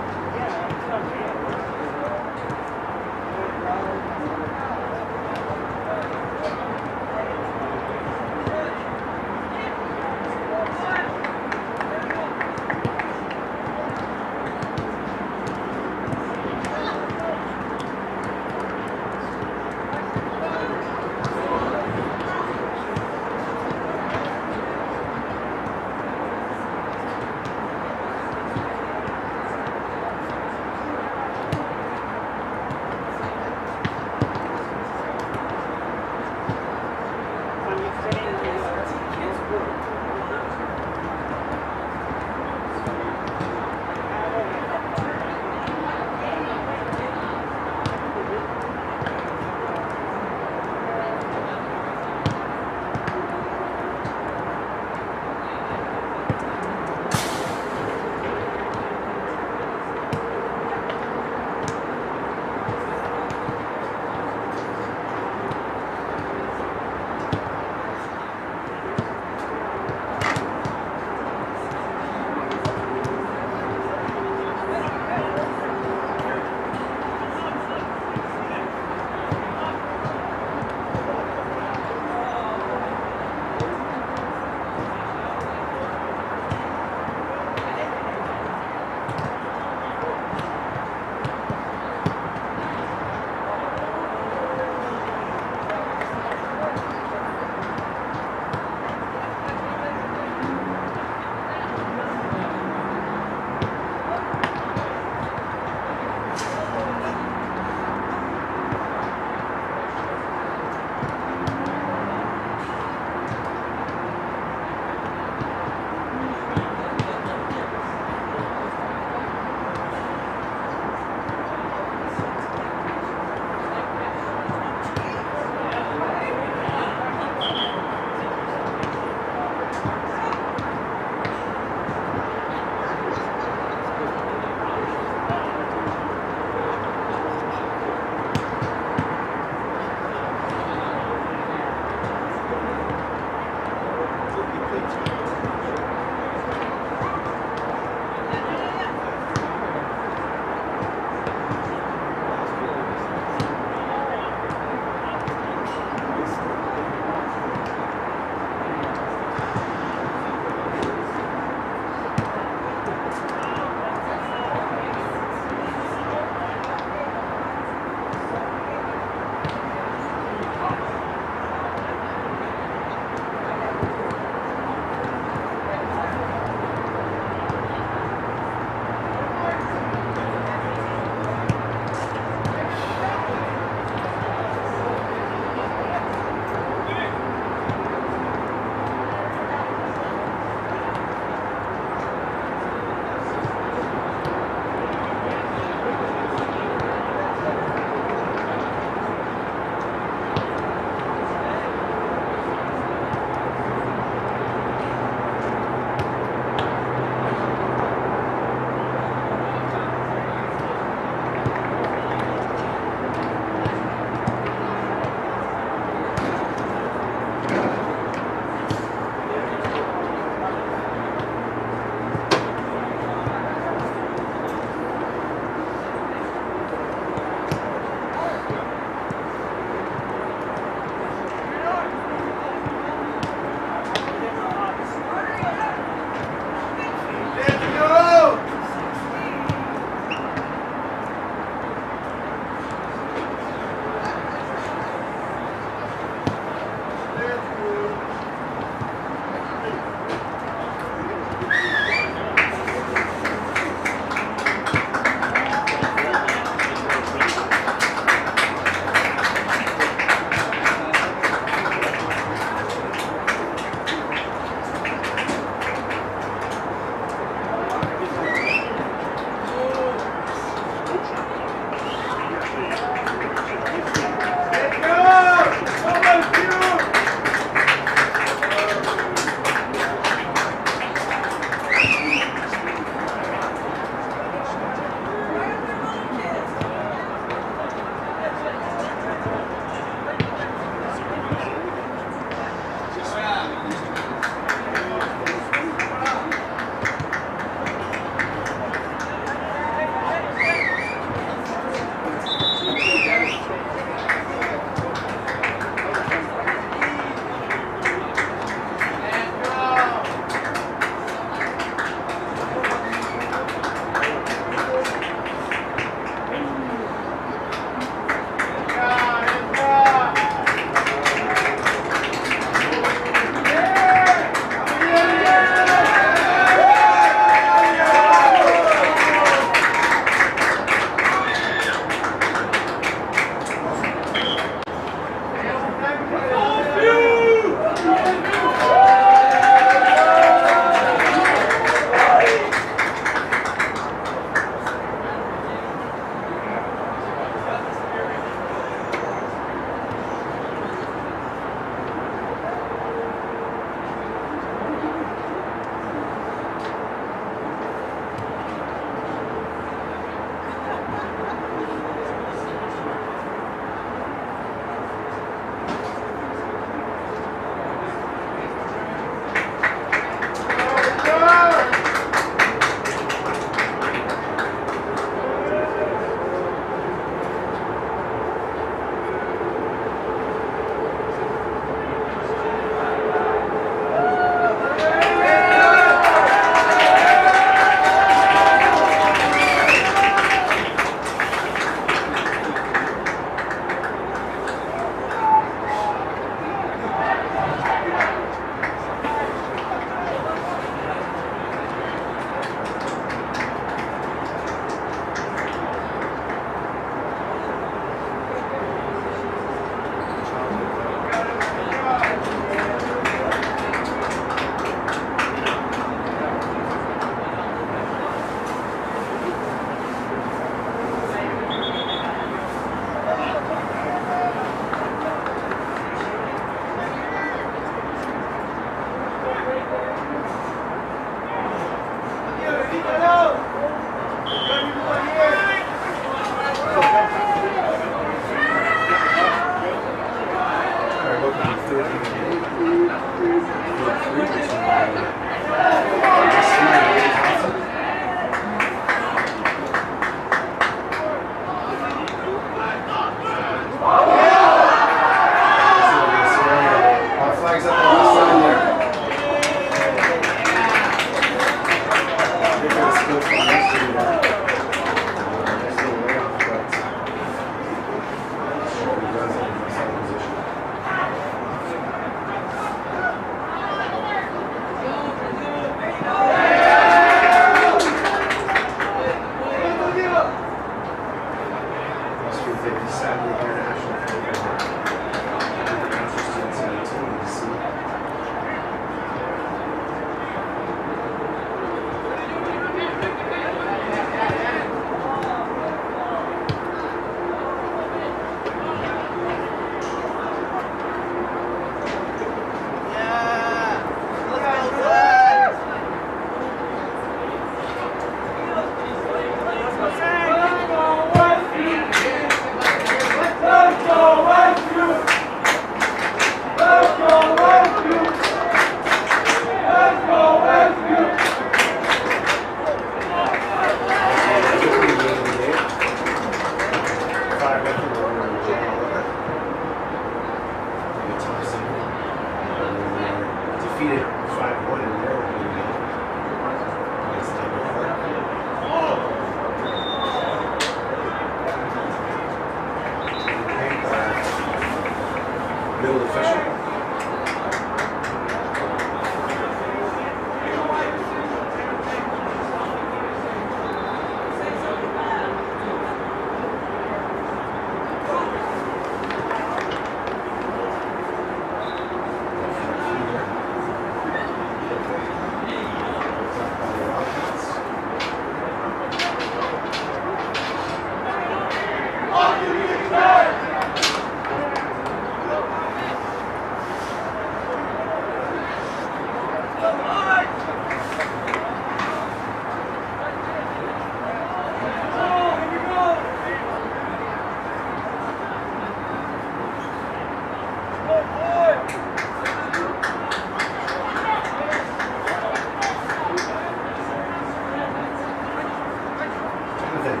and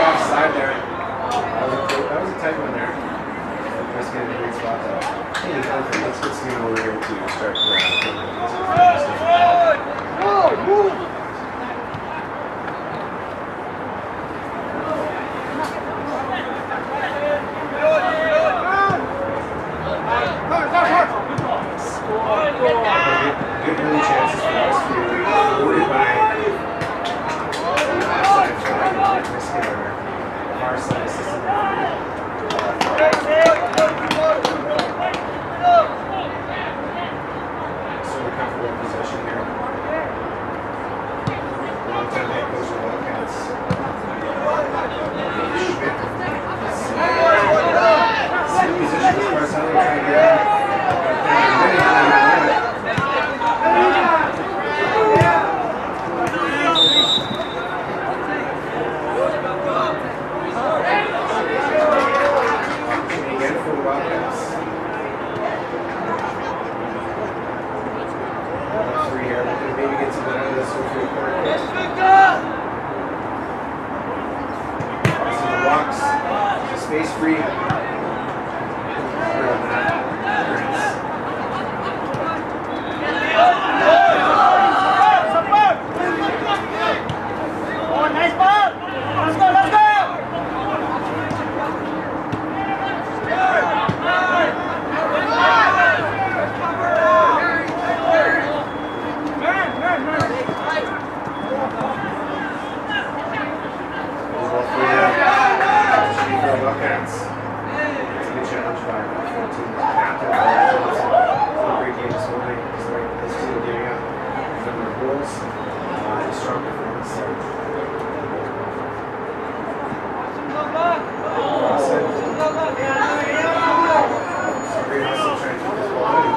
offside there. That was a tight one there. Just getting a great spot though. Hey, let's get Steven over here to start around. Good early chances for us to worry by the offside flag and risk it our far side assistant. So we're comfortable possession here. Long time head coach for Wildcats. Same position as Marcelo trying to get out. Space free. Nice ball! Let's go, let's go! It's a good challenge by the team captain. It's a great game this morning. Despite this team giving up a number of goals. It's a strong performance there. Great hustle trying to keep this ball in.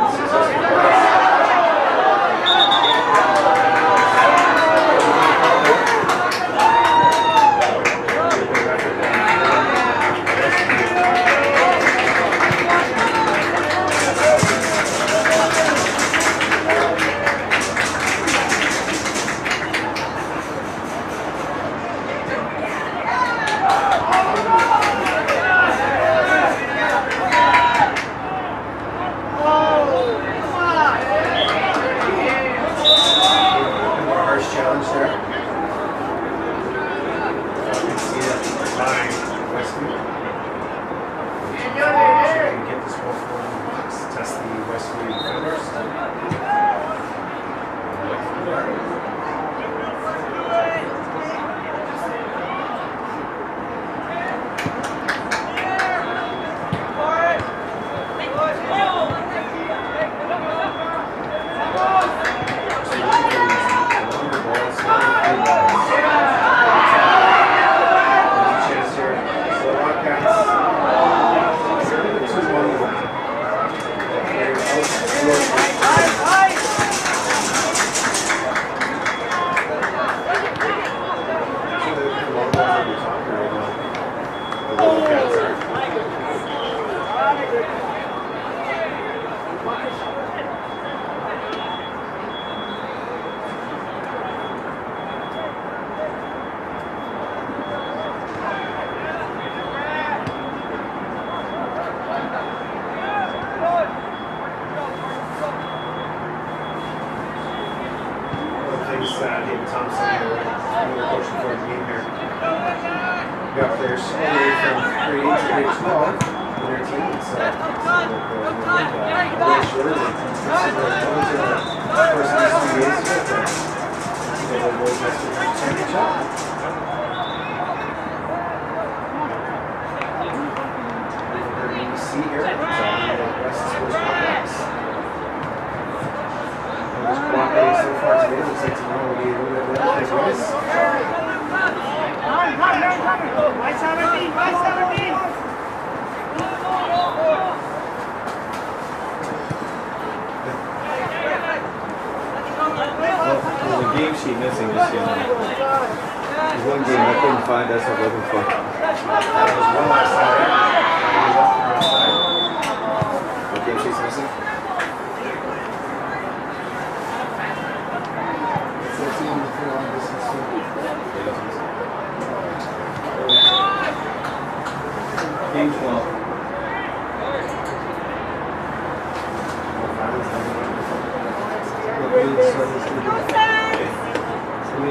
Take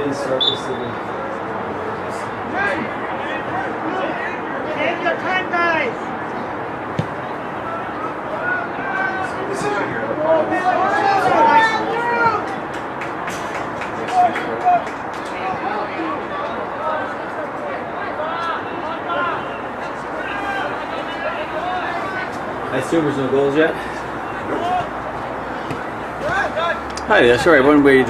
your time, guys. I assume there's no goals yet. Hi, yeah, sorry, when we'd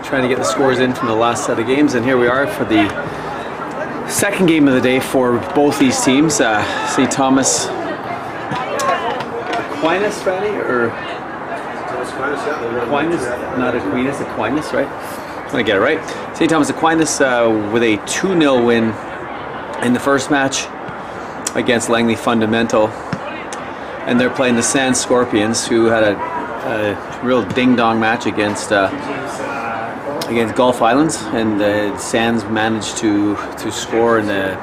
trying to get the scores in from the last set of games, and here we are for the second game of the day for both these teams. St. Thomas Aquinas, Fanny, or Aquinas, not Aquinas, Aquinas, right? I'm gonna get it right. St. Thomas Aquinas with a 2-0 win in the first match against Langley Fundamental, and they're playing the Sand Scorpions, who had a real ding-dong match against Gulf Islands, and the Sands managed to score in the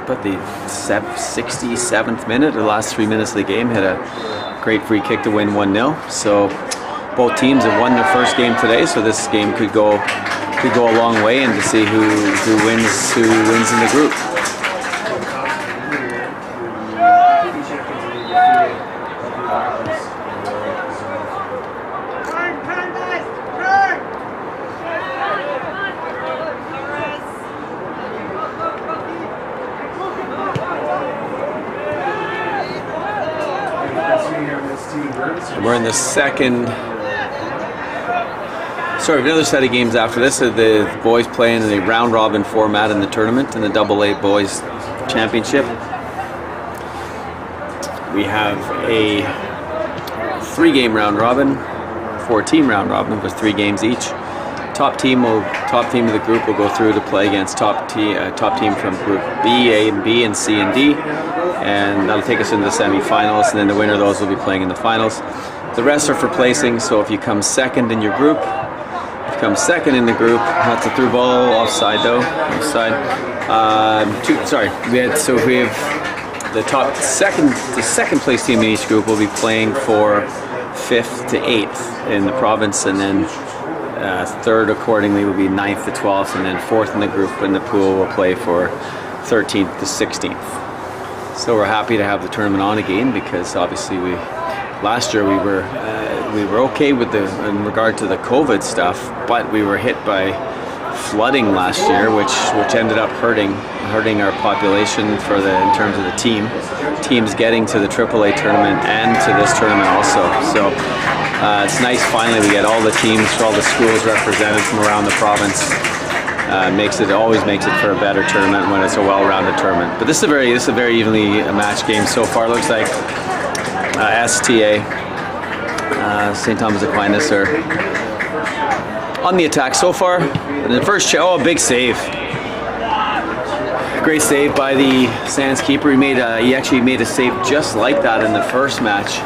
67th minute, the last 3 minutes of the game. Had a great free kick to win 1-0. So both teams have won their first game today, so this game could go a long way, and to see who wins in the group. Turn, guys. Turn. And we're in the second. Sorry, another set of games after this. The boys playing in the round robin format in the tournament in the AA Boys Championship. We have a 3-game round robin, 4-team round robin with 3 games each. Top team of the group will go through to play against top team from Group B, A and B, and C and D, and that'll take us into the semifinals. And then the winner of those will be playing in the finals. The rest are for placing. So if you come second in your group, that's a through ball, offside though. Offside. We have the second place team in each group will be playing for 5th to 8th in the province, and then third accordingly will be 9th to 12th, and then 4th in the group in the pool will play for 13th to 16th. So we're happy to have the tournament on again, because obviously last year we were okay with in regard to the COVID stuff, but we were hit by flooding last year, which ended up hurting our population in terms of the teams getting to the AAA tournament and to this tournament also. So it's nice finally we get all the teams, all the schools represented from around the province. Always makes it for a better tournament when it's a well-rounded tournament. But this is a very evenly matched game so far. Looks like STA, St. Thomas Aquinas, are on the attack so far. And the first big save. Great save by the Sands keeper. He actually made a save just like that in the first match.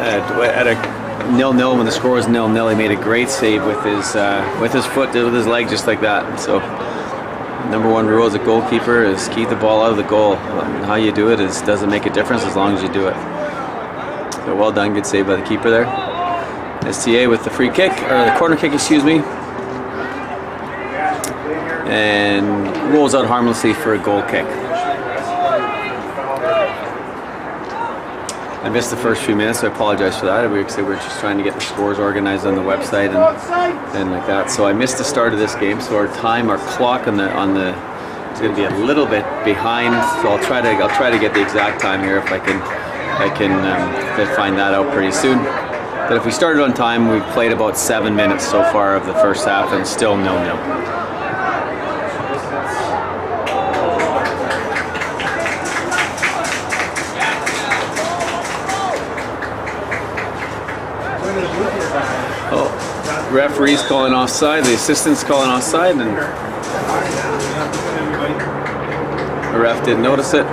At a 0-0, when the score was 0-0, he made a great save with his foot, with his leg, just like that. So, number one rule as a goalkeeper is keep the ball out of the goal. How you do it doesn't make a difference as long as you do it. So well done, good save by the keeper there. STA with the free kick, or the corner kick, excuse me. And rolls out harmlessly for a goal kick. I missed the first few minutes, so I apologize for that. We were just trying to get the scores organized on the website and like that. So I missed the start of this game. So our clock on the is going to be a little bit behind. So I'll try to get the exact time here if I can find that out pretty soon. But if we started on time, we've played about 7 minutes so far of the first half, and still 0-0. Oh, referee's calling offside, the assistant's calling offside, and the ref didn't notice it.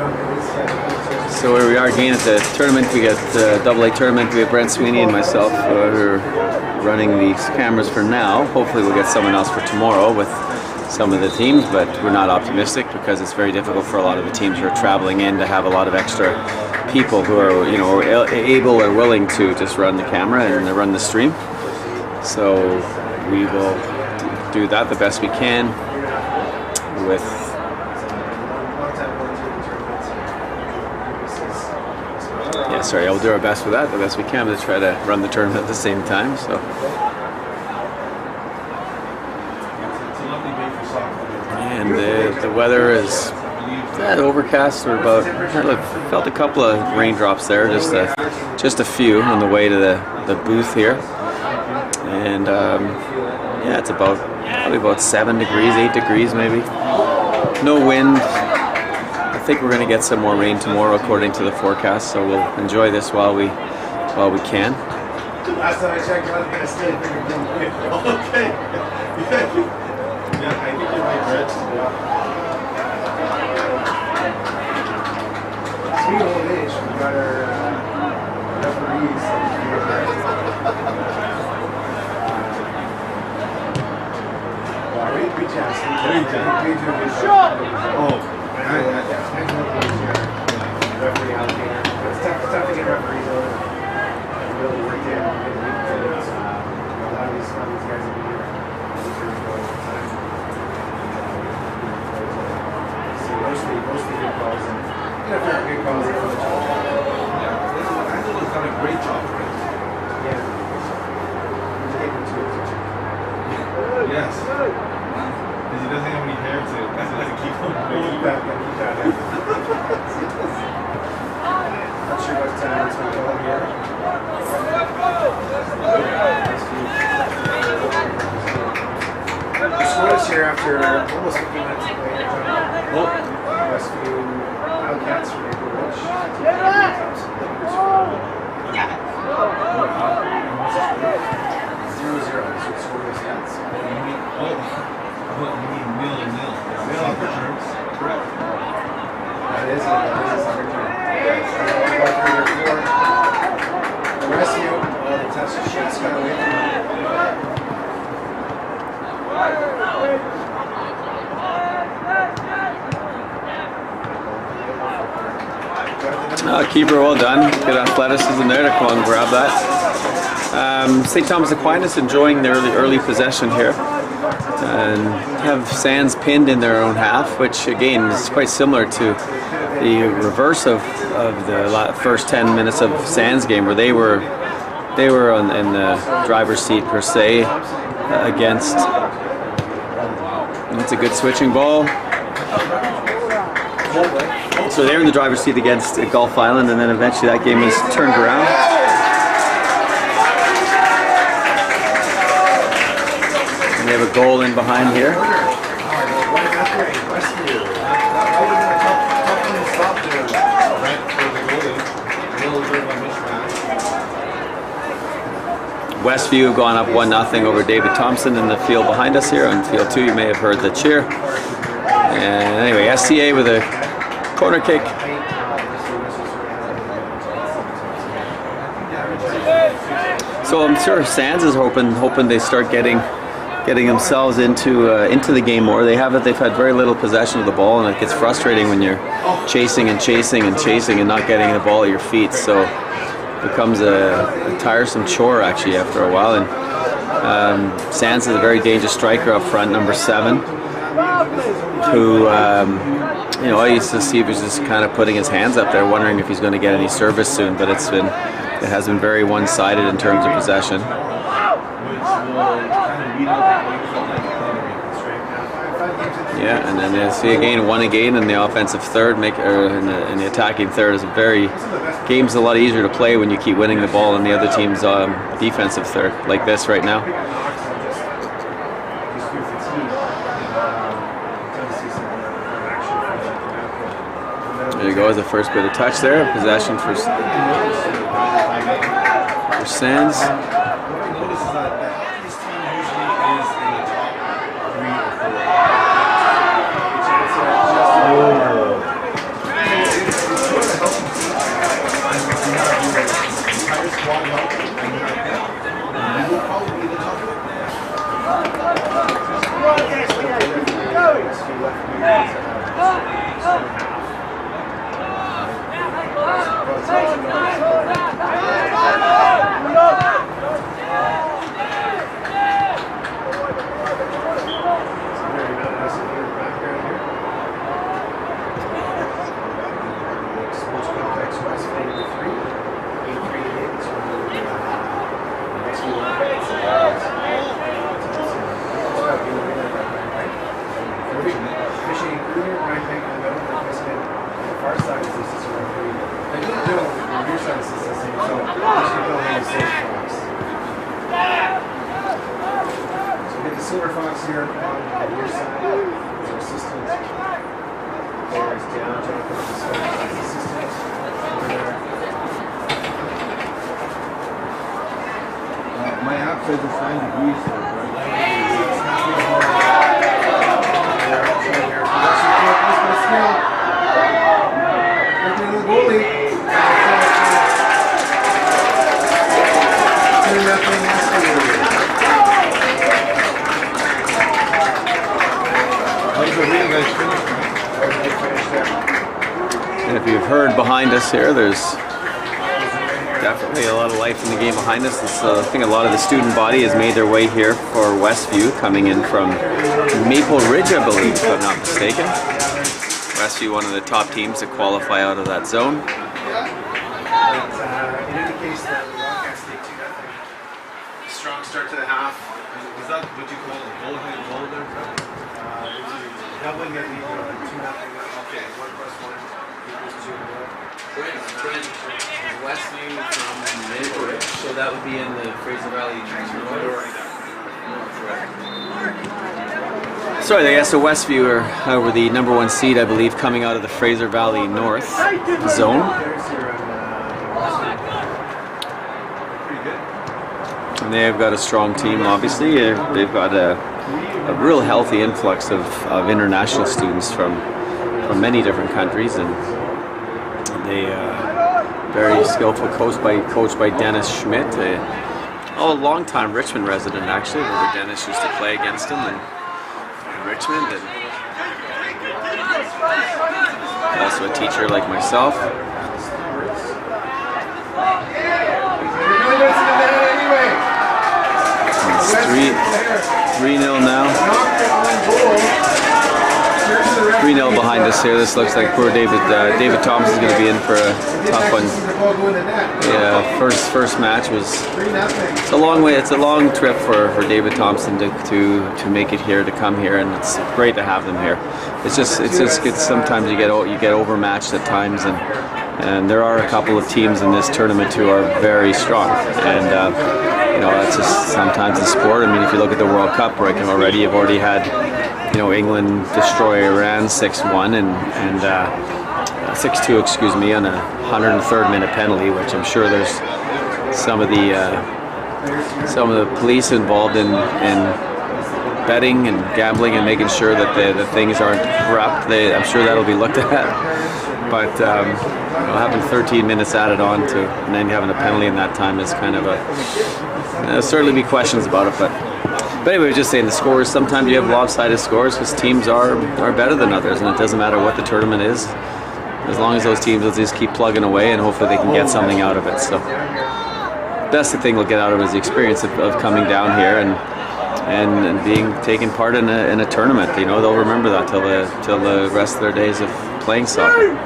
So here we are again at the tournament. We got the AA tournament. We have Brent Sweeney and myself who are running these cameras for now. Hopefully we'll get someone else for tomorrow with some of the teams, but we're not optimistic because it's very difficult for a lot of the teams who are traveling in to have a lot of extra people who are, able or willing to just run the camera and run the stream. So we will do that the best we can with we'll do our best with that, the best we can, to try to run the tournament at the same time. So, and the weather is overcast. We're about, I felt a couple of raindrops there, just a few on the way to the booth here, and yeah, it's probably about 7 degrees, 8 degrees maybe. No wind. I think we're going to get some more rain tomorrow according to the forecast, so we'll enjoy this while we can. Last time I checked, I was going to stay there. Okay. Yeah, I think you're right, Brett. Speaking of old age, we got our referees. We just we do a good job. Oh. Referee allocator. It's tough to get referees over. Really worked in. A lot of these guys have been here. So mostly good calls and good calls. Angela's done a great job, right? Yeah. Yes. Because he doesn't have any hair to keep him. Keep that. Not sure what what's going on here. The score is here after almost 50 minutes of play. Westview Wildcats from April Ridge. 0-0. So scoreless cats. You mean nil and nil. Soccer terms. Correct. That is a soccer term. The Westview, the touch the shots got away from Keeper, well done. Good athleticism there to come and grab that. St. Thomas Aquinas enjoying their early possession here, and have Sands pinned in their own half, which again is quite similar to the reverse of the first 10 minutes of Sands' game, where they were in the driver's seat per se against. It's a good switching ball. So they're in the driver's seat against Gulf Island, and then eventually that game was turned around. And they have a goal in behind here. Westview have gone up 1-0 over David Thompson in the field behind us here. On field 2, you may have heard the cheer. And anyway, SCA with a corner kick. So I'm sure Sands is hoping they start getting themselves into the game more. They've had very little possession of the ball, and it gets frustrating when you're chasing and not getting the ball at your feet. So it becomes a tiresome chore actually after a while. And Sands is a very dangerous striker up front, number 7, who I used to see he was just kind of putting his hands up there, wondering if he's going to get any service soon. But it has been very one-sided in terms of possession. Yeah, and then you see one again in the offensive third, in the attacking third is game's a lot easier to play when you keep winning the ball in the other team's defensive third, like this right now. There you go, as the first bit of touch there, possession for Sands. here on your side. There's assistant. There's down. Jonathan is assistant. Over there. My app says it's 9 degrees. So And if you've heard behind us here, there's definitely a lot of life in the game behind us. I think a lot of the student body has made their way here for Westview, coming in from Maple Ridge, I believe, if I'm not mistaken. Westview, one of the top teams to qualify out of that zone. It indicates that we all can't stay 2-0. Strong start to the half. is that what you call a goal there? Doubling it, 2-0. Okay, 1+1 equals 2. Westview from Maple Ridge, so that would be in the Fraser Valley North. Sorry, I guess the Westview were the #1 seed, I believe, coming out of the Fraser Valley North zone. And they've got a strong team, obviously. They've got a real healthy influx of international students from many different countries, and they very skillful coached by Dennis Schmidt, a long-time Richmond resident actually, where Dennis used to play against him in Richmond, and also a teacher like myself. It's 3-0 now. 3-0 behind us here. This looks like poor David Thompson's going to be in for a tough one. Yeah, first match was. It's a long way. It's a long trip for David Thompson to make it here, to come here, and it's great to have them here. It's just sometimes you get overmatched at times, and there are a couple of teams in this tournament who are very strong, and that's just sometimes in sport. I mean, if you look at the World Cup ranking already, you've already had England destroy Iran 6-1 and 6-2, excuse me, on a 103rd minute penalty, which I'm sure there's some of the police involved in betting and gambling and making sure that the things aren't corrupt. I'm sure that'll be looked at. But having 13 minutes added on to, and then having a penalty in that time is kind of there'll certainly be questions about it. But anyway, just saying the scores. Sometimes you have lopsided scores because teams are better than others, and it doesn't matter what the tournament is. As long as those teams will just keep plugging away, and hopefully they can get something out of it. So, best thing they'll get out of it is the experience of coming down here and taking part in a tournament. They'll remember that till the rest of their days of playing soccer.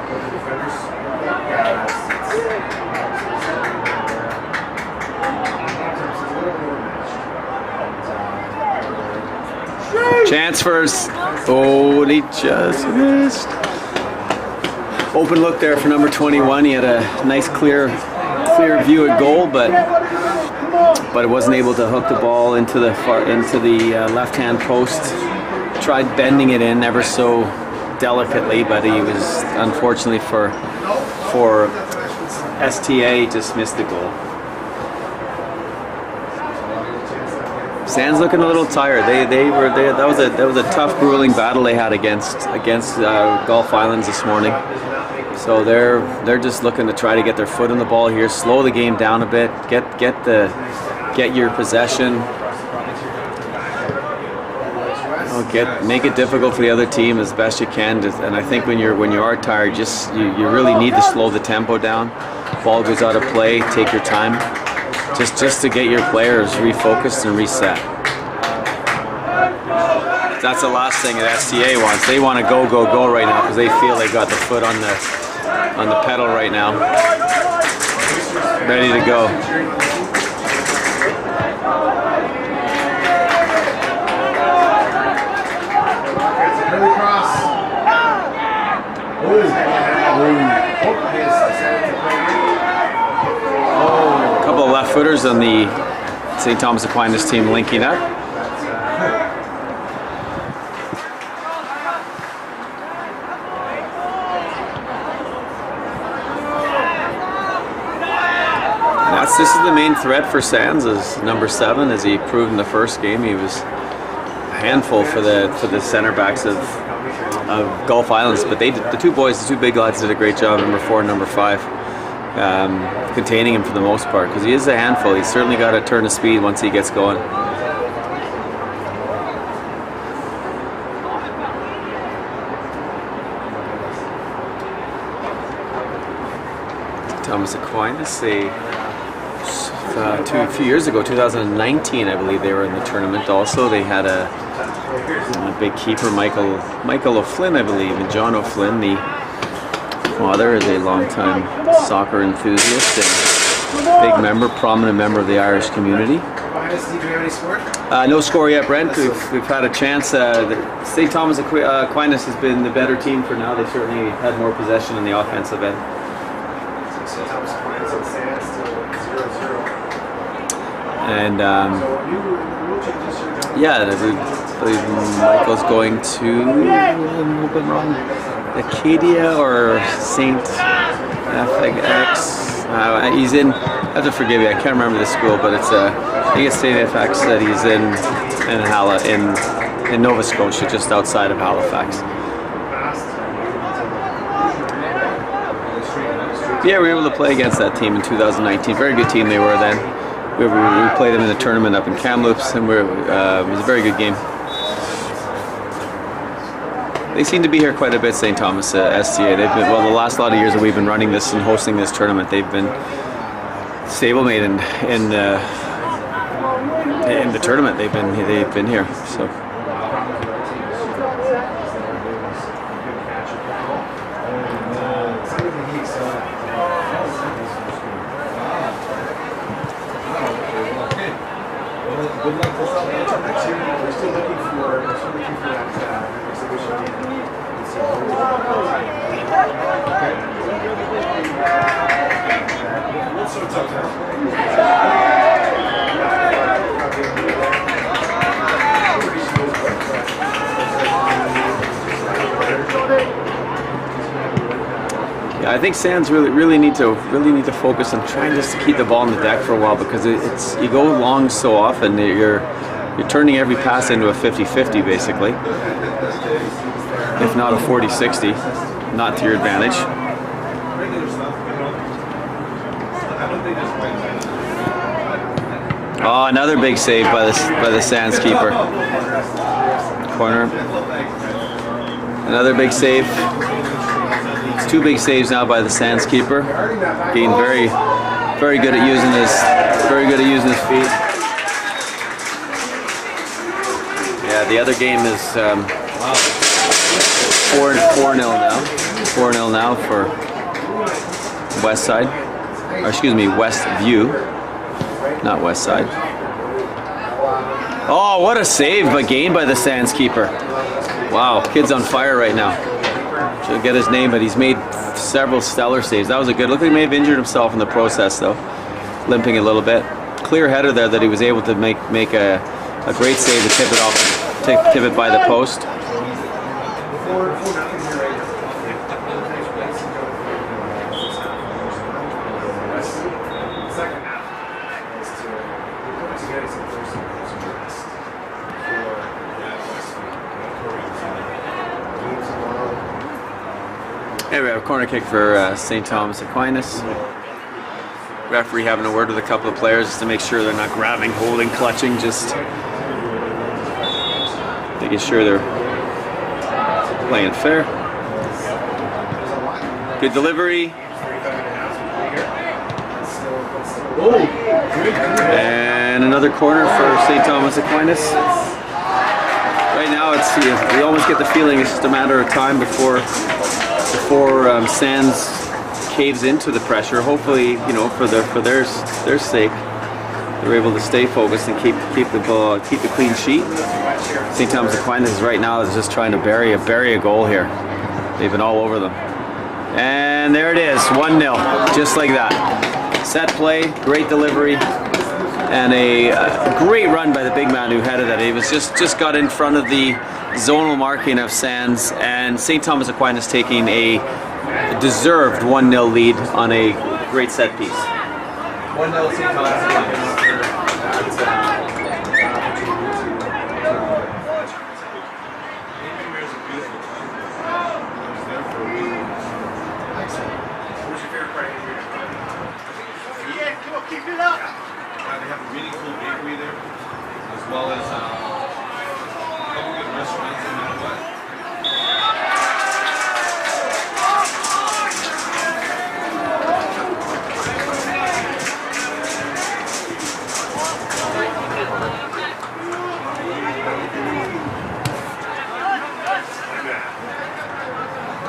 Chance first. Oh, he just missed. Open look there for number 21. He had a nice clear view at goal, but it wasn't able to hook the ball into the left-hand post. Tried bending it in ever so delicately, but he was, unfortunately for STA, just missed the goal. Sand's looking a little tired. That was a tough, grueling battle they had against Gulf Islands this morning. So they're just looking to try to get their foot in the ball here, slow the game down a bit, get your possession, make it difficult for the other team as best you can. And I think when you are tired, you really need to slow the tempo down. Ball goes out of play, take your time. Just to get your players refocused and reset. That's the last thing that STA wants. They want to go right now because they feel they got the foot on the pedal right now. Ready to go. Left footers on the St. Thomas Aquinas team linking up. this is the main threat for Sands is number 7, as he proved in the first game. He was a handful for the center backs of Gulf Islands, but the two big lads did a great job, number 4 and number 5, containing him for the most part, because he is a handful. He's certainly got a turn of speed once he gets going. Thomas Aquinas, a few years ago, 2019, I believe, they were in the tournament also. They had a big keeper, Michael O'Flynn, I believe, and John O'Flynn, the father, is a longtime soccer enthusiast and big member, prominent member of the Irish community. No score yet, Brent. We've had a chance. St. Thomas Aquinas has been the better team for now. They certainly had more possession in the offensive end. And yeah, I believe Michael's going to Acadia or St. FX. He's in. I have to forgive me. I can't remember the school, but it's I think it's St. FX that he's in Nova Scotia, just outside of Halifax. Yeah, we were able to play against that team in 2019. Very good team they were then. We played them in a tournament up in Kamloops, and it was a very good game. They seem to be here quite a bit, St. Thomas SCA. They've been, well, the last lot of years that we've been running this and hosting this tournament, they've been stablemate in the tournament. They've been here. So. Good luck this until next year. We're still looking for that exhibition. What sorts of Yeah, I think Sands really need to focus on trying just to keep the ball on the deck for a while, because it's you go long so often, you're turning every pass into a 50-50 basically, if not a 40-60, not to your advantage. Oh, another big save by the Sands keeper. Corner. Another big save. It's 2 big saves now by the Sands keeper. Being very good at using his feet. Yeah, the other game is 4-0 now. 4-0 now for West Side. Or excuse me, West View. Not West Side. Oh, what a save again by the Sands keeper. Wow, kid's on fire right now. Should get his name, but he's made several stellar saves. That was a good look. He may have injured himself in the process though, limping a little bit. Clear header there that he was able to make a great save to tip it off, tip it by the post. Hey, we have a corner kick for St. Thomas Aquinas. Referee having a word with a couple of players just to make sure they're not grabbing, holding, clutching, just making sure they're playing fair. Good delivery. And another corner for St. Thomas Aquinas. Right now, we almost get the feeling it's just a matter of time before Sands caves into the pressure. Hopefully, you know, for their sake, they're able to stay focused and keep the clean sheet. St. Thomas Aquinas right now is just trying to bury a goal here. They've been all over them, and there it is, 1-0, just like that. Set play, great delivery, and a great run by the big man who headed it. He was just got in front of the zonal marking of Sands, and St. Thomas Aquinas taking a deserved 1-0 lead on a great set piece. 1-0 Seton. What's your favorite part of here? They have a really cool bakery there, as well as a couple good restaurants in that way.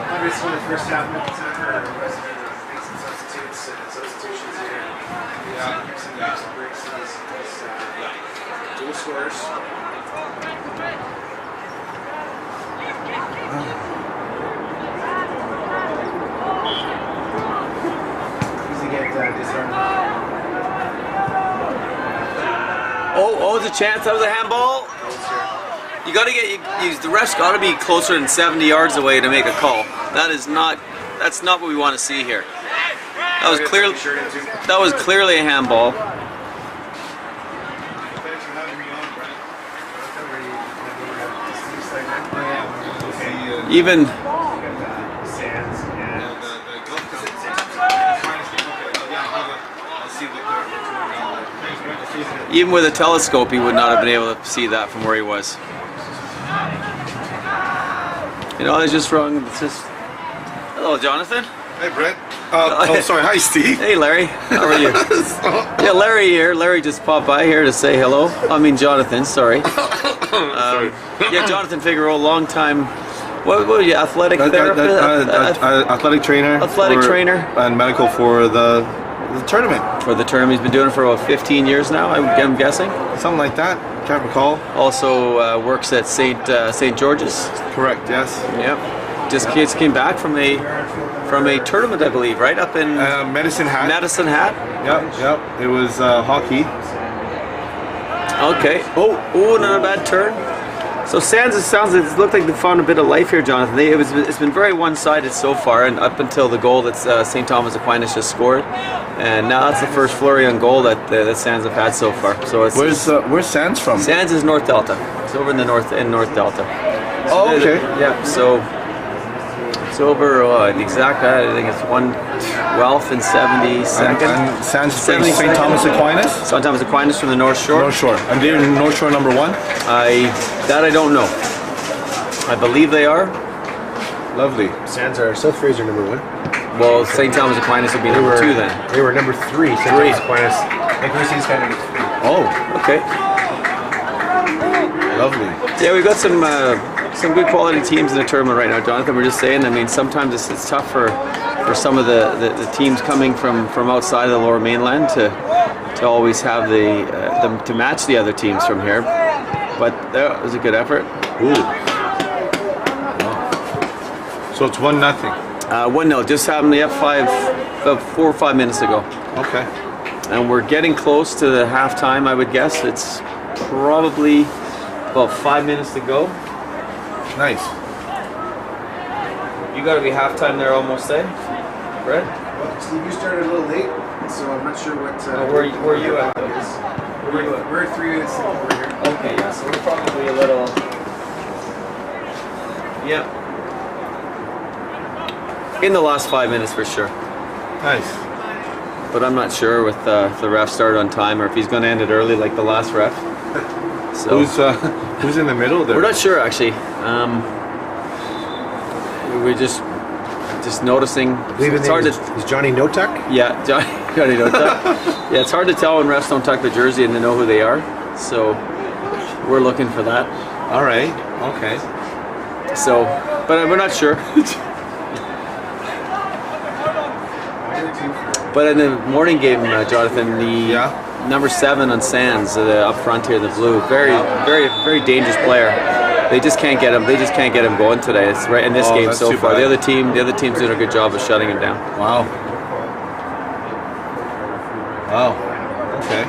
Obviously, the first half of the time, or the rest of it, make some substitutions here. Yeah. Some breaks to these goal scorers. Easy get disarmed. Oh, it's a chance. That was a handball. You got to the ref's got to be closer than 70 yards away to make a call. That's not what we want to see here. That was clearly a handball. Even Sands and even with a telescope, he would not have been able to see that from where he was. You know, it's just wrong. It's just. Hello, Jonathan. Hey, Brett. Oh, sorry. Hi, Steve. Hey, Larry. How are you? Yeah, Larry here. Larry just popped by here to say hello. I mean, Jonathan. Sorry. Sorry. Yeah, Jonathan Figueroa, long time. What were you? Athletic therapist. Athletic trainer. Athletic trainer. And medical for the tournament. For the term, he's been doing it for about 15 years now. I'm guessing. Something like that. Can't recall. Also works at St. George's. Correct. Yes. Yep. Just came back from a tournament, I believe, right up in Medicine Hat. Medicine Hat. Yep. It was hockey. Okay. Oh, not a bad turn. So Sands, it looked like they found a bit of life here, Jonathan. It's been very one-sided so far, and up until the goal that St. Thomas Aquinas just scored, and now that's the first flurry on goal that Sands have had so far. So Where's Sands from? Sands is North Delta. It's over in North Delta. Oh, okay. Yeah. So it's over the exact. I think it's 1/12 and 72nd. And Sands plays St. Thomas Aquinas. St. Thomas Aquinas from the North Shore. North Shore. And they're in North Shore number 1. I don't know. I believe they are. Lovely. Sands are South Fraser number 1. Well, St. Thomas Aquinas would be number 2 then. They were number 3. St. Thomas Aquinas. I think Lucy's got number 3. Oh, Okay. lovely. Yeah, we've got some good quality teams in the tournament right now, Jonathan. We're just saying. I mean, sometimes it's tough for some of the teams coming from outside of the Lower Mainland to always have them to match the other teams from here. But that was a good effort. Ooh. So it's 1-0. 1-0. Just happened to 4 or 5 minutes ago. Okay. And we're getting close to the halftime, I would guess. It's probably about 5 minutes to go. Nice. You got to be halftime there almost, eh? Brett? Well, Steve, you started a little late, so I'm not sure what. Where are you at? We're 3 minutes over here. Okay, yeah, so we're probably a little. Yeah. In the last 5 minutes for sure. Nice. But I'm not sure if the ref started on time or if he's going to end it early like the last ref. So Who's in the middle there? we're not sure actually. We're just noticing. It's hard to. Is Johnny Notuck? Yeah, Johnny Notuck. Yeah, it's hard to tell when refs don't tuck the jersey and they know who they are. So we're looking for that. All right. Okay. So, but we're not sure. But in the morning game, Jonathan, the number 7 on Sands up front here, the blue, very dangerous player. They just can't get him. They just can't get him going today. It's right in this game so far. Bad. The other team's doing a good job of shutting him down. Wow. Okay.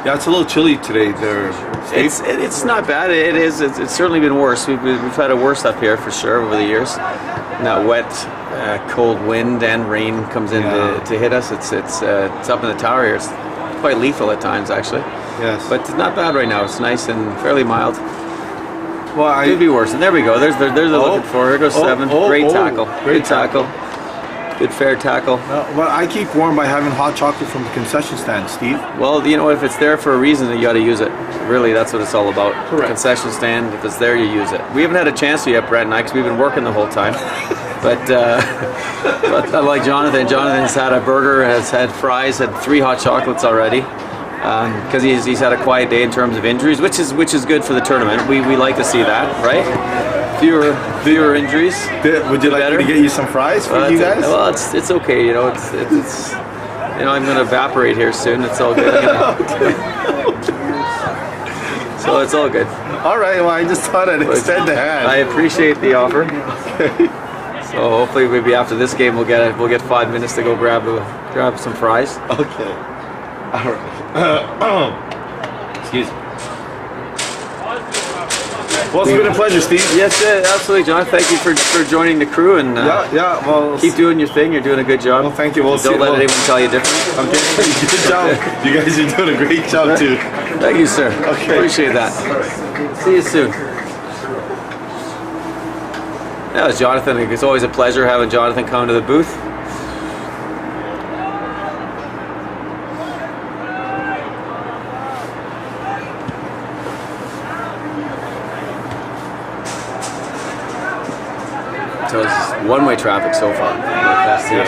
Yeah, it's a little chilly today there. It's not bad. It is. It's certainly been worse. We've had it worse up here for sure over the years. And that wet, cold wind and rain comes in to hit us. It's up in the tower here. It's quite lethal at times, actually. Yes. But it's not bad right now. It's nice and fairly mild. Well, Could be worse. And there we go. There's the looking for. Here goes 7. Great tackle. Great Good tackle. Good fair tackle. well, I keep warm by having hot chocolate from the concession stand, Steve. Well, you know, if it's there for a reason, you got to use it. Really, that's what it's all about. Correct. Concession stand, if it's there, you use it. We haven't had a chance to yet, Brett and I, because we've been working the whole time. But like Jonathan, Jonathan's had a burger, has had fries, had 3 hot chocolates already. Because he's had a quiet day in terms of injuries, which is good for the tournament. We like to see that, right? Fewer injuries. Would you like better. me to get you some fries for you guys? Well, it's okay. You know, it's you know, I'm going to evaporate here soon. It's all good. So it's all good. All right. Well, I just thought I'd extend the hand. I appreciate the offer. So hopefully maybe after this game we'll get 5 minutes to go grab some fries. Okay. All right. Excuse me. Well, it's been a pleasure, Steve. Yes, absolutely, John. Thank you for joining the crew and Yeah. Well, keep doing your thing. You're doing a good job. Well, thank you. We'll Don't let anyone tell you different. I'm doing good job. You guys are doing a great job too. Thank you, sir. Okay. Appreciate that. See you soon. That was Jonathan. It's always a pleasure having Jonathan come to the booth. So it's one-way traffic so far. STA.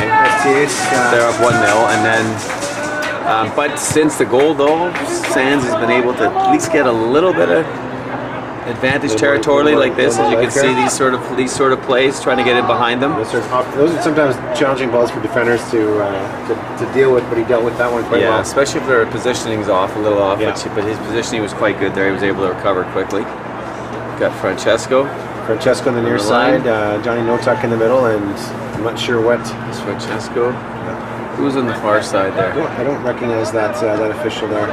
They're up 1-0, and then. But since the goal, though, Sands has been able to at least get a little bit of advantage territorially, like this. As you can see, these sort of plays, trying to get in behind them. Those are sometimes challenging balls for defenders to deal with, but he dealt with that one quite Yeah, well. especially if their positioning's off, a little off. Yeah. But his positioning was quite good there. He was able to recover quickly. Got Francesco. Francesco on the near the side, line. Johnny Notak in the middle, and I'm not sure what. It's Francesco. Who's on the far side there? I don't recognize that official there.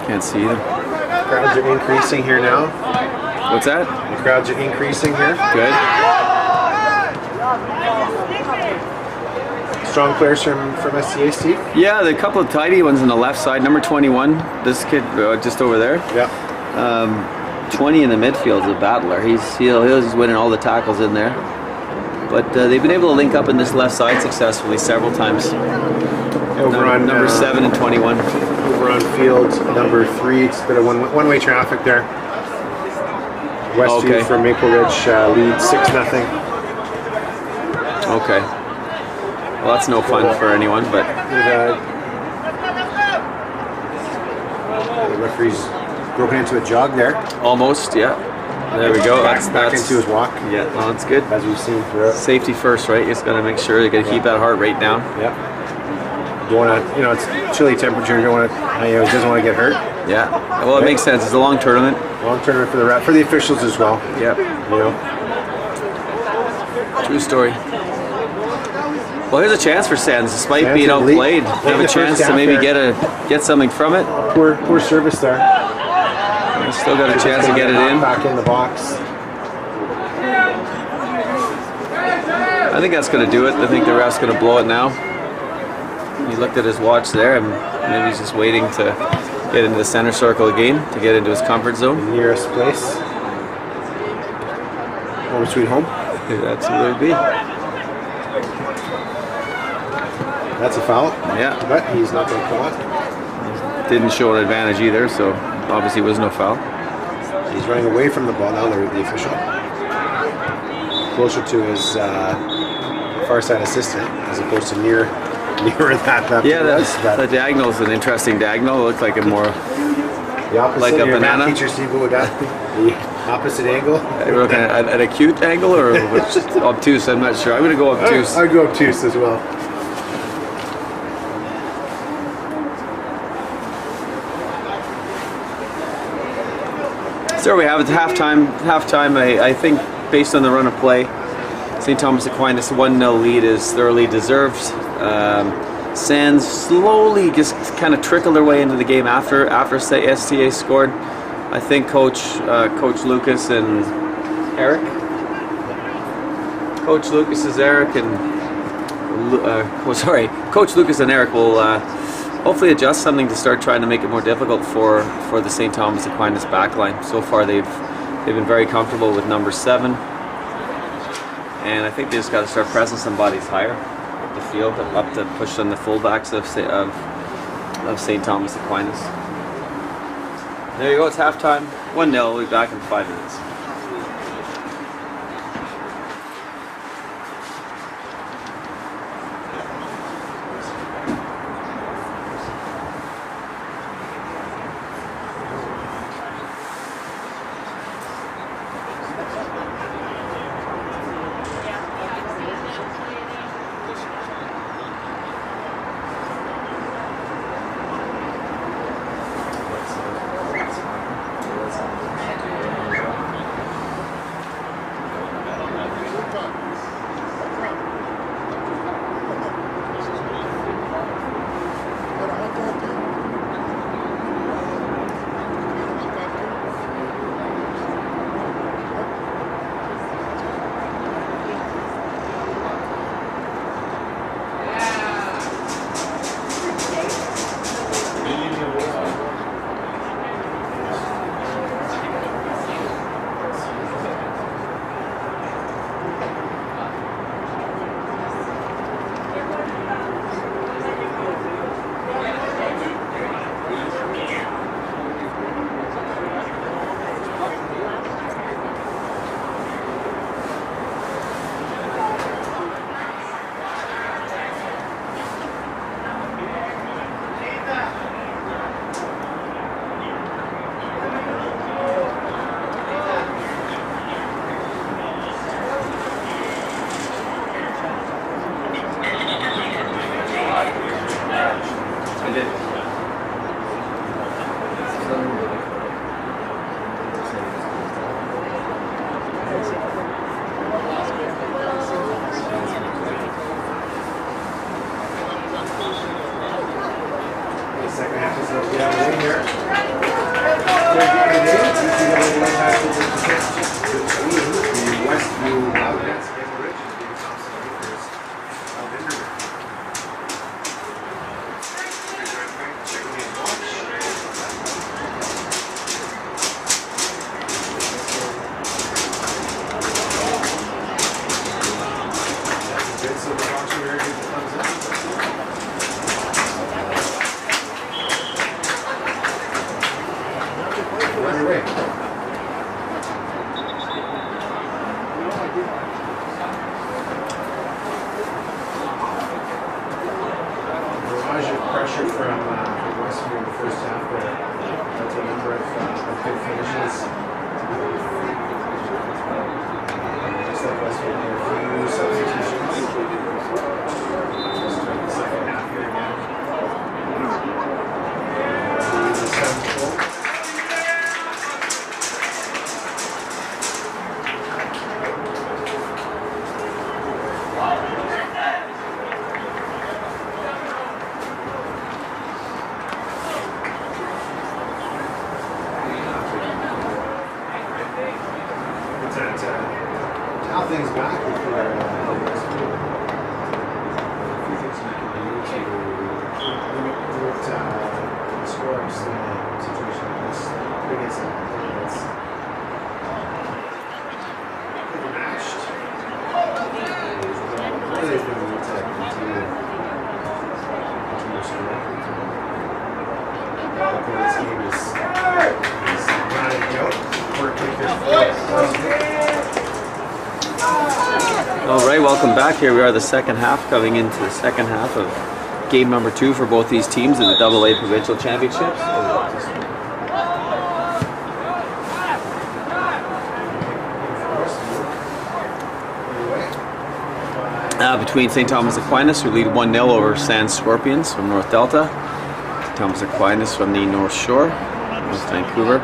Can't see either. Crowds are increasing here now. What's that? The crowds are increasing here. Good. Strong players from SCA, Steve. Yeah, the couple of tidy ones on the left side. Number 21, this kid just over there. Yeah. 20 in the midfield is a battler. He's winning all the tackles in there. But they've been able to link up in this left side successfully several times. Over on number 7 and 21. Over on field number 3. It's a bit of one-way traffic there. Westview from Maple Ridge leads 6-0. Okay. Well, that's no fun for anyone, but the referee's broken into a jog there. almost, yeah. There we go. Back That's into his walk, Yeah, well, that's good. as we've seen throughout. Safety first, right? You just gotta make sure you gotta keep that heart rate down. Yeah. You want to, it's chilly temperature. You don't want to, he doesn't want to get hurt. Yeah. Well, it makes sense. It's a long tournament. Long tournament for the officials as well. Yeah. You know. True story. Well, here's a chance for Sands, despite Sands being have lead- outplayed. lead Have the a chance first to half maybe there. get something from it. Poor service there. Still got a chance to get it in. Back in the box. I think that's going to do it. I think the ref's going to blow it now. He looked at his watch there, and maybe he's just waiting to get into the center circle again, to get into his comfort zone. Nearest place. Home sweet home. That's what it would be. That's a foul. Yeah. But he's not going to call it. Didn't show an advantage either, so obviously was no foul. He's running away from the ball now, the official. Closer to his far side assistant, as opposed to nearer that. Yeah, the diagonal is an interesting diagonal. It looked like a more the opposite. like a Your math banana. teacher, Steve, what would that be? The opposite angle. You're looking at an acute angle or obtuse? I'm not sure. I'm going to go obtuse. I'd go obtuse as well. So there we have it. Halftime. I think based on the run of play, St. Thomas Aquinas 1-0 lead is thoroughly deserved. Sands slowly just kind of trickled their way into the game after STA scored. I think Coach Lucas and Eric. Coach Lucas is Eric, and Coach Lucas and Eric will hopefully adjust something to start trying to make it more difficult for the St. Thomas Aquinas backline. So far they've been very comfortable with number 7, and I think they just got to start pressing some bodies higher up the field, up to push on the fullbacks of St. Thomas Aquinas. There you go, it's halftime, 1-0, we'll be back in 5 minutes. Alright, welcome back. Here we are, the second half, coming into the second half of game number 2 for both these teams in the AA Provincial Championships. Between St. Thomas Aquinas, who lead 1-0 over Sand Scorpions from North Delta. St. Thomas Aquinas from the North Shore, North Vancouver.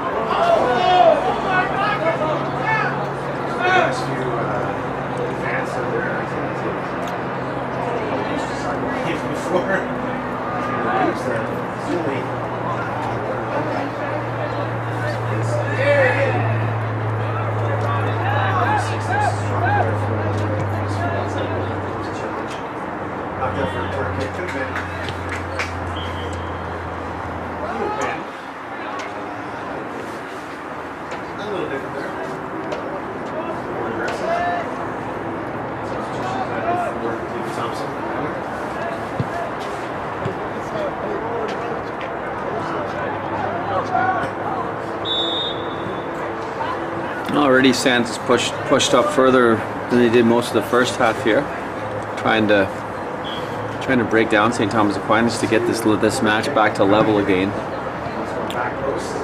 Already Sands is pushed up further than they did most of the first half here, trying to break down St. Thomas Aquinas to get this match back to level again. Back post.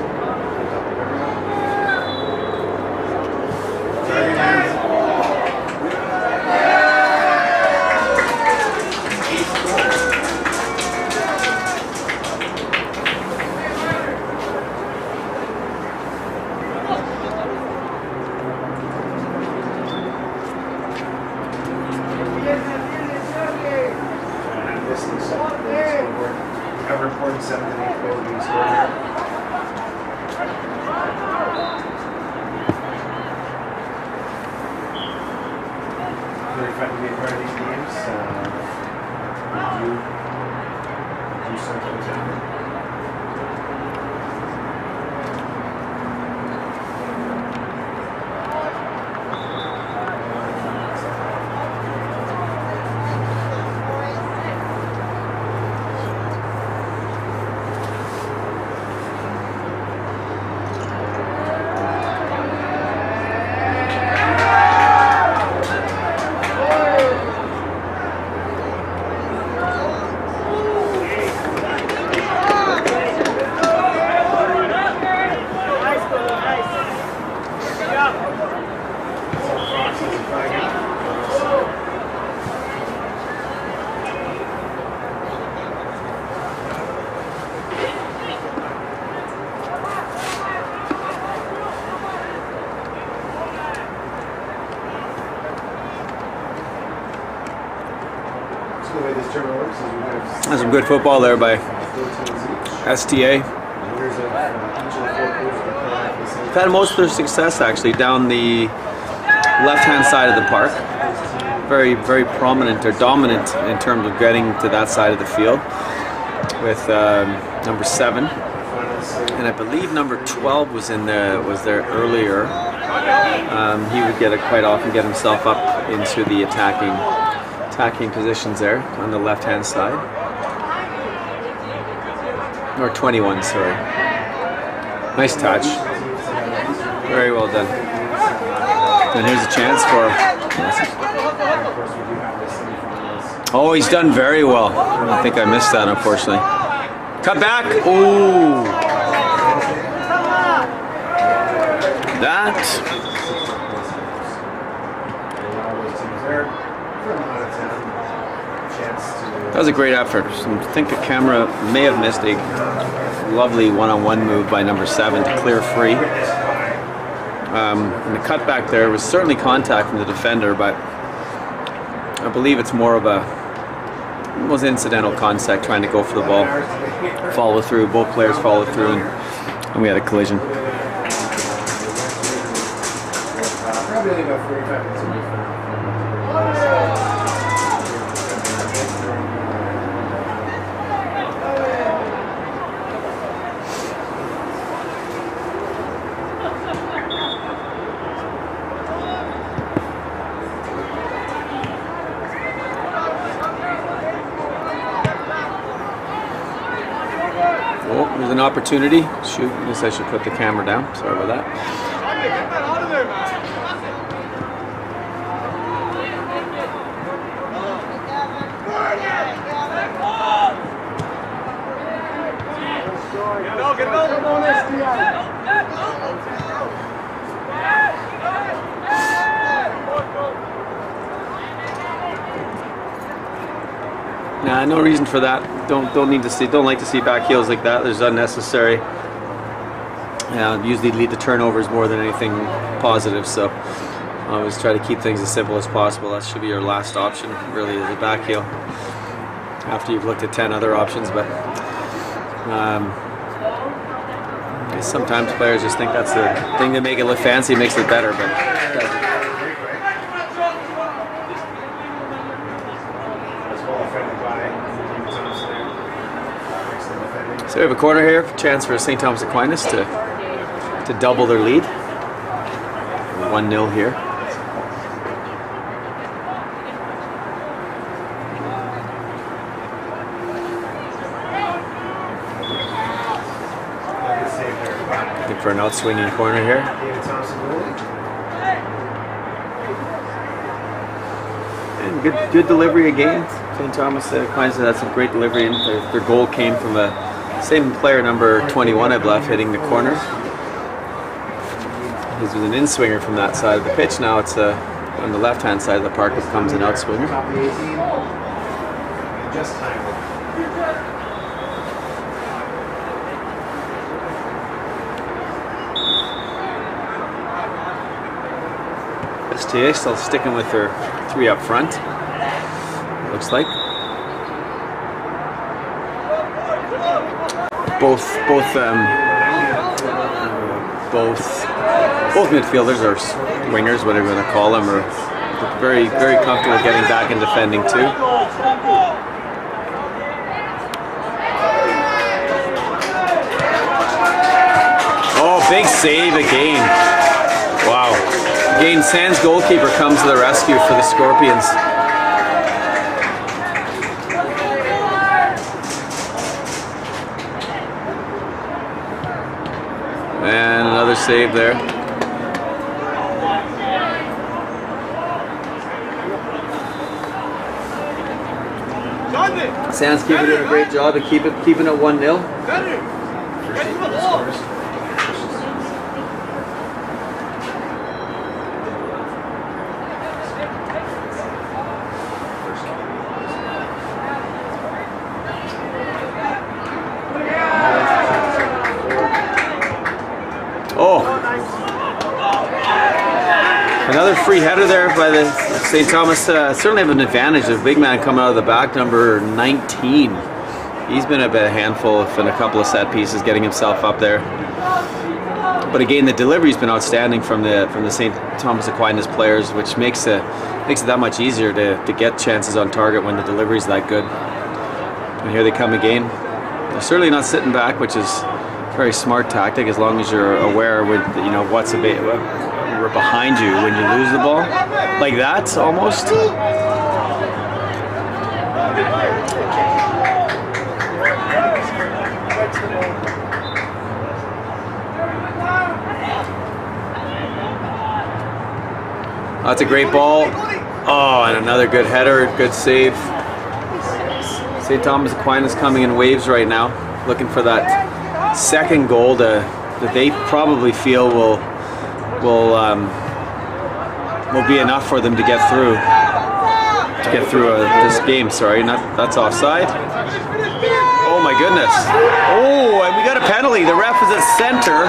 Cover important 7th and 8th goal being scored here. Very fun to be a part of these games. Do something to the way this tournament works is we have That's some good football there by 4 teams each. STA. Winners of each of the 4 quarters will come back to the same. They've had most of their success actually down the left-hand side of the park. Very, very prominent or dominant in terms of getting to that side of the field with number 7. And I believe number 12 was there earlier. He would quite often get himself up into the attacking positions there on the left-hand side. Or 21, sorry. Nice touch. Very well done. And here's a chance for... Oh, he's done very well. I think I missed that, unfortunately. Cut back. Ooh. That was a great effort. I think the camera may have missed a lovely one-on-one move by number 7 to clear free. And the cutback there was certainly contact from the defender, but I believe it's more of it was incidental contact, trying to go for the ball, follow through. Both players followed through, and we had a collision. Probably only about 45 minutes away from Oh, there's an opportunity. Shoot, I guess I should put the camera down. Sorry about that. Nah, no reason for that. Don't like to see back heels like that. There's unnecessary. Usually lead to turnovers more than anything positive. So I always try to keep things as simple as possible. That should be your last option, really, is a back heel. After you've looked at 10 other options, but sometimes players just think that's the thing to make it look fancy, makes it better, but it doesn't. So we have a corner here, chance for St. Thomas Aquinas to double their lead. 1-0 here. Looking for an outswinging corner here. David Thompson goalie. And good delivery again. St. Thomas Aquinas had some great delivery, and their goal came from a same player, number 21, I believe, hitting the corner. He was an in-swinger from that side of the pitch. Now it's on the left-hand side of the park. It becomes an out-swinger. Top of the 18. Just timed it. STA still sticking with her 3 up front. Looks like both midfielders or wingers, whatever you want to call them, are very comfortable getting back and defending too. Oh, big save again! Wow. Again, Sands goalkeeper comes to the rescue for the Scorpions. And another save there. Sands keeping doing a great job of keeping it 1-0. Oh, another free header there by the St. Thomas. Certainly have an advantage. The big man coming out of the back, number 19. He's been a bit of a handful in a couple of set pieces, getting himself up there. But again, the delivery's been outstanding from the St. Thomas Aquinas players, which makes it that much easier to get chances on target when the delivery's that good. And here they come again. They're certainly not sitting back, which is very smart tactic, as long as you're aware with what's behind you when you lose the ball, like that almost. That's a great ball. Oh, and another good header, good save. St. Thomas Aquinas coming in waves right now, looking for that second goal that they probably feel will be enough for them to get through this game. Sorry, that's offside. Oh my goodness! Oh, and we got a penalty. The ref is at center.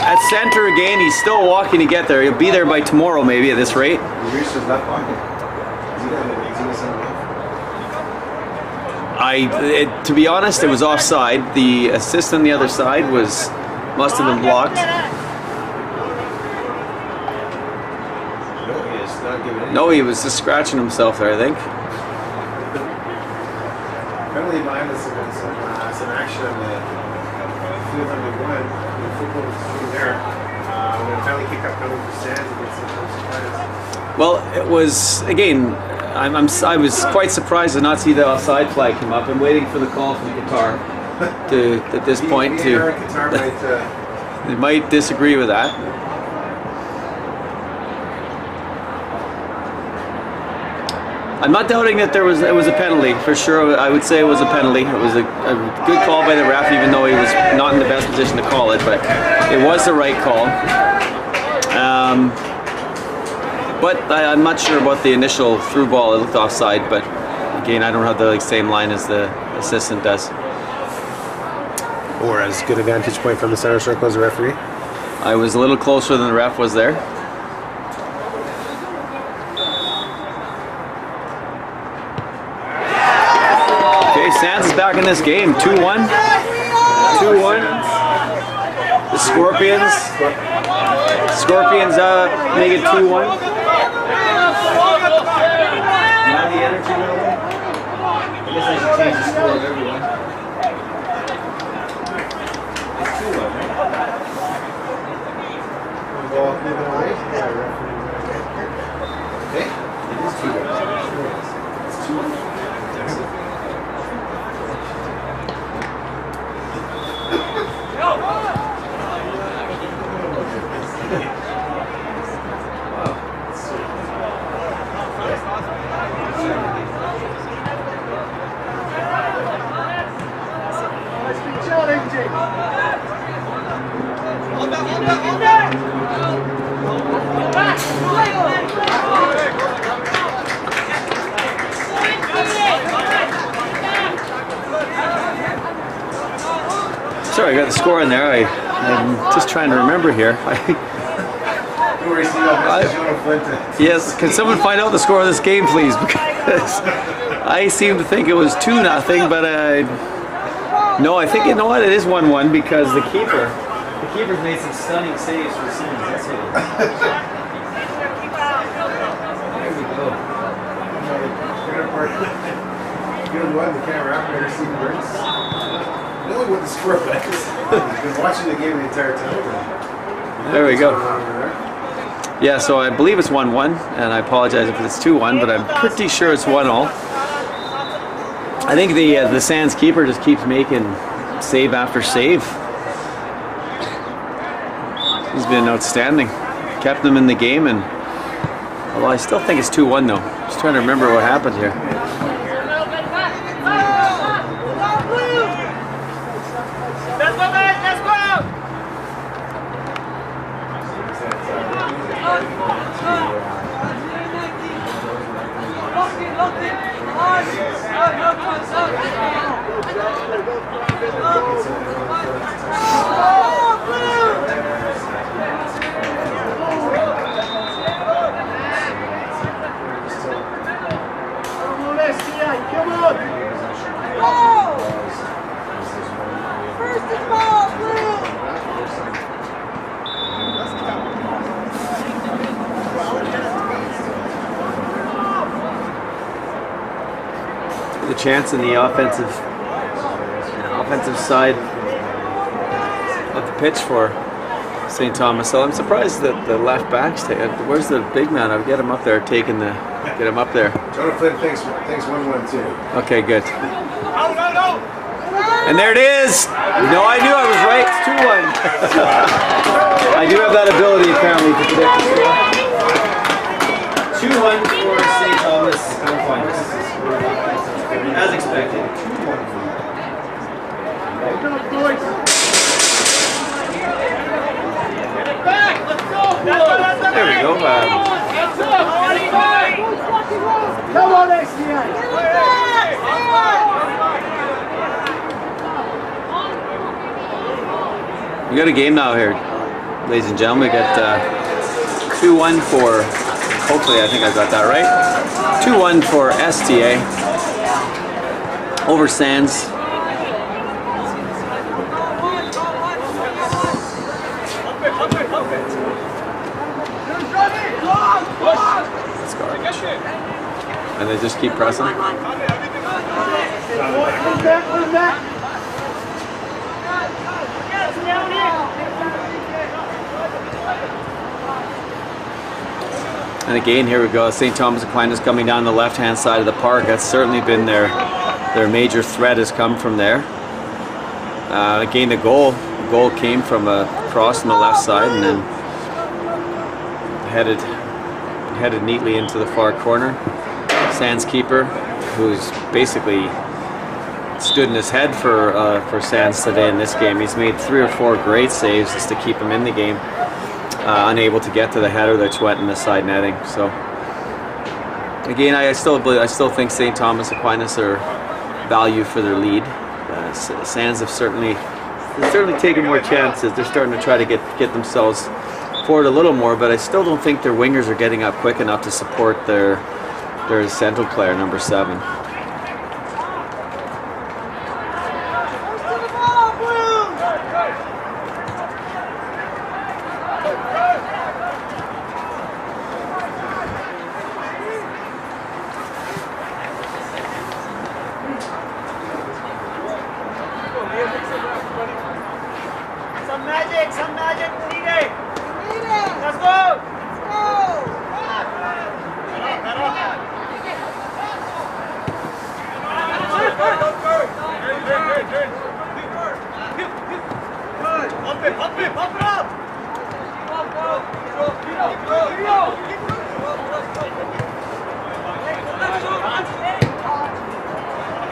At center again. He's still walking to get there. He'll be there by tomorrow, maybe, at this rate. He reached his left pocket. Is he gonna send it off? To be honest, it was offside. The assist on the other side must have been blocked. No, he was just scratching himself there, I think. Penalty behind us, some action on the field on the one. The football was through there. When penalty kick up penalty for Sands against St. Thomas Aquinas. Well, it was again. I was quite surprised to not see the offside flag come up. I'm waiting for the call from Qatar at this point to. Qatar might, they might disagree with that. I'm not doubting that it was a penalty for sure. I would say it was a penalty. It was a good call by the ref, even though he was not in the best position to call it. But it was the right call. But I'm not sure about the initial through ball. It looked offside, but again, I don't have the same line as the assistant does. Or as good a vantage point from the center circle as the referee. I was a little closer than the ref was there. Okay, Sands is back in this game. 2-1. 2-1. The Scorpions make it 2-1. Now the energy went away. I guess I should change the score of everyone. It's 2-1, right? ball moving away. Okay? It is 2-1. It's 2-1. Wow. Sorry, I got the score in there. I'm just trying to remember here. Yes, can someone find out the score of this game, please? Because I seem to think it was 2-0, but no, I think, you know what, it is 1-1 because the keeper's made some stunning saves for Sims. That's what it is. There we go. Good one, the camera operator, Steve Burns. Knowing what the score was. He's been watching the game the entire time. There we go. Yeah, so I believe it's 1-1, and I apologize if it's 2-1, but I'm pretty sure it's 1-0. I think the Sands keeper just keeps making save after save. He's been outstanding. Kept them in the game, and although I still think it's 2-1 though. Just trying to remember what happened here. The chance in the offensive side of the pitch for St. Thomas. So I'm surprised that the left back's taking. Where's the big man? I'll get him up there, get him up there. Jonathan thinks 1-1 too. Okay, good. And there it is. No, I knew I was right. It's 2-1. I do have that ability apparently to predict the score. 2-1 for St. Thomas Aquinas. As expected. There we go. We got a game now here, ladies and gentlemen. We got 2-1 for, hopefully I think I got that right, 2-1 for STA over Sands. That's garbage. And they just keep pressing. And again, here we go. St. Thomas Aquinas coming down the left-hand side of the park. That's certainly been their major threat has come from there. Again, the goal came from a cross on the left side and then headed neatly into the far corner. Sands keeper, who's basically stood in his head for Sands today in this game. He's made 3 or 4 great saves just to keep him in the game. Unable to get to the header that's went in the side netting. So again, I still think St. Thomas Aquinas are value for their lead. Sands have certainly taken more chances. They're starting to try to get themselves forward a little more, but I still don't think their wingers are getting up quick enough to support their central player, number 7. Some magic needed. Let's go. Pump it up.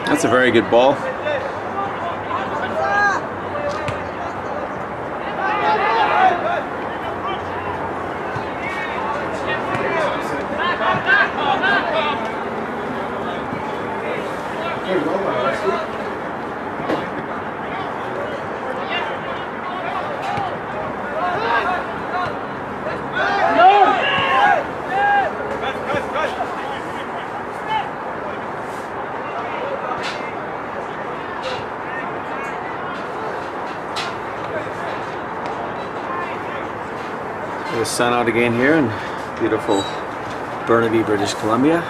That's a very good ball. The sun out again here in beautiful Burnaby, British Columbia.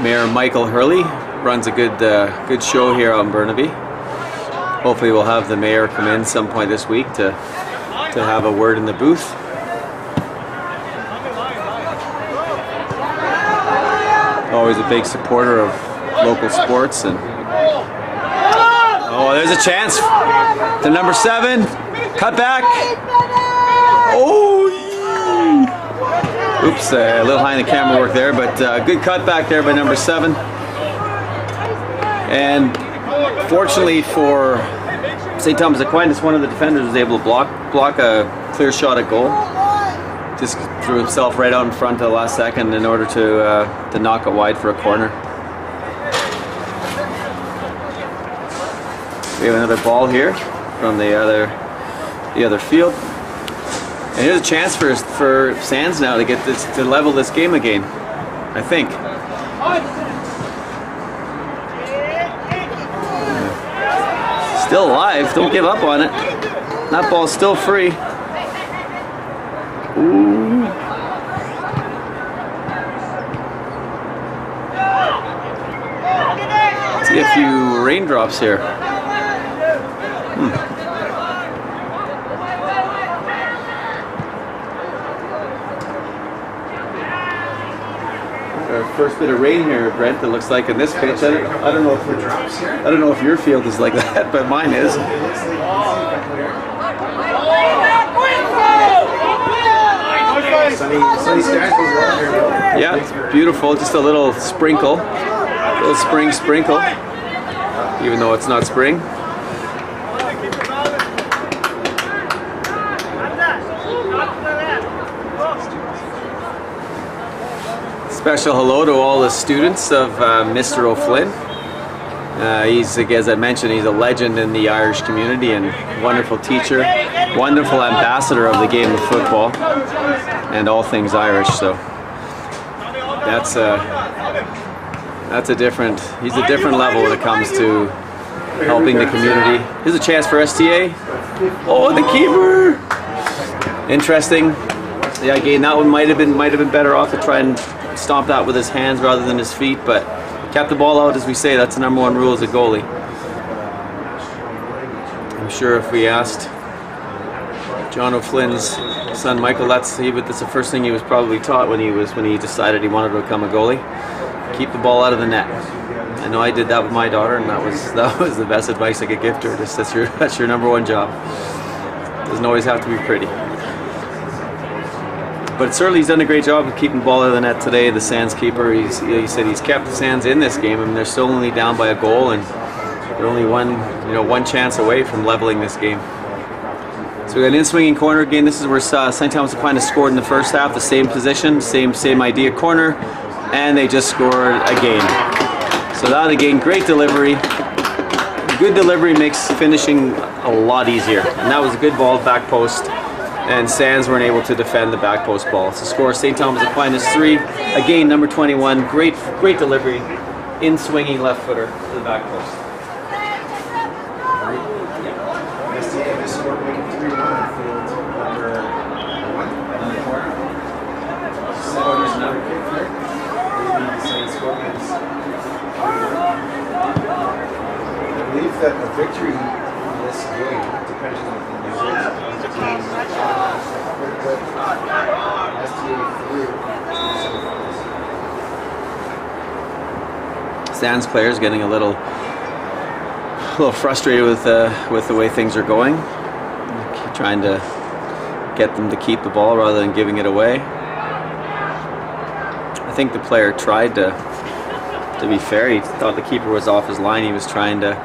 Mayor Michael Hurley runs a good show here out in Burnaby. Hopefully we'll have the mayor come in some point this week to have a word in the booth. Always a big supporter of local sports. And oh, there's a chance to number 7. Cut back. Oh, oops, a little high in the camera work there, but good cut back there by number 7. And fortunately for St. Thomas Aquinas, one of the defenders was able to block a clear shot at goal. Just threw himself right out in front at the last second in order to knock it wide for a corner. We have another ball here from the other field, and here's a chance for Sands now to get this to level this game again. I think. Still alive. Don't give up on it. That ball's still free. Ooh. See a few raindrops here. Our first bit of rain here, Brent. It looks like in this pitch. I don't know if your field is like that, but mine is. Sunny skies goes well here. Yeah, it's beautiful. Just a little sprinkle, spring sprinkle, even though it's not spring. Special hello to all the students of Mr. O'Flynn. He's, as I mentioned, he's a legend in the Irish community and wonderful teacher, wonderful ambassador of the game of football and all things Irish. So he's a different level when it comes to helping the community. Here's a chance for STA. Oh, the keeper! Interesting. Yeah, again, that one might have been better off to try and stomp that with his hands rather than his feet, but kept the ball out, as we say. That's the number 1 rule as a goalie. I'm sure if we asked John O'Flynn's son Michael, that's the first thing he was probably taught when he decided he wanted to become a goalie. Keep the ball out of the net. I know I did that with my daughter, and that was the best advice I could give to her. Just that's your number 1 job. Doesn't always have to be pretty. But certainly he's done a great job of keeping the ball out of the net today. The Sands keeper, he said he's kept the Sands in this game. I mean, they're still only down by a goal, and they're only one chance away from leveling this game. So we got an in-swinging corner again. This is where St. Thomas Aquinas scored in the first half. The same position, same idea, corner, and they just scored again. So that again, great delivery. Good delivery makes finishing a lot easier, and that was a good ball, back post. And Sands weren't able to defend the back post ball. So score St. Thomas Aquinas 3. Again, number 21. Great delivery. In swinging left footer to the back post. STA just scored making 3-1 on field number 1 in the corner. Seton's another kick there. Maybe the same Scorpions. I believe that a victory in this game, depending on the results, would put STA through. Sands players getting a little frustrated with the way things are going. Trying to get them to keep the ball rather than giving it away. I think the player tried to be fair. He thought the keeper was off his line. He was trying to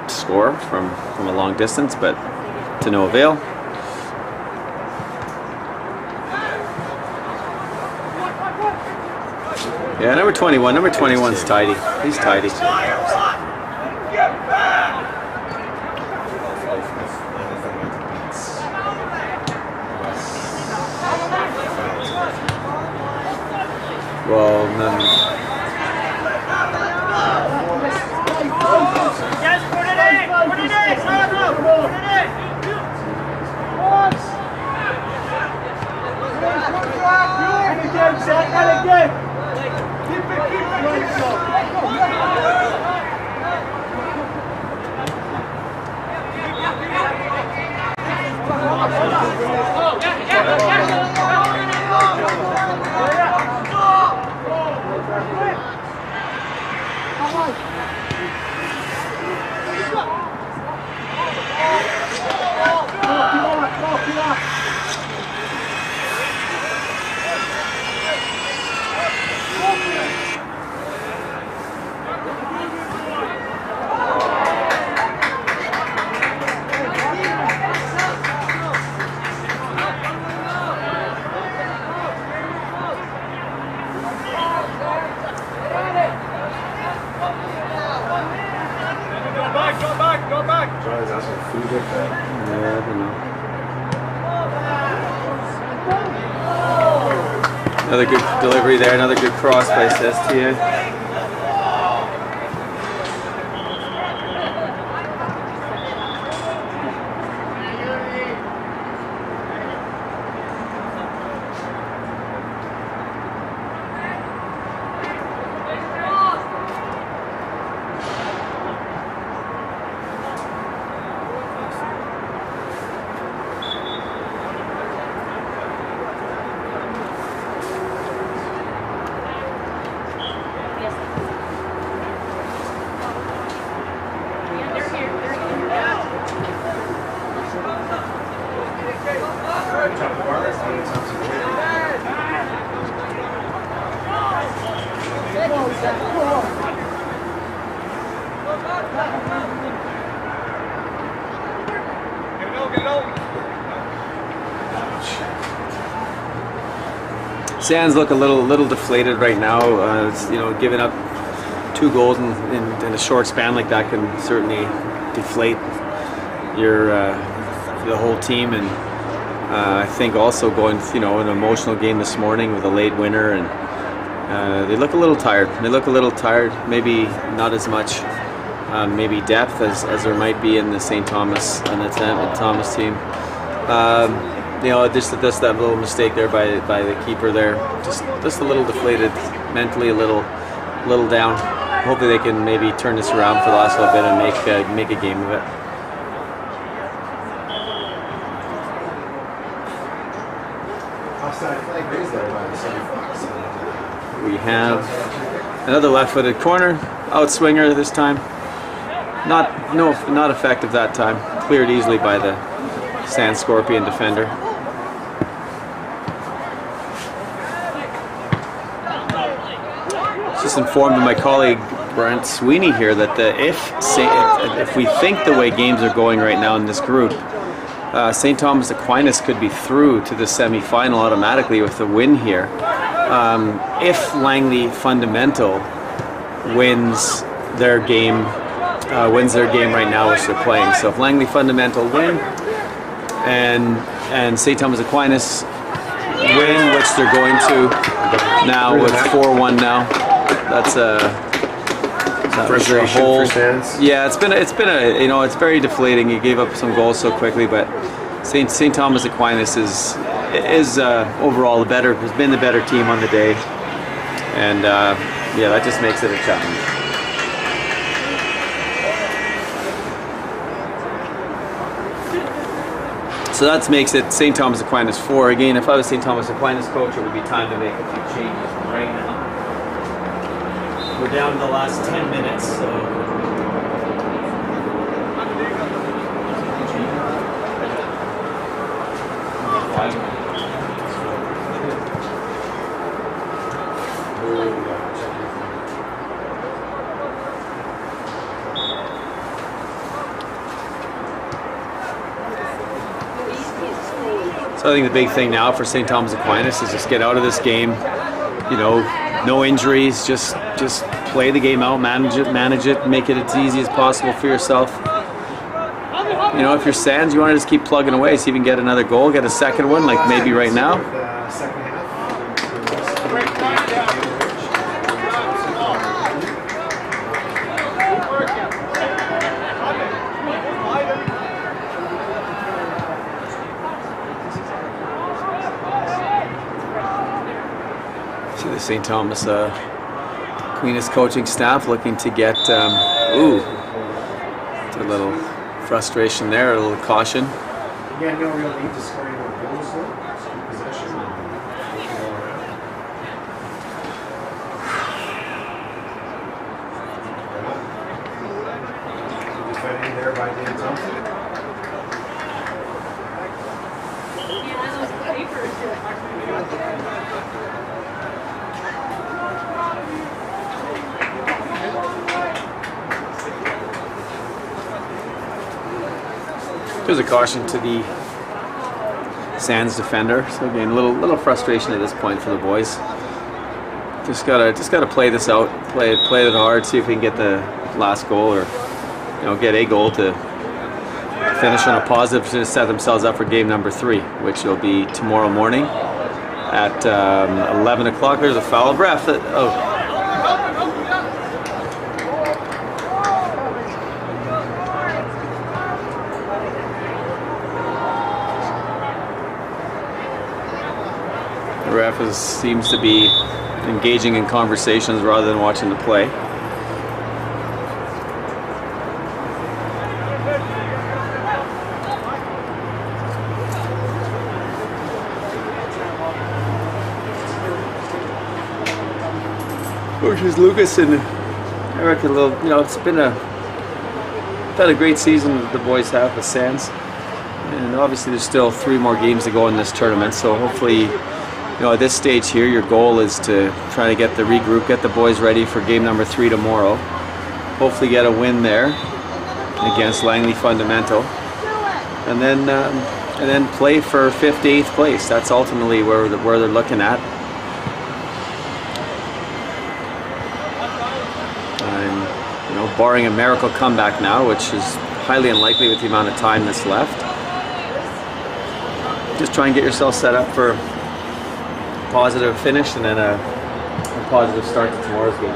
score from a long distance, but to no avail. Yeah, number 21. Number 21's tidy. He's tidy. Well, then. Yes, put it in! Put it in! Charlie's asking for food like that. Yeah, I don't know. Another good delivery there, another good cross by STA. Sands look a little deflated right now. It's, you know, giving up 2 goals in a short span like that can certainly deflate your the whole team. And I think also going, you know, an emotional game this morning with a late winner, and they look a little tired. They look a little tired. Maybe not as much maybe depth as there might be in the St. Thomas and the Thomas team. You know, just that little mistake there by the keeper there, just a little deflated mentally, a little down. Hopefully they can maybe turn this around for the last little bit and make a game of it. Offside flag raised there by the Seton Fox. We have another left-footed corner, outswinger this time. Not effective that time. Cleared easily by the Sand Scorpion defender. Just informed my colleague Brent Sweeney here that if we think the way games are going right now in this group, St. Thomas Aquinas could be through to the semi-final automatically with a win here. If Langley Fundamental wins their game right now, which they're playing. So if Langley Fundamental win and St. Thomas Aquinas win, which they're going to now with 4-1 now. That's a whole. Yeah, it's been a you know, it's very deflating. He gave up some goals so quickly, but St. Thomas Aquinas is overall has been the better team on the day, and yeah, that just makes it a challenge. So that makes it St. Thomas Aquinas 4. Again, if I was St. Thomas Aquinas coach, it would be time to make a few changes right now. We're down to the last 10 minutes, so. So I think the big thing now for St. Thomas Aquinas is just get out of this game, you know, no injuries, just play the game out, manage it, make it as easy as possible for yourself. You know, if you're Sands, you want to just keep plugging away, see if you can get another goal, get a second one, like maybe right now. See the St. Thomas Aquinas coaching staff looking to get, a little frustration there, a little caution. Again, no real need to score any more goals though. Possession. They can go around. Defending there by Dan Thompson. Yeah, those papers. There's a caution to the Sands defender. So again, little frustration at this point for the boys. Just gotta play this out, play it hard, see if we can get the last goal, or get a goal to finish on a positive to set themselves up for game number 3, which will be tomorrow morning at 11 o'clock. There's a foul. Ref. The ref seems to be engaging in conversations rather than watching the play. Coaches Lucas and Eric, it's been had a great season the boys have with Sands, and obviously there's still 3 more games to go in this tournament. So hopefully, at this stage here, your goal is to try to get the regroup, get the boys ready for game number 3 tomorrow. Hopefully, get a win there against Langley Fundamental, and then play for 5th to 8th place. That's ultimately where they're looking at. Barring a miracle comeback now, which is highly unlikely with the amount of time that's left. Just try and get yourself set up for a positive finish and then a positive start to tomorrow's game.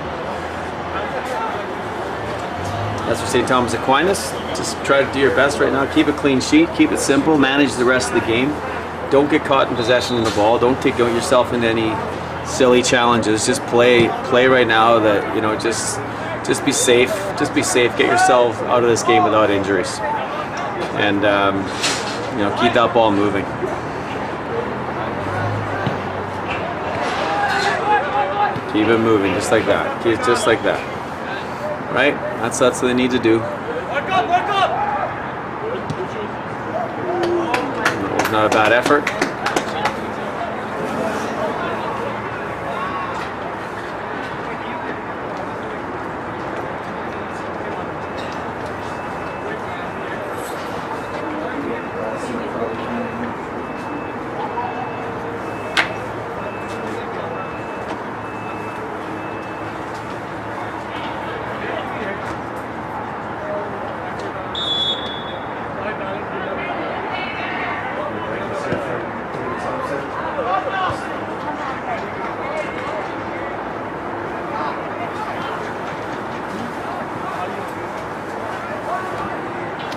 That's for St. Thomas Aquinas. Just try to do your best right now. Keep a clean sheet, keep it simple, manage the rest of the game. Don't get caught in possession of the ball. Don't get yourself into any silly challenges. Just play right now. Just be safe. Just be safe. Get yourself out of this game without injuries, and keep that ball moving. Keep it moving, just like that. Keep just like that. Right? That's what they need to do. Work up, work up! That was not a bad effort.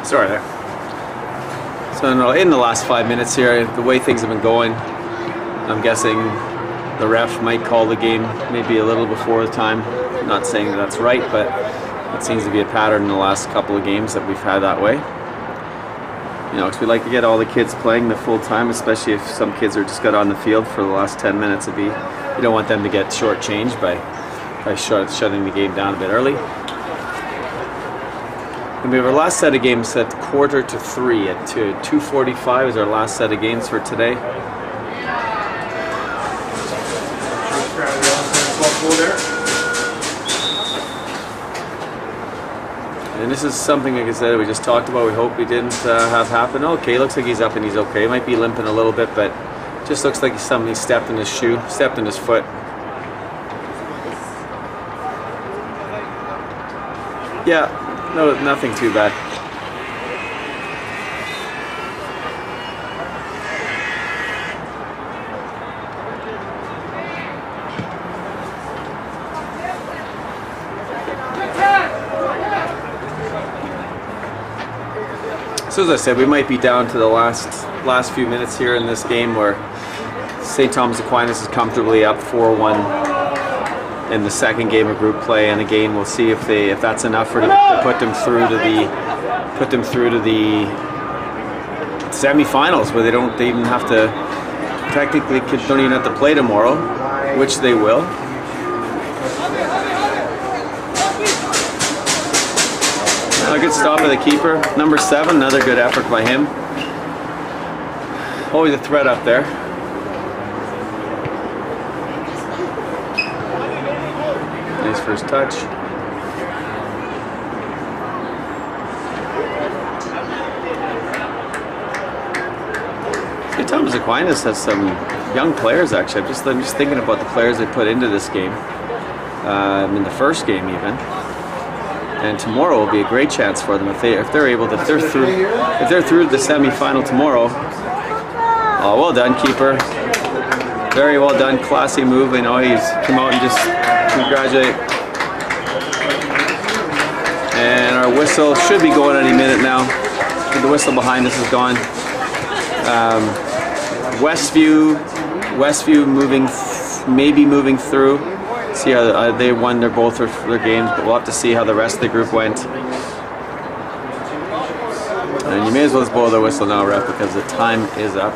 Sorry there. So in the last 5 minutes here, the way things have been going, I'm guessing the ref might call the game maybe a little before the time. I'm not saying that that's right, but it seems to be a pattern in the last couple of games that we've had that way. Because we like to get all the kids playing the full time, especially if some kids are just got on the field for the last 10 minutes. You don't want them to get shortchanged by shutting the game down a bit early. And we have our last set of games at 2:45 at 2:45 is our last set of games for today. And this is something, like I said, we just talked about. We hope we didn't have happen. Okay, looks like he's up and he's okay. He might be limping a little bit, but just looks like somebody stepped in his shoe, stepped in his foot. Yeah, no, nothing too bad. So as I said, we might be down to the last few minutes here in this game where St. Thomas Aquinas is comfortably up 4-1 in the second game of group play, and again we'll see if that's enough to put them through to the semifinals where they even have to, technically kids don't even have to play tomorrow, which they will. A good stop by the keeper. Number 7, another good effort by him. Always a threat up there. Nice first touch. St. Thomas Aquinas has some young players actually. I'm just thinking about the players they put into this game. In the first game even. And tomorrow will be a great chance for them if they're through the semi-final tomorrow. Oh, well done, keeper. Very well done, classy move. I know he's come out and just congratulate. And our whistle should be going any minute now. The whistle behind us is gone. Westview maybe moving through. See how they won both their games, but we'll have to see how the rest of the group went. And you may as well just blow the whistle now, ref, because the time is up.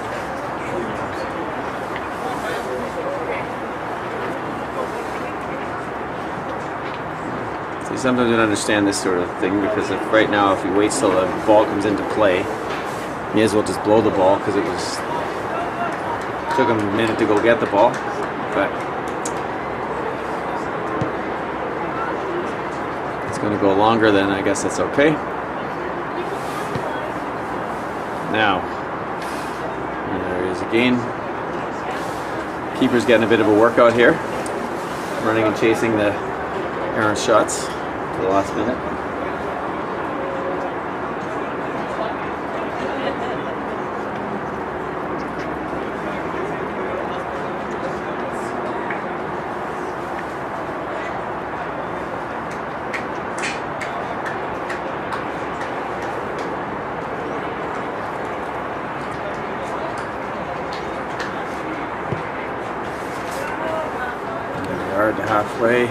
See, sometimes I don't understand this sort of thing, because right now if he waits till the ball comes into play, you may as well just blow the ball, because it took him a minute to go get the ball. But going to go longer, then I guess that's okay. Now, there he is again. Keeper's getting a bit of a workout here, running and chasing the errant shots to the last minute. Yard to halfway.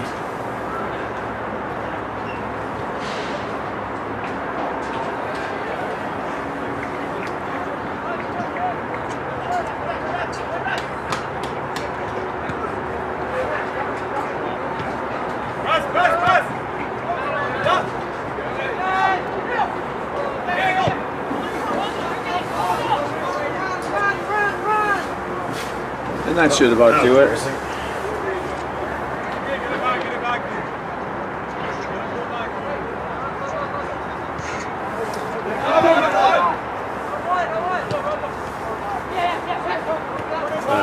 And that should about do it.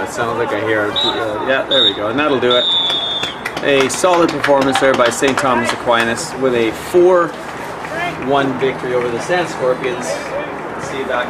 It sounds like I hear, yeah, there we go, and that'll do it. A solid performance there by St. Thomas Aquinas with a 4-1 victory over the Sand Scorpions. See you back.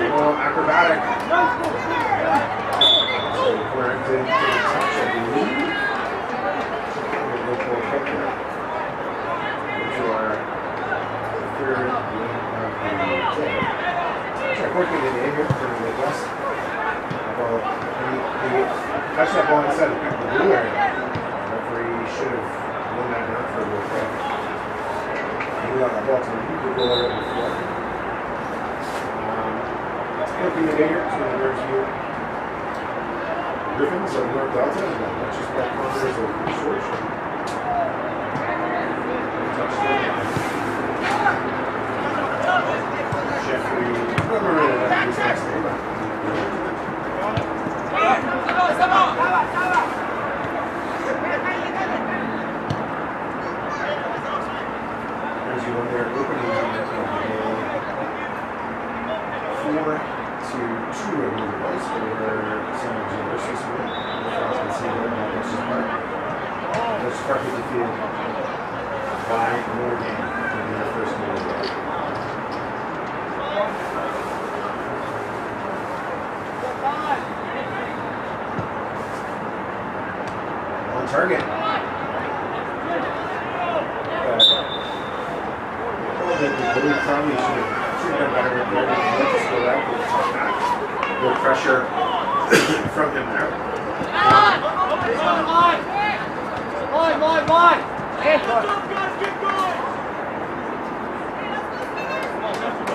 little acrobatic. Corner didn't take a touch, I believe. We'll go for a kick here. To our third game of the day. Actually, our fourth game of the day here for the Midwest. Well, he touched that ball inside the blue area. The referee should have won that down for a little bit. He got that ball to him. He could go over before. Fourth game of the day here between the Northview Griffins of North Delta and the Dutchess Park Conquerors of Research. Jeffrey, his last name. As you won their opening game of the day, 4-2, I believe it was, over Seton University School. Across the sea there at Dutchess Park. Dutchess Park was defeated by more game in their first game of the day. On target. The goalie probably should have done better with there. Let's go that with the top back. No pressure from him there.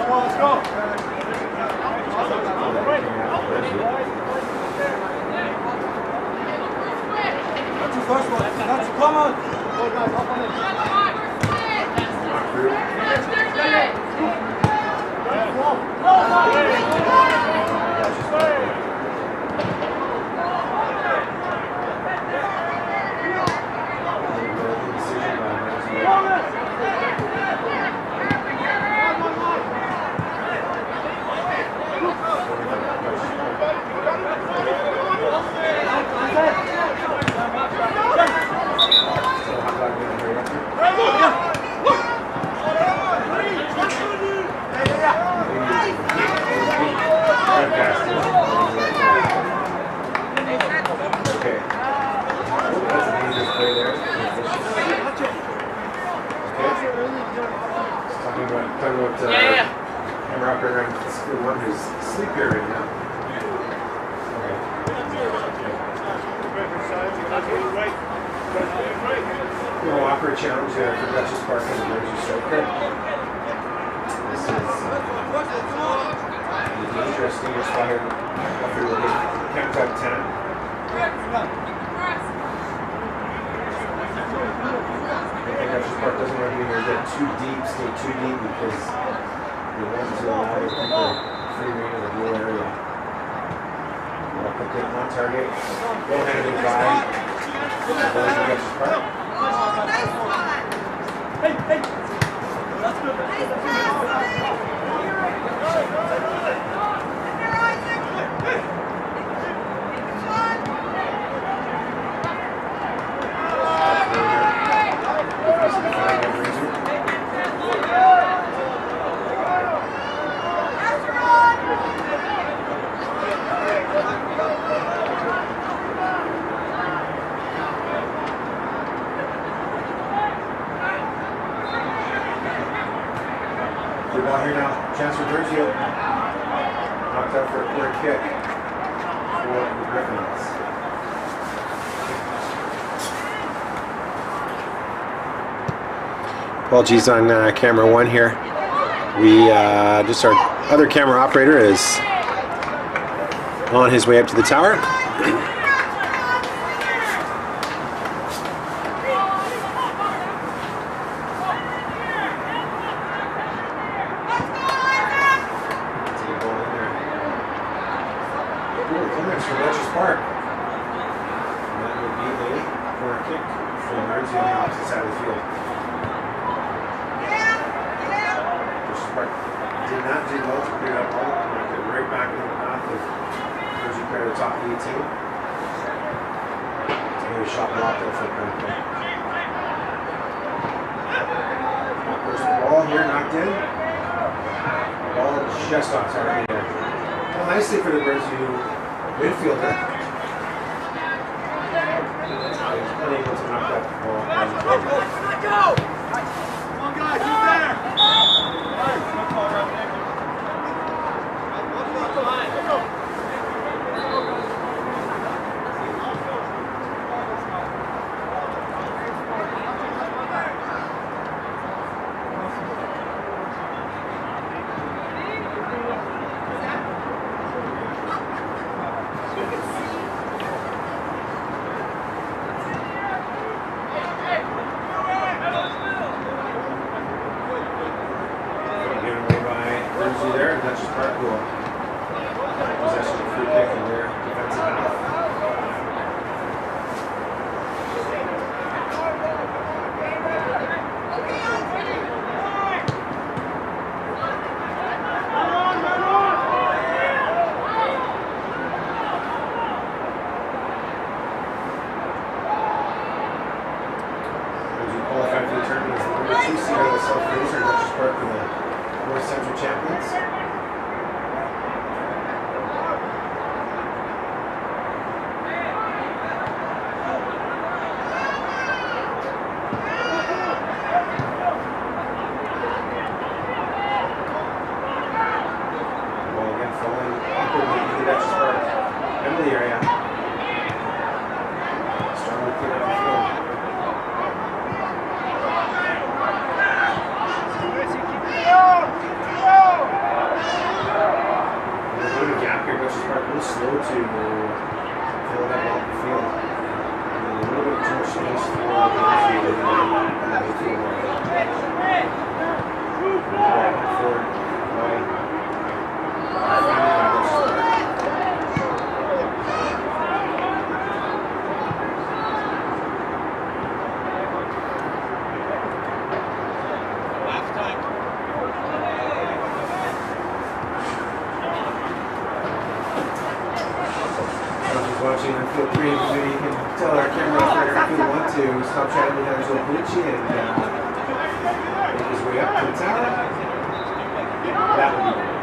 Let's go. That's the first one. That's come on. Camera operator on school one who's asleep here right now. We'll offer a challenge for Dutchess Park and the Jersey Striker. This is interesting. Your spot here. Referee will get kept up 10. I think Dutchess Park doesn't want to be here get too deep, stay too deep because they want to allow the people free reign of the blue area. We'll put it on target. Go ahead and by. Dutchess Park. Hey! That's good. Ball here now. Chance for Durgio. Knocked out for a corner kick for the Griffins. Apologies on camera one here. We just our other camera operator is on his way up to the tower. Just on target here. up nicely for the Brazil midfielder. He's unable to knock that ball down. Come on, guys, who's there? Given away by Brazil there, and that's just part goal. Possession of free kick in their defensive half. Brazil qualified for the tournament as the number 2 seed out of the South Fraser, and that's just part of the North Central champions. Ball again falling awkwardly into the Dutch Park penalty area. Strongly cleared up the field. There's a bit of a gap here. Dutch Park a little slow to fill that ball up the field. And a little bit too much space for the midfield in the midfield area. Ball forward by Dutch Park. Watching on field 3, maybe you can tell our camera operator if you want to stop chatting with Angelo Pucci and make his way up to the tower. That would be great.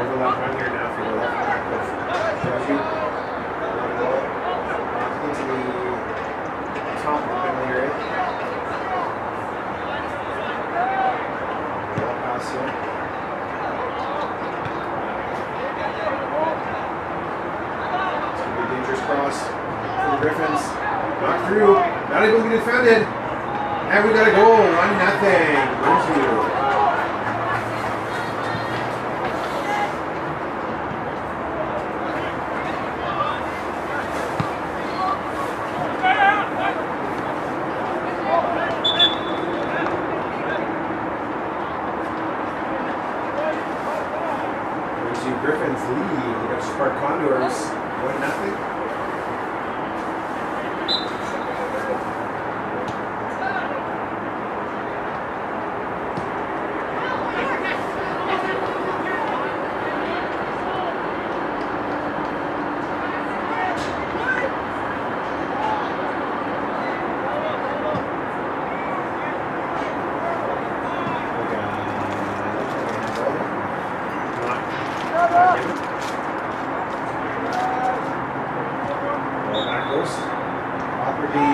Overlap on here now for the left back of Brazil. Into the top of the penalty area. Ball pass here. It's going to be a dangerous cross for the Griffins. Knocked through. Not able to be defended. And we got a goal. 1-0. Brazil. Griffins lead the Dutch Park Condors 1-0. Ball back goes. Awkwardly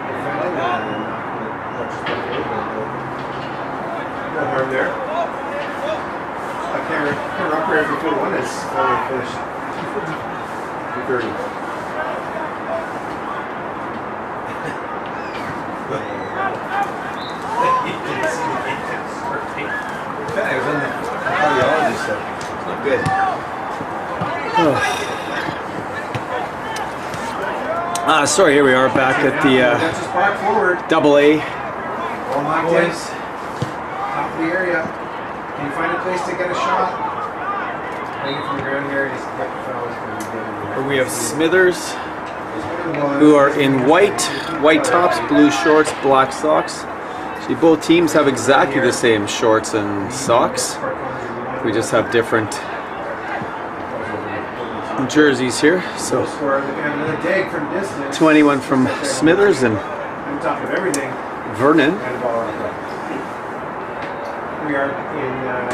defended and not going to touch the ball. No harm there. Camera operator for field 1 is finally finished. 2:30. You can see the good. Sorry, here we are back at the That's just park forward. Double A. All my boys. Top of the area. Can you find a place to get a shot? Hanging from the ground here. Just get the fellas. Where we have Smithers, who are in white tops, blue shorts, black socks. See, both teams have exactly the same shorts and socks. We just have different jerseys here. So 21 from Smithers and Vernon.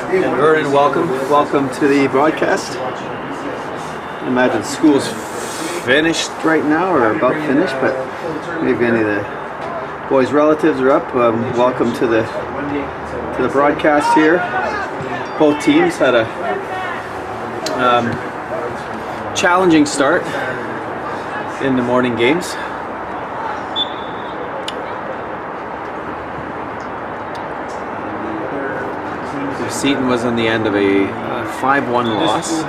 And Vernon, welcome to the broadcast. I imagine school's finished right now, or about finished, but maybe any of the boys' relatives are up. Welcome to the broadcast here. Both teams had a challenging start in the morning games. Seton was on the end of a 5-1 loss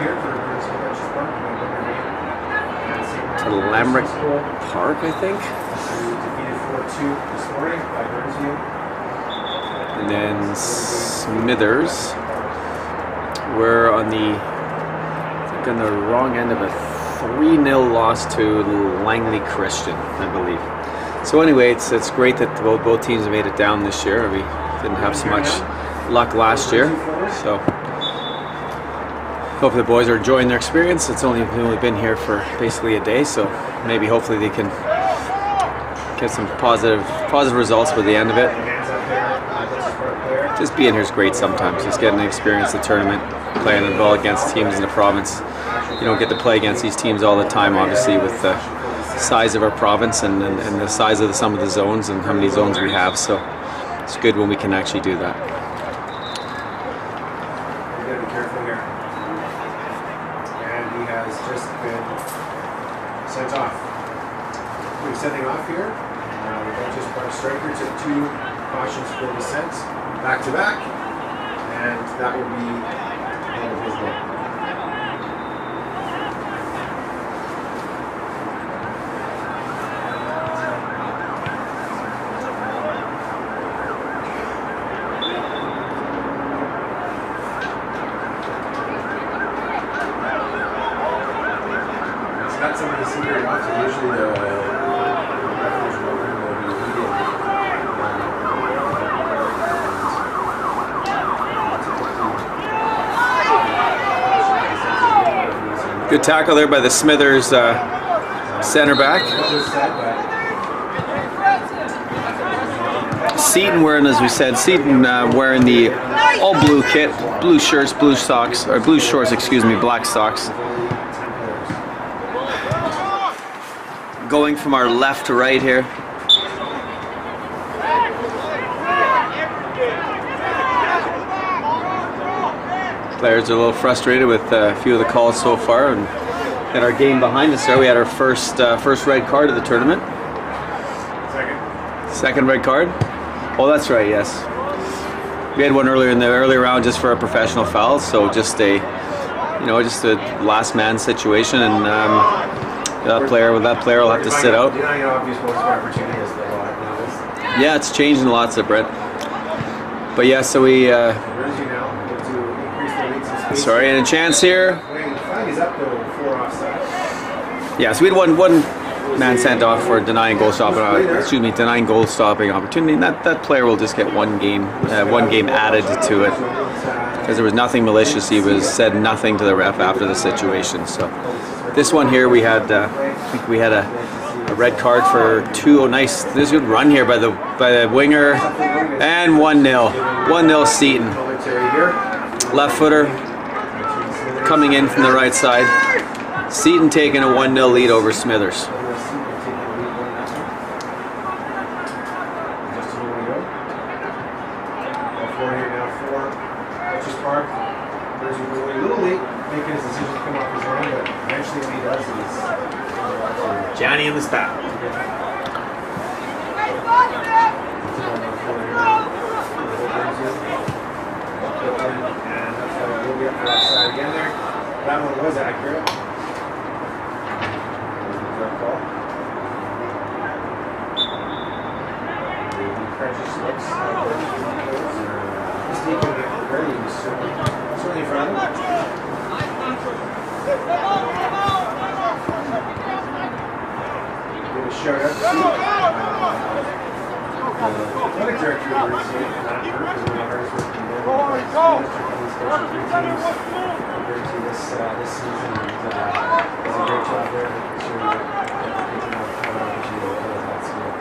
to Lamrick Park, I think. And then Smithers were on the wrong end of a 3-0 loss to Langley Christian, I believe. So anyway, it's great that both teams have made it down this year. We didn't have so much luck last year, so hope the boys are enjoying their experience. It's only been here for basically a day, so maybe hopefully they can get some positive results by the end of it. Just being here is great sometimes. Just getting to experience the tournament, playing the ball against teams in the province. You don't get to play against these teams all the time, obviously, with the size of our province and the size of some of the zones and how many zones we have. So it's good when we can actually do that. You gotta be careful here. And he has just been sent off. We're sending off here. The Dutchess Park striker took 2 cautions for dissent back to back, and that will be the end of his day. It's not something to see very often. Usually the referees will be leading. Good tackle there by the Smithers center back. Seton wearing, as we said, wearing the all blue kit, blue shirts, blue socks, or blue shorts, excuse me, black socks. Going from our left to right here. Players are a little frustrated with a few of the calls so far, and in our game behind us there, we had our first red card of the tournament. Second red card. Oh, that's right. Yes, we had one earlier in the early round just for a professional foul. So just a last man situation, and that player will have to sit out. Yeah, it's changing lots of Brett. But yeah, so we. Sorry, and a chance here. Yeah, so we had one man sent off for denying goal stopping opportunity, and that player will just get one game added to it because there was nothing malicious. He said nothing to the ref after the situation. So this one here, we had I think we had a red card for 2. Oh, nice! There's a good run here by the winger, and 1-0 Seton. Left footer coming in from the right side. Seton taking a 1-0 lead over Smithers. Johnny in the stop. And We'll be up for offside again there. That one was accurate. Direct ball. Precious looks mistaken very certainly in front of him. Give a shout out to athletic director of Birdsie, Matt Burke, is one of the hardest working men. This season, he's done a great job there. Making sure that kids have an opportunity to play at that school.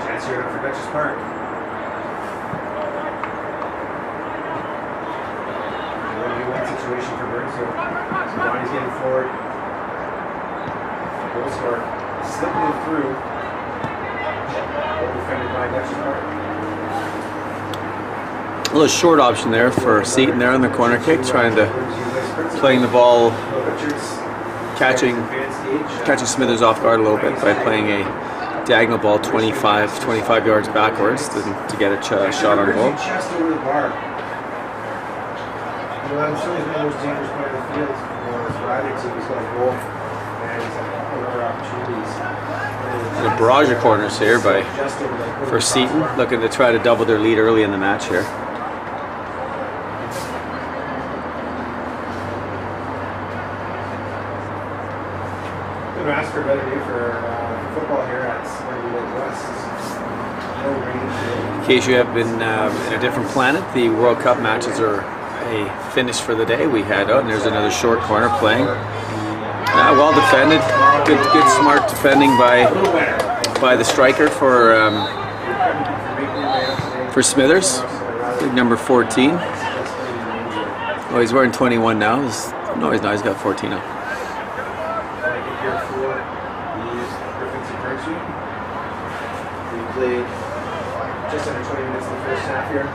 Chance here for Dutchess Park. Situation for Birdsie. So Donnie's getting forward. Goal scorer. Slipping it through. Well defended by Dutchess Park. A little short option there for Seton there on the corner kick, trying to playing the ball, catching Smithers off guard a little bit by playing a diagonal ball 25 yards backwards to get a shot on goal. Just over the bar. Well, it's always one of those dangerous part of the field for either team. He's got a goal and he's had other opportunities. A barrage of corners here for Seton, looking to try to double their lead early in the match here. Good ask for a better day for football here at Langley West. No rain today. In case you have been in a different planet, the World Cup matches are a finish for the day. We had and there's another short corner playing. Well defended, good smart defending by the striker for Smithers, big number 14. Oh, he's wearing 21 now. No, he's not. He's got 14 now. We played just under 20 minutes in the first half here.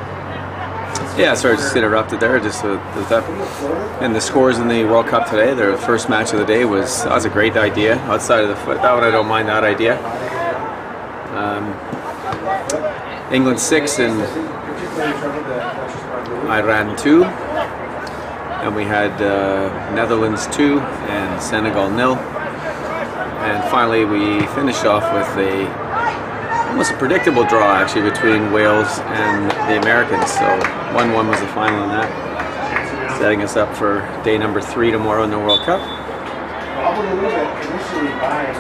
Yeah, sorry, just interrupted there. Just that, and the scores in the World Cup today. Their first match of the day was a great idea. Outside of the foot, that one I don't mind that idea. England 6 and Iran 2, and we had Netherlands 2 and Senegal 0. And finally, we finished off with almost a predictable draw actually between Wales and the Americans. So 1-1 was the final in that, setting us up for day number 3 tomorrow in the World Cup. Wobbled a little bit initially by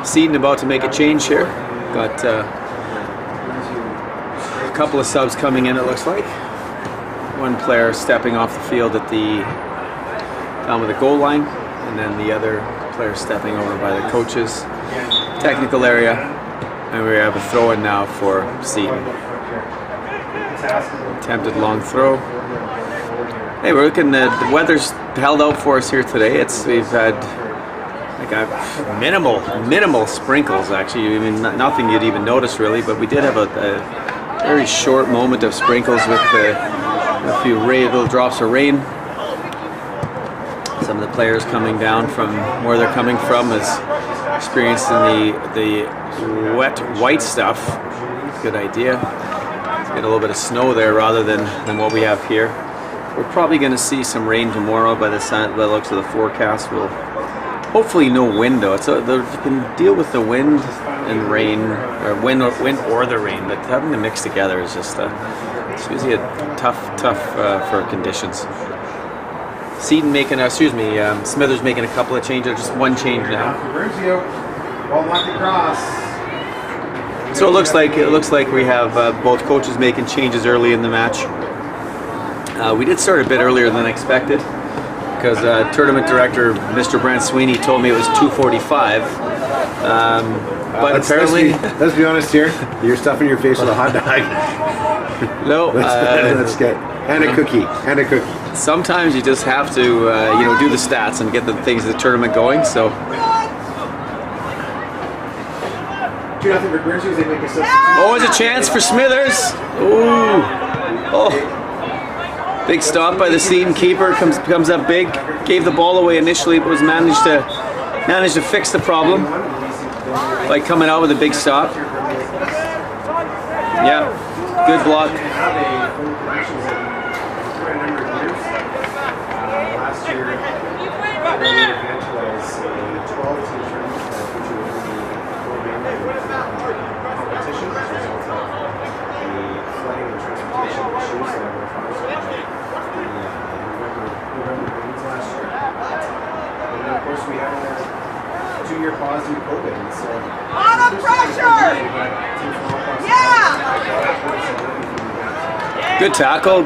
Seton about to make a change here. Got a couple of subs coming in, it looks like. One player stepping off the field down with the goal line, and then the other player stepping over by the coaches technical area, and we have a throw in now for Seton. Attempted long throw. Hey, we're looking at the weather's held out for us here today. We've had like a minimal sprinkles actually. I mean, nothing you'd even notice really, but we did have a very short moment of sprinkles with a few little drops of rain. Some of the players coming down from where they're coming from is experiencing the wet white stuff. Good idea. Let's get a little bit of snow there rather than what we have here. We're probably going to see some rain tomorrow by the looks of the forecast. We'll hopefully no wind though. You can deal with the wind and rain, or wind or the rain, but having them mixed together is just it's usually a tough for conditions. Seton Smithers making a couple of changes, just one change now. So it looks like we have both coaches making changes early in the match. We did start a bit earlier than expected because tournament director Mr. Brent Sweeney told me it was 2:45. But apparently, let's be honest here. You're stuffing your face with a hot dog. No, that's good. And a cookie. Sometimes you just have to, do the stats and get the things of the tournament going. So. 2-0 for Birdsie as they make a substitution. Oh, it's a chance for Smithers. Ooh. Oh. Big stop by the Seton keeper. Comes up big. Gave the ball away initially, but was managed to Managed to fix the problem by coming out with a big stop. Yeah, good block. Last year, the event was a 12-team tournament that featured competition as a result of the flooding and transportation issues that were caused by the November rains last year. And then, of course, we had a 2-year pause due to COVID. And so, Under pressure! Yeah! Good tackle.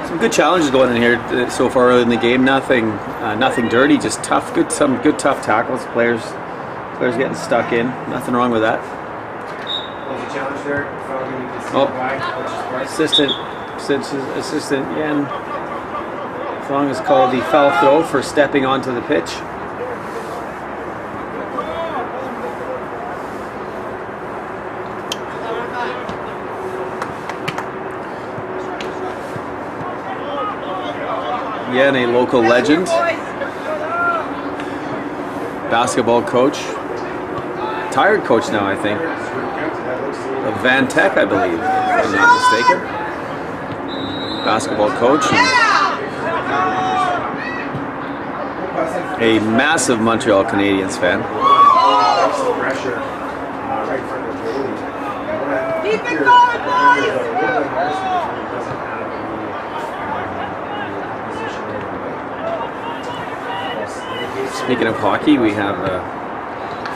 Some good challenges going in here so far early in the game. Nothing dirty, just tough. Some good tough tackles. Players getting stuck in. Nothing wrong with that. There's a challenge there. Oh, assistant Yen Fong is called the foul throw for stepping onto the pitch. Yen, a local legend, basketball coach, retired coach now, I think, of Van Tech, I believe, if I'm not mistaken. Basketball coach, and a massive Montreal Canadiens fan. Keep it going, boys! Speaking of hockey, we have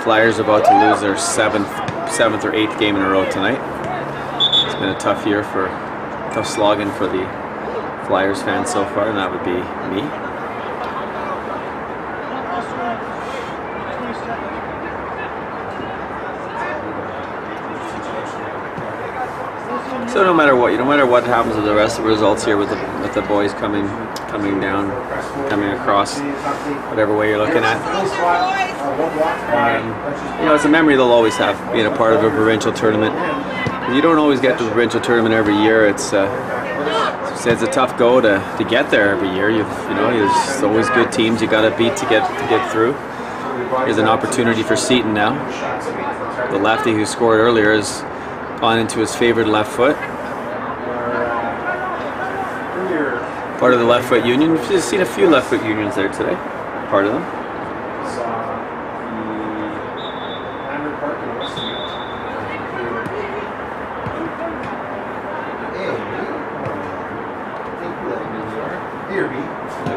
Flyers about to lose their seventh or eighth game in a row tonight. It's been a tough year tough slogging for the Flyers fans so far, and that would be me. So no matter what happens with the rest of the results here with the boys coming across, whatever way you're looking at, it's a memory they'll always have, being a part of a provincial tournament. You don't always get to the provincial tournament every year. It's a tough go to get there every year. There's always good teams you got to beat to get through. Here's an opportunity for Seton now. The lefty who scored earlier is on into his favorite left foot. Part of the left foot union. We've seen a few left foot unions there today. Part of them.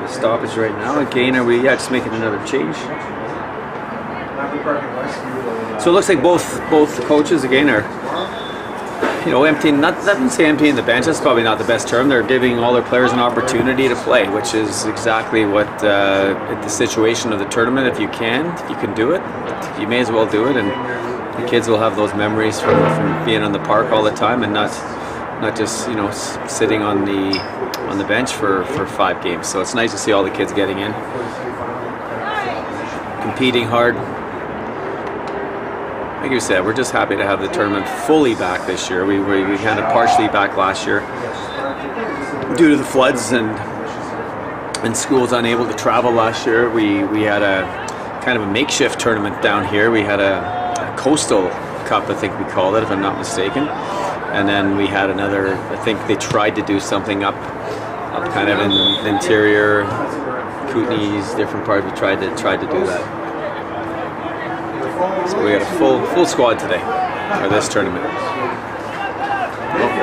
The stoppage right now. Again, are we just making another change? So it looks like both coaches again are emptying, not to say emptying the bench, that's probably not the best term. They're giving all their players an opportunity to play, which is exactly what the situation of the tournament. If you can do it, you may as well do it, and the kids will have those memories from being on the park all the time and not just sitting on the bench for 5 games. So it's nice to see all the kids getting in, competing hard. Like you said, we're just happy to have the tournament fully back this year. We had it partially back last year due to the floods and schools unable to travel last year. We had a kind of a makeshift tournament down here. We had a coastal cup, I think we called it, if I'm not mistaken. And then we had another, I think they tried to do something up kind of in the interior, Kootenays, different parts. We tried to do that. So we had a full squad today for this tournament. The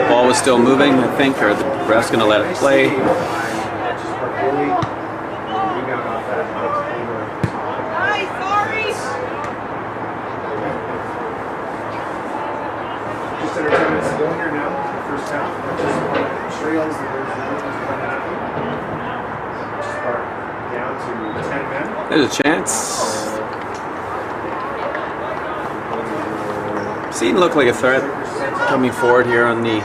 ball was still moving, I think, or the ref's going to let it play. Just under 10 minutes to go here now, the first half. Trails down to 10 men. There's a chance. Seton looked like a threat coming forward here on the,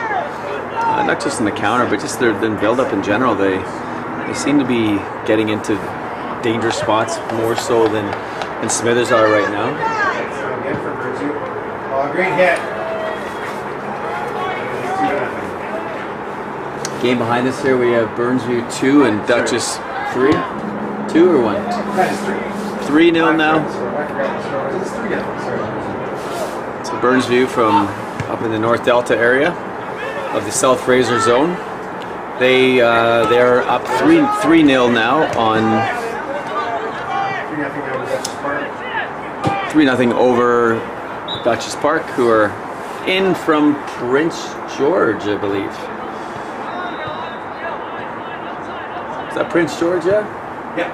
not just in the counter, but just their build-up in general. They seem to be getting into dangerous spots more so than Smithers are right now. Oh, great hit. Game behind us here, we have Burnsview 2 and Duchess 3. 2 or 1? 3-0 now. So Burnsview from up in the North Delta area of the South Fraser zone. They're up 3-0 now on 3-0 over Dutchess Park, who are in from Prince George, I believe. Is that Prince George, yeah? Yeah.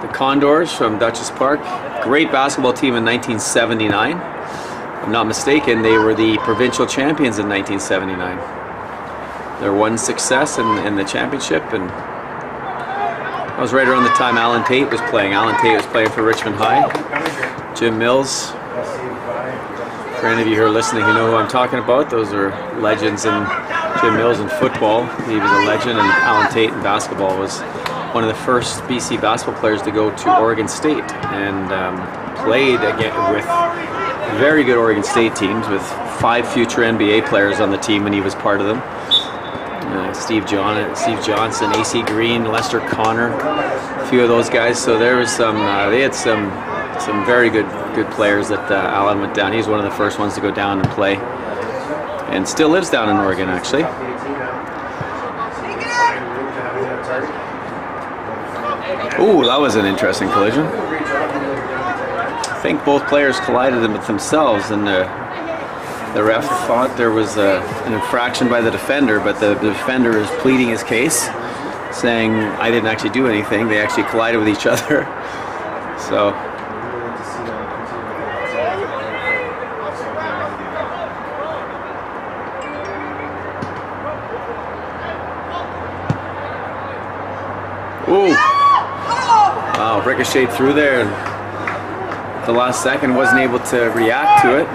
The Condors from Dutchess Park. Great basketball team in 1979. If I'm not mistaken, they were the provincial champions in 1979. Their one success in the championship, and that was right around the time Alan Tate was playing. Alan Tate was playing for Richmond High. Jim Mills. For any of you who are listening, you know who I'm talking about. Those are legends in Jim Mills in football. He was a legend, and Alan Tate in basketball was one of the first BC basketball players to go to Oregon State, and played again with very good Oregon State teams with 5 future NBA players on the team when he was part of them. Steve Johnson, AC Green, Lester Connor, a few of those guys. So there was some. They had some very good players that Alan went down. He was one of the first ones to go down and play, and still lives down in Oregon actually. Ooh, that was an interesting collision. I think both players collided with themselves, and the ref thought there was an infraction by the defender, but the defender is pleading his case, saying, I didn't actually do anything, they actually collided with each other. So, ooh! Wow, ricocheted through there, and the last second wasn't able to react to it.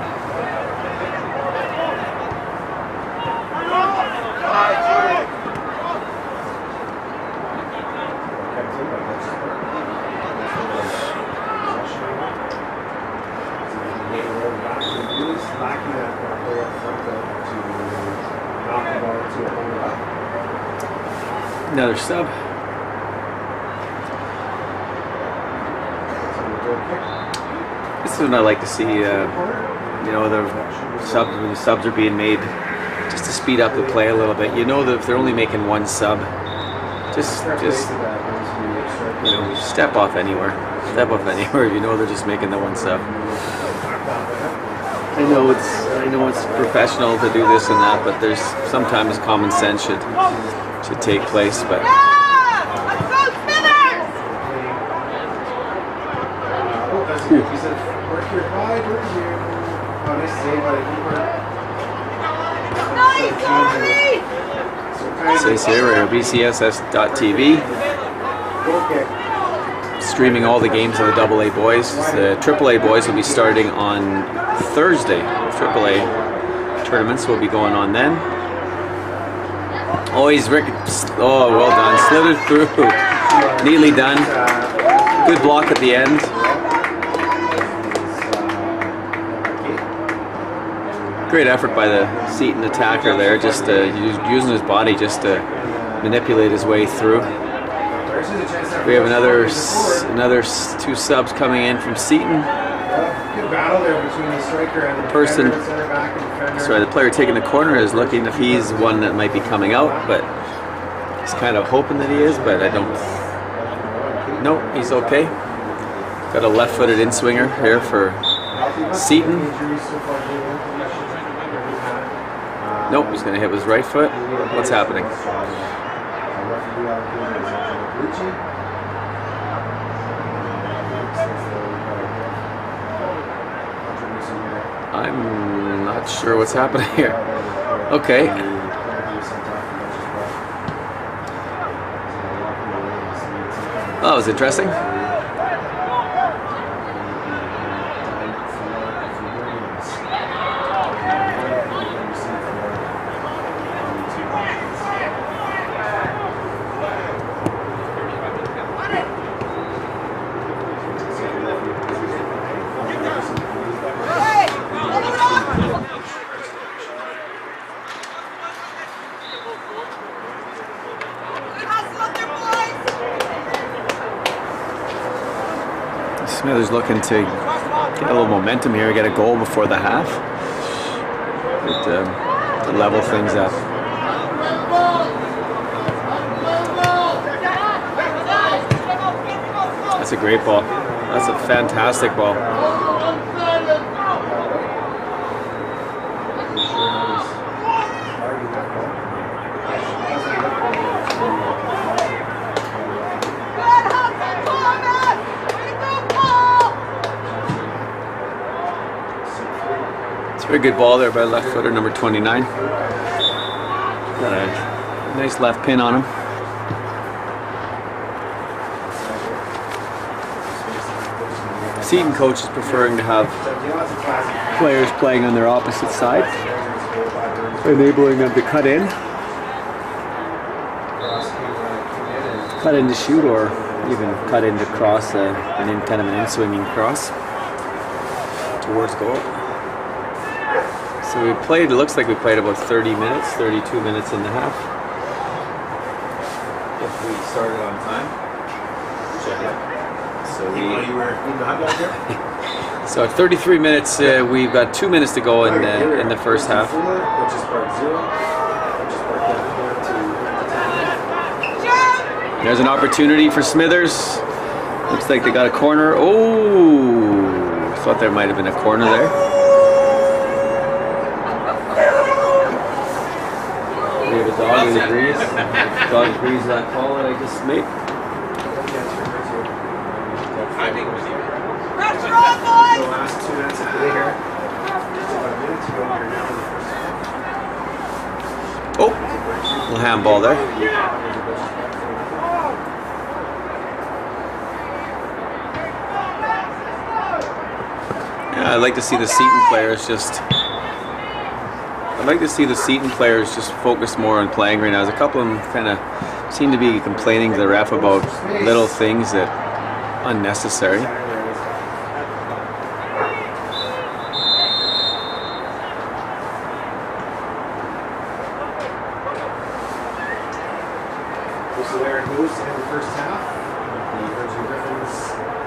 Another sub. This is what I like to see. You know, the subs are being made just to speed up the play a little bit. You know that if they're only making 1 sub, just you know, step off anywhere. Step off anywhere. You know they're just making the 1 sub. I know it's professional to do this and that, but there's sometimes common sense should take place. But says here we're at BCSS.TV, streaming all the games of the AA boys. The AAA boys will be starting on Thursday. AAA tournaments will be going on then. Always Rick. Oh, well done. Slithered through. Neatly done. Good block at the end. Great effort by the Seton attacker there, just using his body just to manipulate his way through. We have another 2 subs coming in from Seton. Good battle there between the striker and the person. center back and defender. Sorry, the player taking the corner is looking if he's one that might be coming out, but he's kind of hoping that he is, but I don't. No, he's okay. Got a left-footed in-swinger here for Seton. Nope, he's going to hit with his right foot. What's happening? I'm not sure what's happening here. Okay. Oh, that was interesting. Smithers looking to get a little momentum here, get a goal before the half. But, to level things up. That's a great ball. That's a fantastic ball. It's a very good ball there by left footer number 29. Got a nice left pin on him. Seton coach is preferring to have players playing on their opposite side, enabling them to cut in to shoot, or even cut in to cross kind of an in-swinging cross towards goal. So we played, it looks like we played about 30 minutes, 32 minutes in the half. If we started on time. Check it. So at 33 minutes, we've got 2 minutes to go in the first half. There's an opportunity for Smithers. Looks like they got a corner. Oh, thought there might have been a corner there. We have a dog who agrees. Dog agrees that call that I just made. Pressure on, boys! The last 2 minutes of play here. Oh, little handball there. Yeah, I'd like to see the Seton players just focus more on playing right now. There's a couple of them kind of seem to be complaining to the ref about little things that unnecessary. So there it goes in the first half. The Virgin Griffins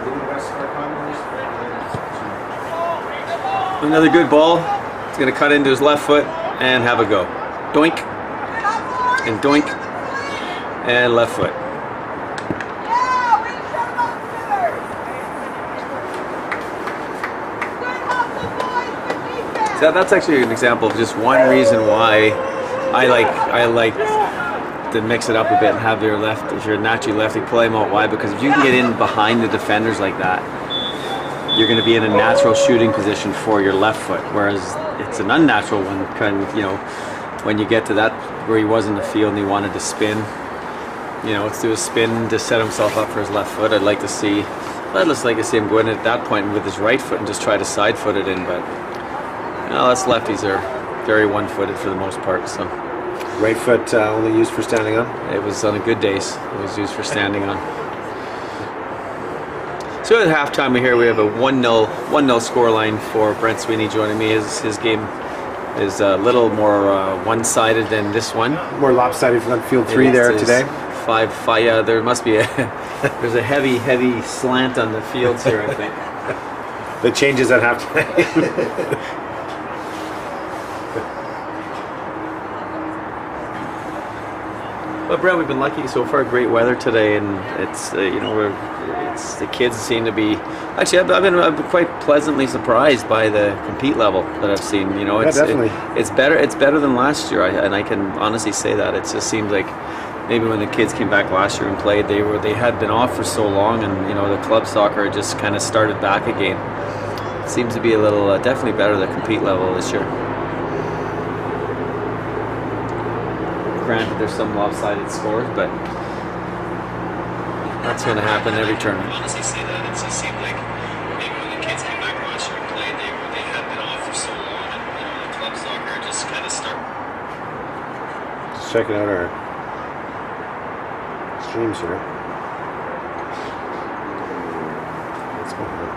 leading West Star Condors. Another good ball. It's going to cut into his left foot and have a go. Doink. And doink. And left foot. So that's actually an example of just one reason why I like to mix it up a bit and have your left, if you're naturally lefty, play them out wide, because if you can get in behind the defenders like that, you're going to be in a natural shooting position for your left foot, whereas it's an unnatural one, kind of, when you get to that where he was in the field and he wanted to spin, let's do a spin to set himself up for his left foot. I'd like to see him go in at that point with his right foot and just try to side foot it in, but us lefties are very one-footed for the most part, so. Right foot only used for standing on? It was on a good days. It was used for standing on. So at halftime here we have a 1-0 score line for Brent Sweeney joining me. His game is a little more one-sided than this one. More lopsided from field 3 there today. 5-5. Yeah, there must be there's a heavy slant on the fields here, I think. The changes at halftime. But Brent, we've been lucky so far. Great weather today, and it's the kids seem to be. Actually, I've been quite pleasantly surprised by the compete level that I've seen. It's definitely. It's better than last year, and I can honestly say that. It just seems like maybe when the kids came back last year and played, they had been off for so long, and the club soccer just kind of started back again. It seems to be a little definitely better the compete level this year. Granted, there's some lopsided scores, but that's going to happen every tournament. I honestly say that. It just seemed like maybe when the kids came back last year and played, they had been off for so long, and the club soccer just kind of started. Just checking out our streams here. Let's go ahead.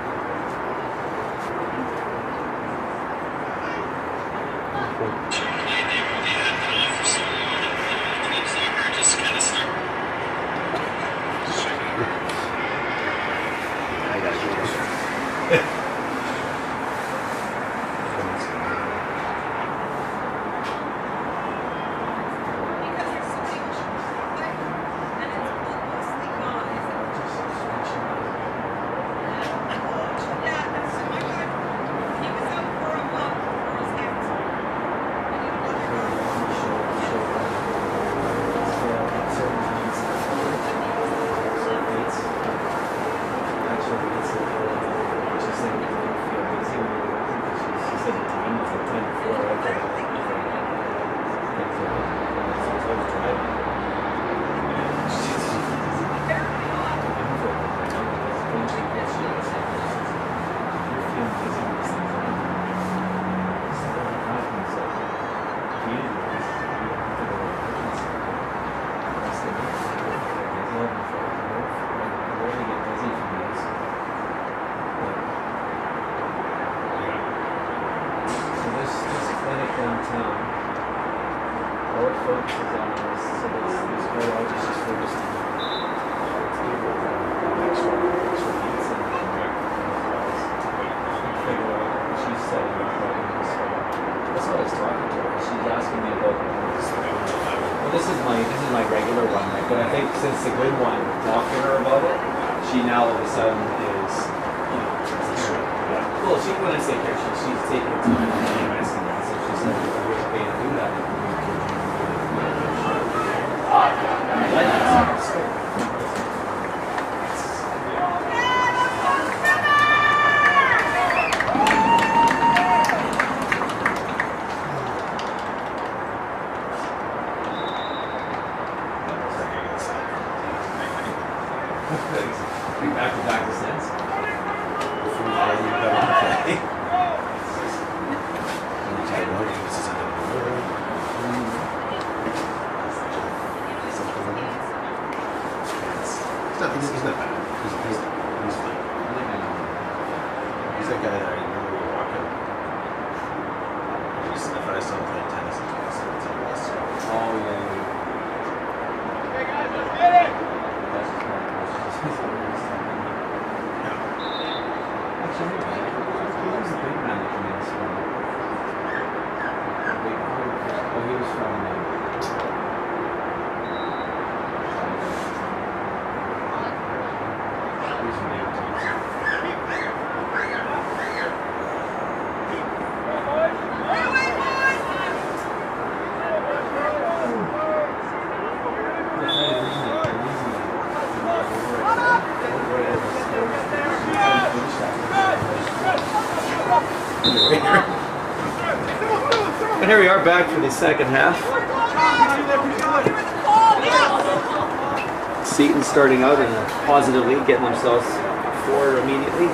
focuses on this. So this girl out is just focused on extra beats and figure out what she's setting up. That's what I was talking to her. She's asking me about this. Well, this is my regular one, right? But I think since the good one talked to her about it, she now all of a sudden is, you know, well, when I say care, she's taking it to my MS and that, so she said it's okay to do that. Back to sense. He's not bad. He's fine. He's that guy that I remember we were walking. If I saw him playing tennis, it's all less. Oh, yeah. And here we are back for the second half. Seton starting out in a positive lead, getting themselves forward immediately.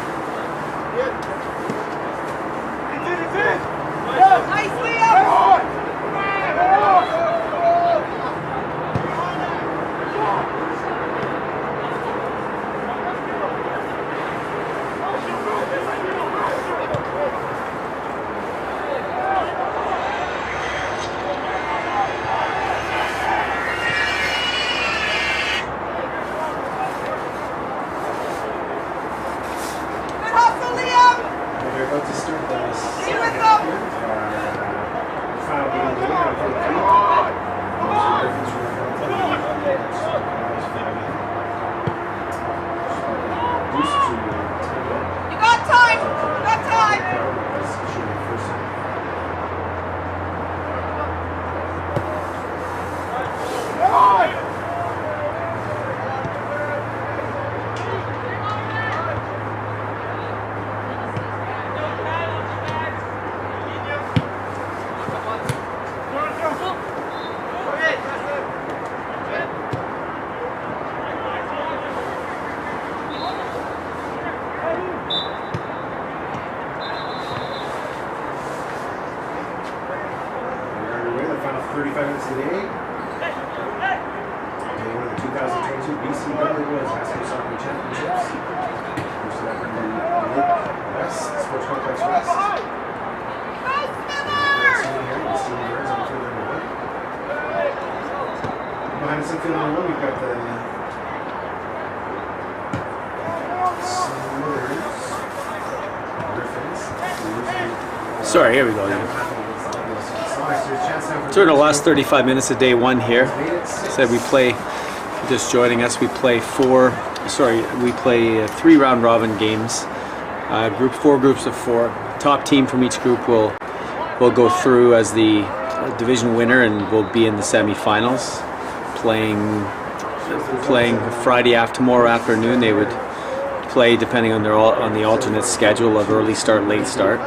Sorry, here we go. So in the last 35 minutes of day one here, said we play, just joining us, we play three round robin games. Four groups of four. Top team from each group will go through as the division winner and will be in the semifinals. Playing Friday tomorrow afternoon. They would play depending on the alternate schedule of early start, late start.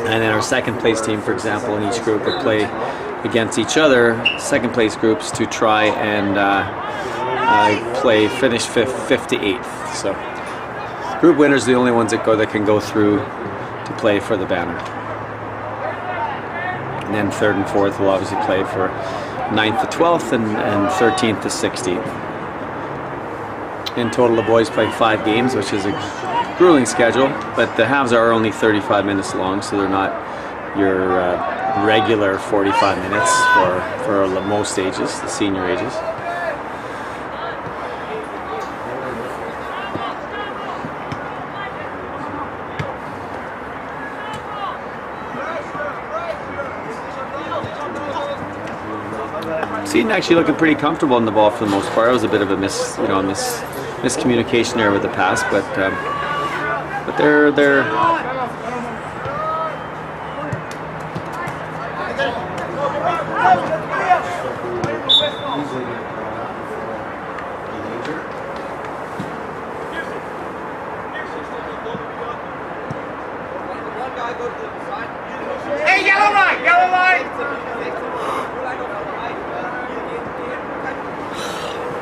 And then our second place team, for example, in each group would play against each other, second place groups, to try and finish fifth to eighth. So group winners are the only ones that can go through to play for the banner. And then third and fourth will obviously play for 9th to 12th and 13th to 16th. In total, the boys play 5 games, which is a grueling schedule, but the halves are only 35 minutes long, so they're not your regular 45 minutes for most ages, the senior ages. Seton actually looking pretty comfortable in the ball for the most part. It was a bit of a miscommunication there with the pass, but they're Hey, yellow line, yellow line.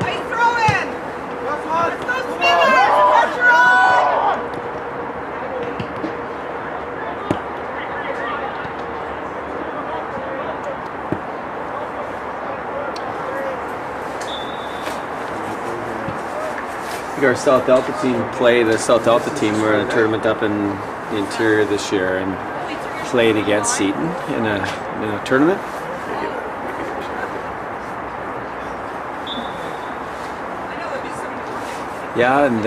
Nice throw in. Let's go, Smithers. Pressure on. our South Delta team play the South Delta team. We're in a tournament up in the interior this year and played against Seton in a tournament. Yeah, and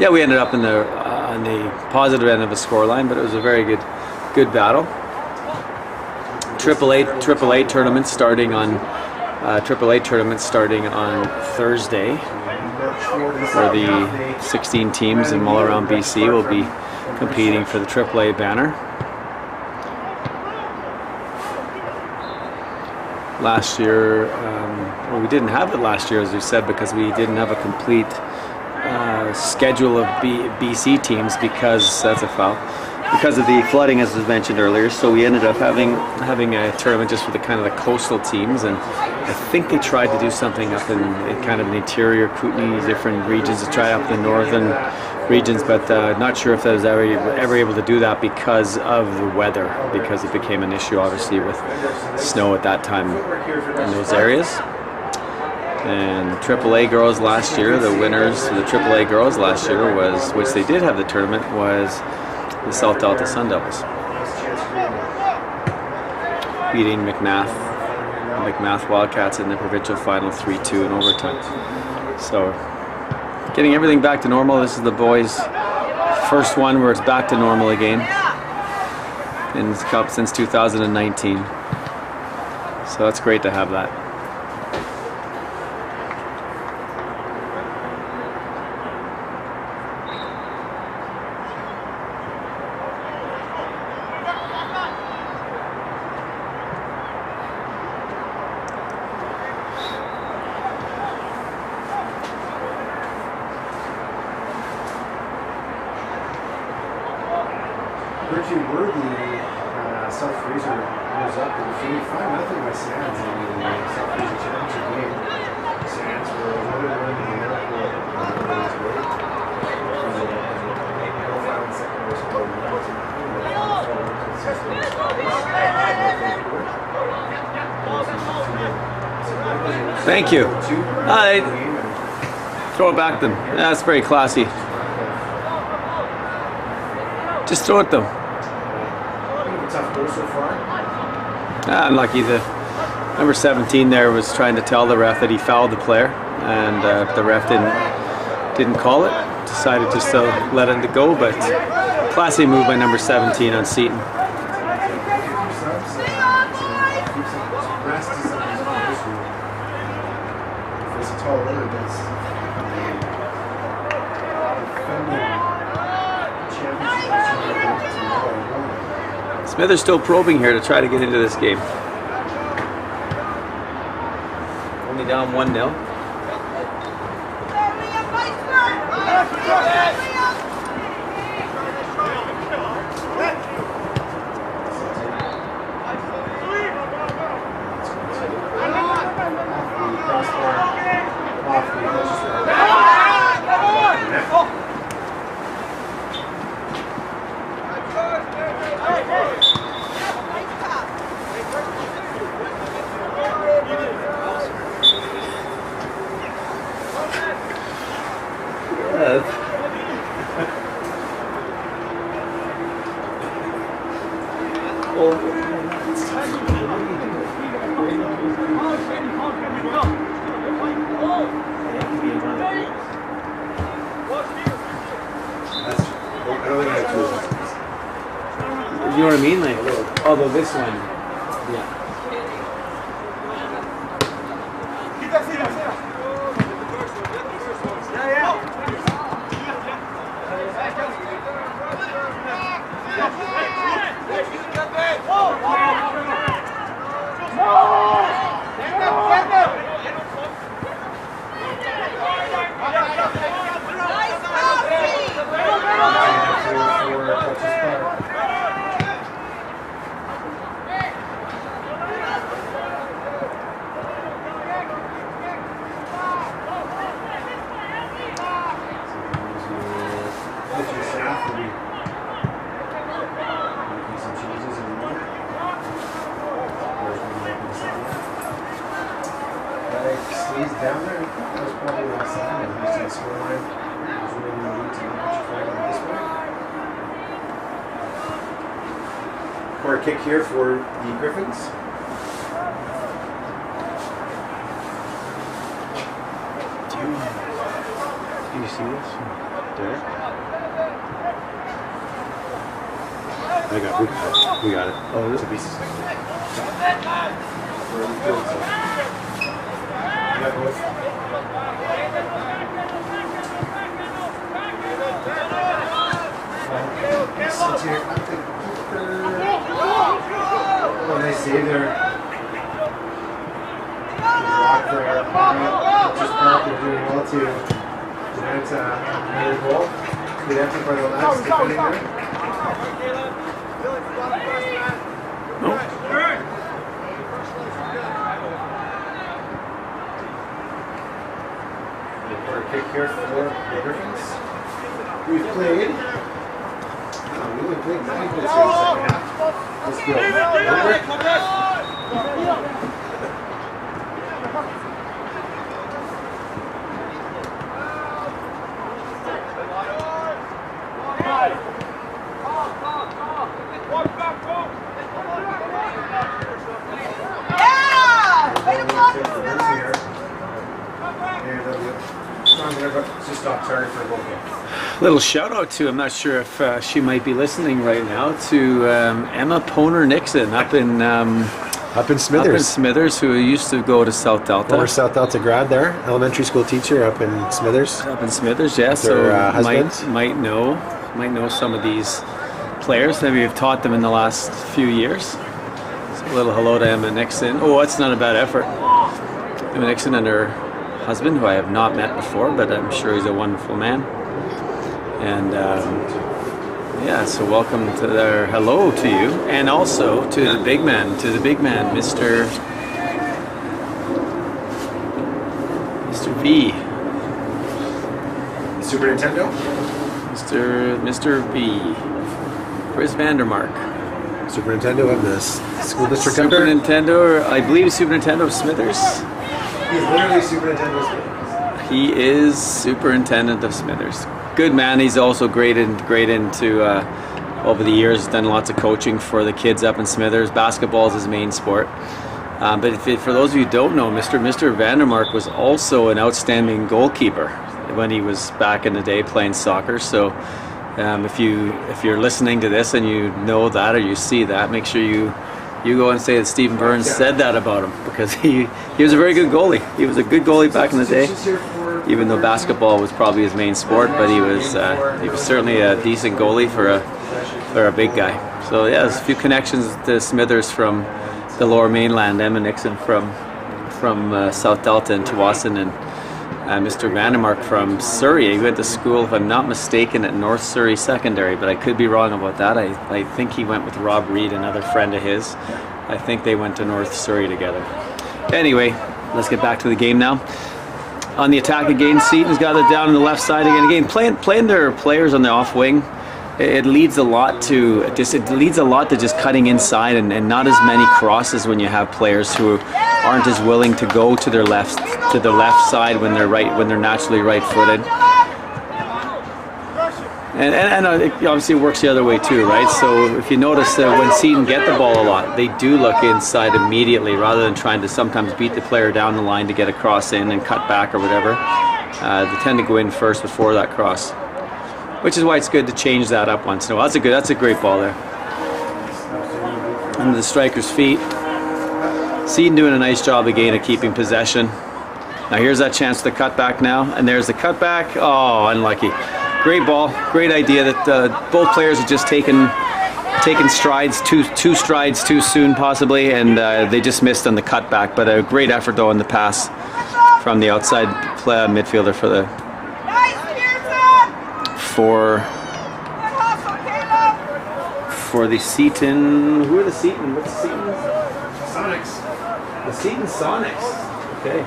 yeah, we ended up in the on the positive end of the scoreline, but it was a very good battle. AAA tournament starting on Thursday, where the 16 teams in all around BC will be competing for the AAA banner. Last year, well, we didn't have it last year, as we said, because we didn't have a complete schedule of BC teams because that's a foul. Because of the flooding, as was mentioned earlier, so we ended up having a tournament just for the kind of the coastal teams, and I think they tried to do something up in kind of the interior Kootenay, different regions, to try up the northern regions, but not sure if I was ever able to do that because of the weather, because it became an issue obviously with snow at that time in those areas. And AAA girls last year, the winners of the AAA girls last year was, which they did have the tournament, was the South Delta Sun Devils, beating McMath Wildcats in the provincial final 3-2 in overtime. So getting everything back to normal. This is the boys' first one where it's back to normal again in the Cup since 2019. So that's great to have that. Richie Worthy, South Fraser was up in 5-0 by Sands in the South Fraser Championship game. Sands were loaded in the airport on the way today. Profile and secondary score Thank you. Throw it back to them. That's very classy. Just throw it though. Tough goal so far. Unlucky. The number 17 there was trying to tell the ref that he fouled the player, and the ref didn't call it. Decided just to let it go, but classy move by number 17 on Seton. Smithers still probing here to try to get into this game. Only down 1-0. I don't think I have two of them. You know what I mean? Like, although this one, yeah. He's down there. That was probably last time. And he's in the scoreline. He's really in the lead to put your flag on this way. Corner kick here for the Griffins. Can you see this? Derek? We got it. Oh, It's a BCSS. Yeah, both. Oh, nice save there. Block there. Just park. They're doing well to prevent another goal. Good effort by the lads defending there. Kick here for the Griffins. We've played. We only played 9 minutes here in the second half. Let's go. Just stop target for a goal kick. Little shout out to, I'm not sure if she might be listening right now, to Emma Poner-Nixon up in Smithers, who used to go to South Delta. Former South Delta grad there, elementary school teacher up in Smithers. Up in Smithers, yeah. So might know some of these players. Maybe you've taught them in the last few years. So a little hello to Emma Nixon. Oh, that's not a bad effort. Emma Nixon and her husband, who I have not met before, but I'm sure he's a wonderful man. And yeah, so welcome to their hello to you, and also to the big man, Mr. V. Super Nintendo? Mr. V. Chris Vandermark. Super Nintendo of the school district Super member? Nintendo, I believe Super Nintendo of Smithers. He's literally Super Nintendo Smithers. He is superintendent of Smithers. Good man. He's also great into over the years, done lots of coaching for the kids up in Smithers. Basketball is his main sport. But for those of you who don't know, Mr. Vandermark was also an outstanding goalkeeper when he was back in the day playing soccer. So if you're listening to this and you know that or you see that, make sure you go and say that Stephen Burns said that about him, because he was a very good goalie. He was a good goalie back in the day, even though basketball was probably his main sport. But he was certainly a decent goalie for a big guy. So yeah, there's a few connections to Smithers from the Lower Mainland. Emma Nixon from South Delta and Tawasin, and Mr. Vandermark from Surrey. He went to school, if I'm not mistaken, at North Surrey Secondary, but I could be wrong about that. I think he went with Rob Reed, another friend of his. I think they went to North Surrey together. Anyway, let's get back to the game now. On the attack again, Seton's got it down on the left side again. Playing their players on the off wing, it leads a lot to just cutting inside and not as many crosses when you have players who aren't as willing to go to their left side when they're naturally right-footed. And it obviously works the other way too, right? So if you notice that when Seton get the ball a lot, they do look inside immediately rather than trying to sometimes beat the player down the line to get a cross in and cut back or whatever. They tend to go in first before that cross, which is why it's good to change that up once in a while. That's a great ball there. Under the striker's feet. Seton doing a nice job again of keeping possession. Now here's that chance to cut back now, and there's the cutback. Oh, unlucky. Great ball, great idea that both players have just taken strides, two strides too soon possibly, and they just missed on the cutback. But a great effort though on the pass from the outside midfielder for the for the Seton. Who are the Seton? What's the Seton? Sonics. The Seton Sonics. Okay.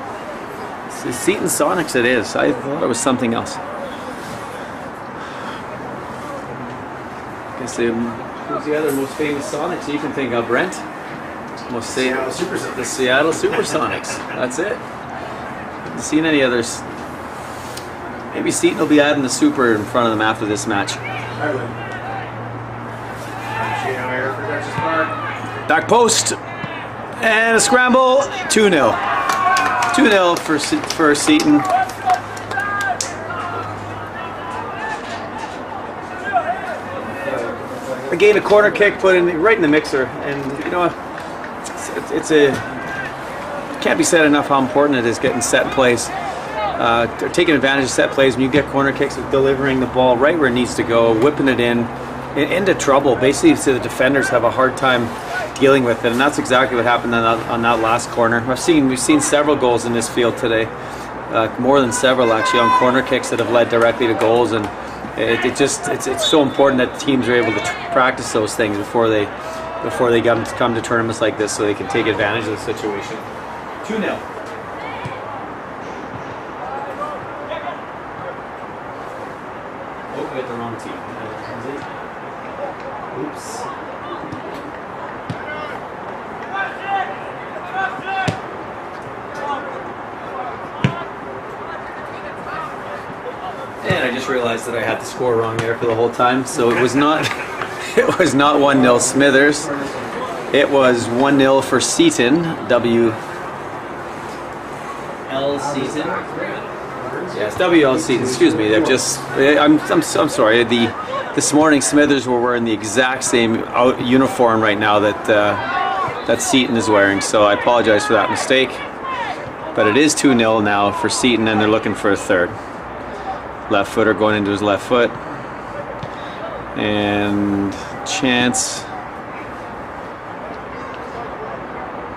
It's the Seton Sonics it is. I thought it was something else. Who's the other most famous Sonics you can think of, Brent? The Seattle Supersonics. That's it. Haven't seen any others. Maybe Seton will be adding the Super in front of them after this match. I would. Back post. And a scramble. 2-0. 2-0 for Seton. Again, a corner kick put in right in the mixer, and you know, it can't be said enough how important it is getting set plays, taking advantage of set plays. When you get corner kicks, of delivering the ball right where it needs to go, whipping it into trouble, basically, so the defenders have a hard time dealing with it, and that's exactly what happened on that last corner. We've seen several goals in this field today, more than several actually, on corner kicks that have led directly to goals, and it's so important that teams are able to practice those things before they come to tournaments like this, so they can take advantage of the situation. 2-0. Oh, we got the wrong team. Oops. And I just realized that I had the score wrong there for the whole time. So it was not it was not 1-0 Smithers. It was 1-0 for Seton. WL Seton. Yes, WL Seton. Excuse me. They've just. I'm sorry. This morning Smithers were wearing the exact same uniform right now that Seton is wearing. So I apologize for that mistake. But it is 2-0 now for Seton, and they're looking for a third. Left footer going into his left foot. And chance.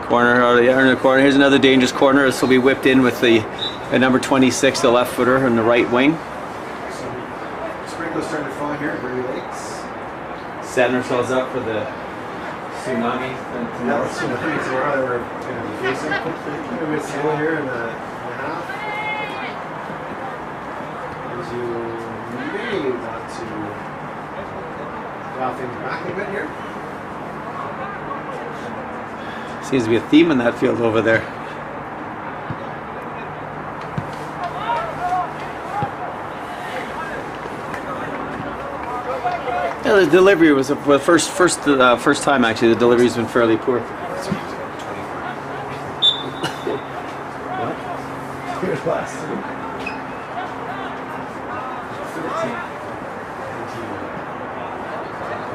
Corner, in the corner. Here's another dangerous corner. This will be whipped in with the number 26, the left footer in the right wing. Sprinkles starting to fall here at Berry Lakes. Setting ourselves up for the tsunami. Yeah, tsunami tomorrow that we're going to be facing. A bit slow here in the half. As you may want to dial things back a bit here. Seems to be a theme in that field over there. Yeah, the delivery was the first time actually. The delivery's been fairly poor. What? Here's last two.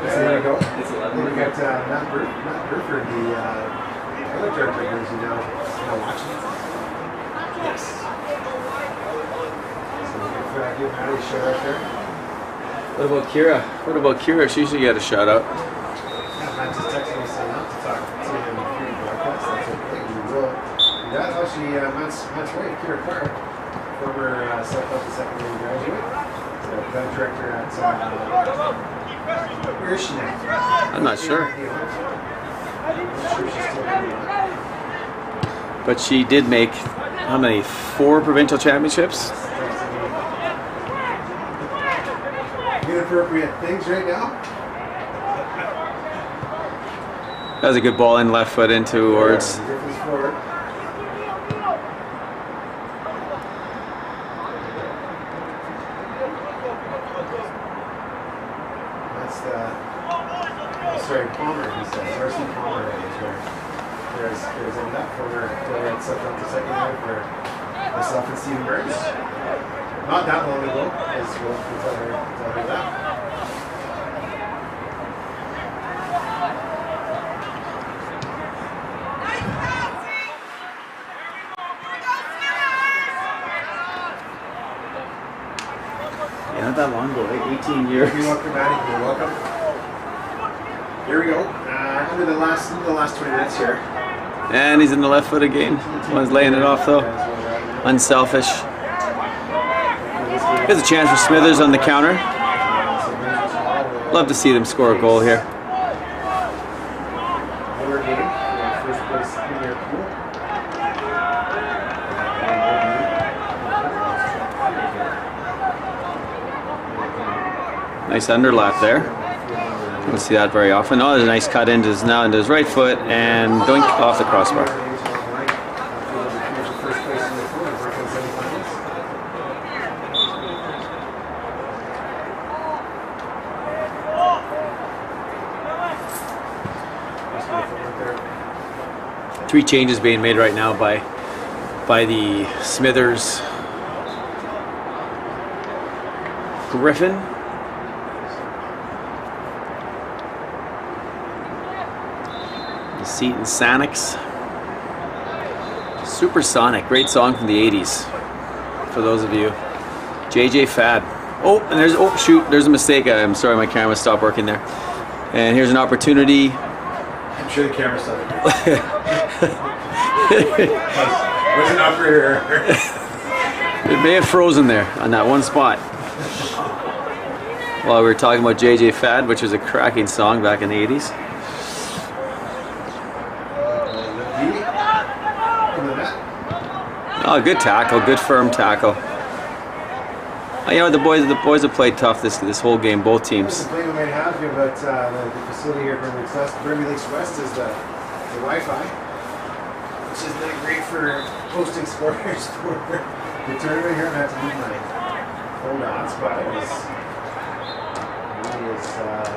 There you go. It's 11. We got Matt Burford, the other director, who's now watching. Yes. So we can give Maddie a shout out there. What about Kira? She should get a shout out. Yeah, Matt just texted me saying not to talk to him during the broadcast. That's okay. We will do that. Actually, Matt's wife, Kira Clark, former South Delta Secondary graduate, so event director at. Where is she now? I'm not sure. But she did make how many? 4 provincial championships? Inappropriate things right now. That was a good ball in left foot in towards. there's any that corner that stepped up to second there for myself and Stephen Burns. Not that long ago, as well can tell her that. Yeah, not that long ago, like 18 years. You're welcome, Maddie. You're welcome. Here we go. Under the last 20 minutes here. And he's in the left-footed game. One's laying it off though. Unselfish. Here's a chance for Smithers on the counter. Love to see them score a goal here. First place in their pool. Nice underlap there. You don't see that very often. Oh, there's a nice cut into his right foot and doink off the crossbar. Three changes being made right now by the Smithers Griffin. The Seton Sonics. Supersonic, great song from the 80s. For those of you. JJ Fad. Oh, and there's, oh shoot, there's a mistake. I'm sorry, my camera stopped working there. And here's an opportunity. I'm sure the camera stopped. What's an operator? It may have frozen there on that one spot. While we were talking about JJ Fad, which was a cracking song back in the 80s. Oh, good tackle, good firm tackle. Oh, you know, the boys have played tough this whole game, both teams. The complaint we might have here about the facility here at Burnaby Lakes West is the Wi-Fi, which is not great for posting scores for the tournament here. I'm going to have to move my phone to hotspot. It really is fast.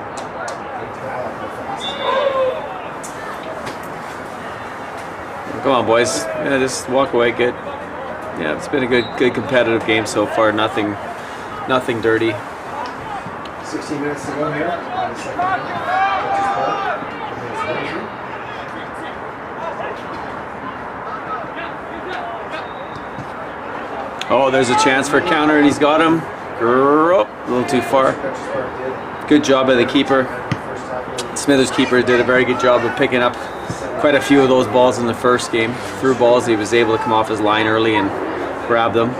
Come on, boys. Yeah, just walk away. Good. Yeah, it's been a good competitive game so far. Nothing dirty. 16 minutes to go here in the second half. Oh, there's a chance for a counter, and he's got him. A little too far. Good job by the keeper. Smithers keeper did a very good job of picking up quite a few of those balls in the first game. Through balls, he was able to come off his line early and grab them.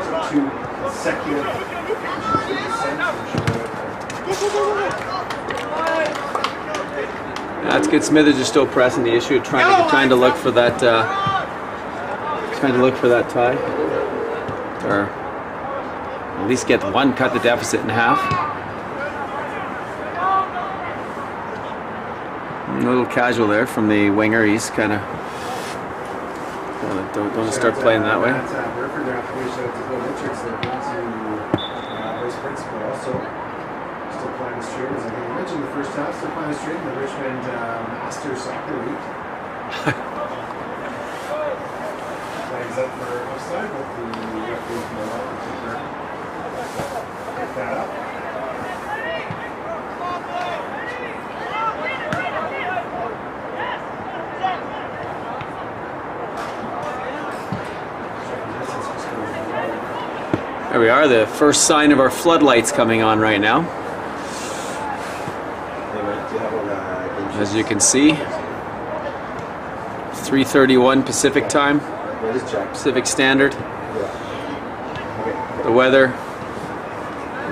That's good. Smithers is still pressing the issue, trying to look for that tie, or at least get one, cut the deficit in half. A little casual there from the winger. He's kind of don't start playing that way. Still playing the stream, as I think I mentioned the first half. Still playing the stream, the Richmond Master Soccer League. Flags up for offside, but the referee from the keeper picked that up. There we are, the first sign of our floodlights coming on right now. As you can see, 3:31 Pacific time, Pacific Standard. The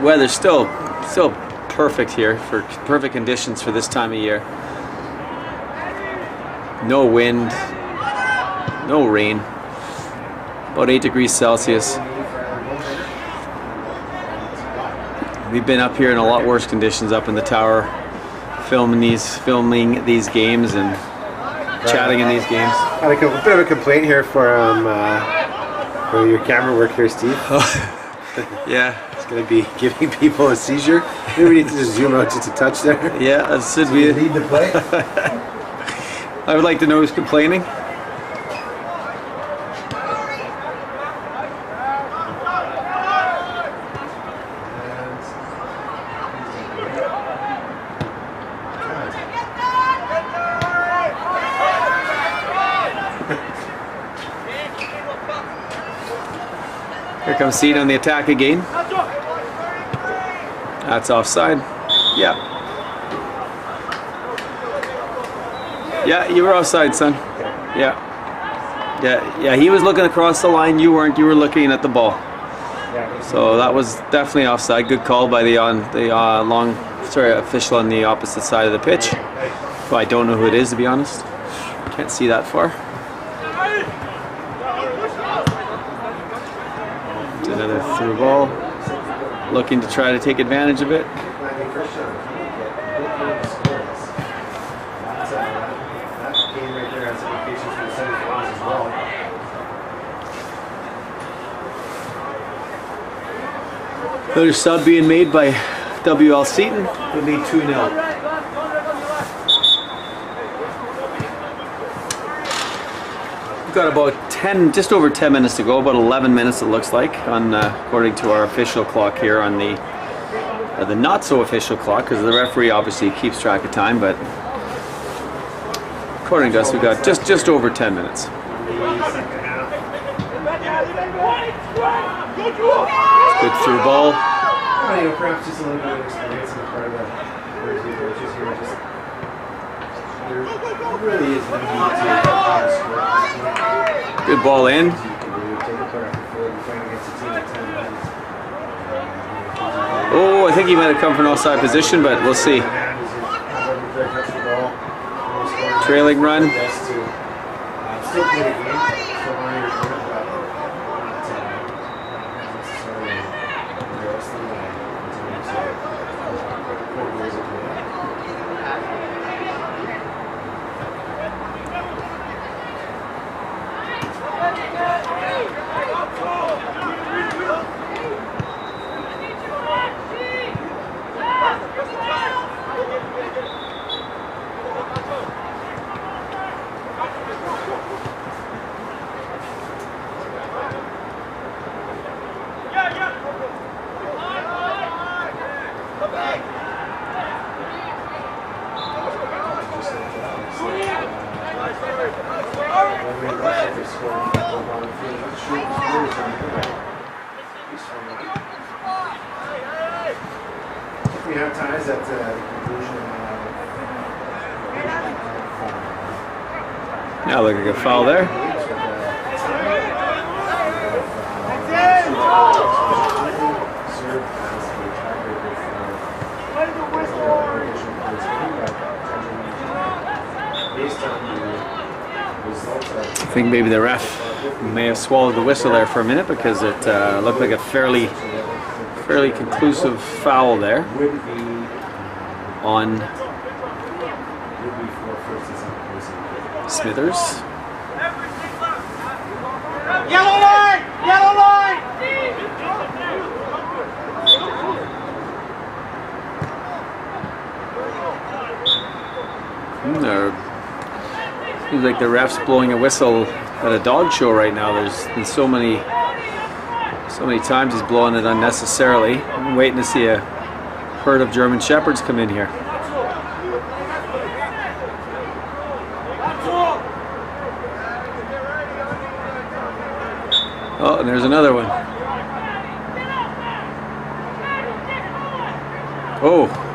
weather's still perfect here, for perfect conditions for this time of year. No wind, no rain, about 8 degrees Celsius. We've been up here in a lot worse conditions up in the tower, filming these games and chatting in these games. Had a bit of a complaint here for your camera work here, Steve. Yeah, it's going to be giving people a seizure. Maybe we need to just zoom out just a touch there. Yeah, that should be. Lead the play. I would like to know who's complaining. Here comes Seton on the attack again. That's offside. Yeah. Yeah, you were offside, son. Yeah. Yeah, he was looking across the line. You weren't. You were looking at the ball. So that was definitely offside. Good call by the official on the opposite side of the pitch. Who I don't know who it is, to be honest. Can't see that far. It's another through ball. Looking to try to take advantage of it. That game right there has implications for the semifinals as well. Another sub being made by WL Seton. It'll be 2-0. We've got about just over 10 minutes to go, about 11 minutes it looks like, on according to our official clock here on the not so official clock, because the referee obviously keeps track of time, but according to us we've got just over 10 minutes. Good through ball. Perhaps just a little bit of experience on the part of the coaches here. There really is no need to score. Good ball in. You can take a player off the field and fight against a team at 10 minutes. Oh, I think he might have come from an offside position, but we'll see. Trailing run. Still play the game. Still on your opponent, but not necessarily the rest of the way. We have ties at the conclusion Now look at a foul there. I think maybe the ref may have swallowed the whistle there for a minute, because it looked like a fairly conclusive foul there on Smithers. Yellow line! Yellow line! Seems like the ref's blowing a whistle at a dog show right now. There's been so many times he's blowing it unnecessarily. I'm waiting to see a herd of German Shepherds come in here. Oh, and there's another one. Oh.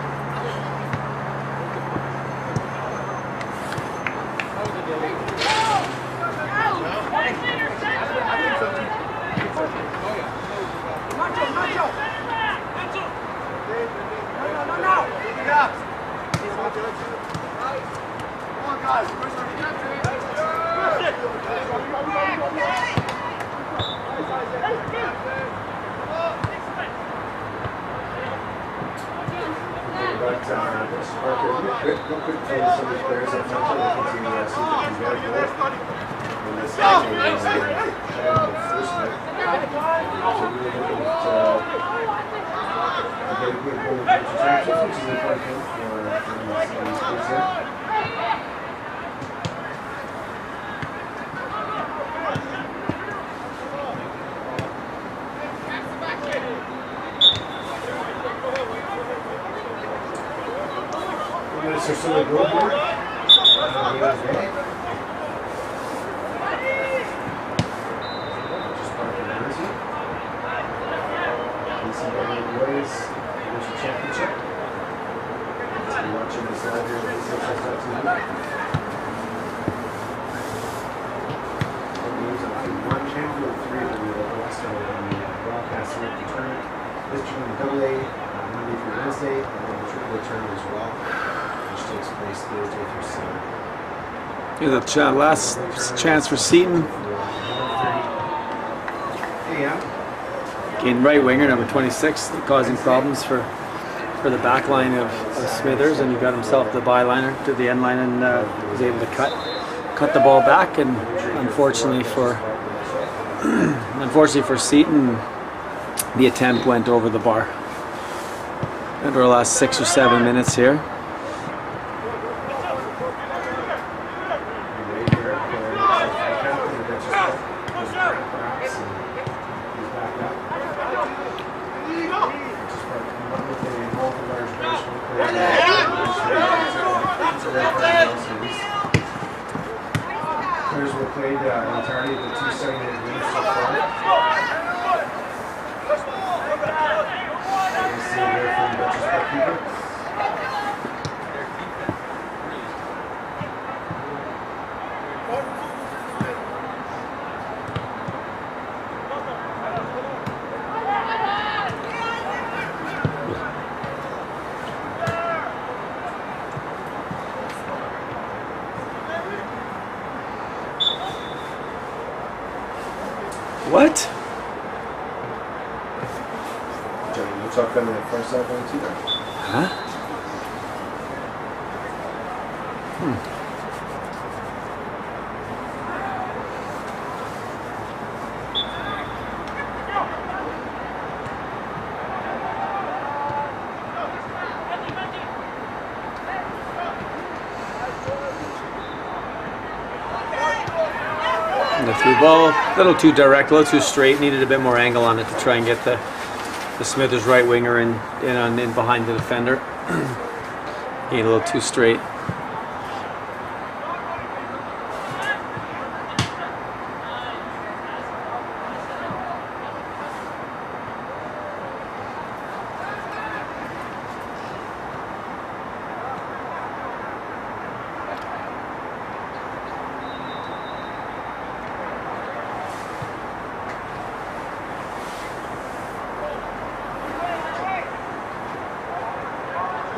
race Thursday through Saturday. Here's the last chance for Seton. 1:30 a.m. Again, right winger, number 26, causing problems for the back line of Smithers, and he got himself the byliner to the end line and was able to cut the ball back. And unfortunately for Seton, the attempt went over the bar. Under the last 6 or 7 minutes here. Players were played entirely at the 2-7-minute game so far. You can see here from Dutchess Park. What? Johnny, you talk them in the first half on too. Huh? The through ball, a little too direct, a little too straight. Needed a bit more angle on it to try and get the Smithers right winger in behind the defender. Again, a little too straight.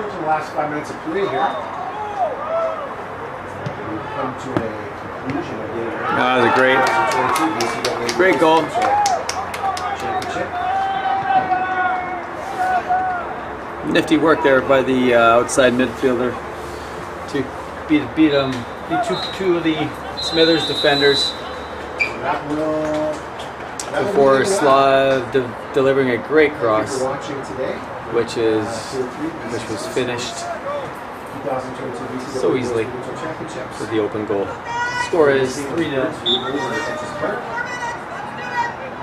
The last 5 minutes of play here. We've come to a conclusion of the That was a great goal. Championship. Nifty work there by the outside midfielder to beat two of the Smithers defenders That will before delivering a great cross, If you're watching today, which was finished 2022 BCSS so easily Championships. for the open goal. Score is 3-0.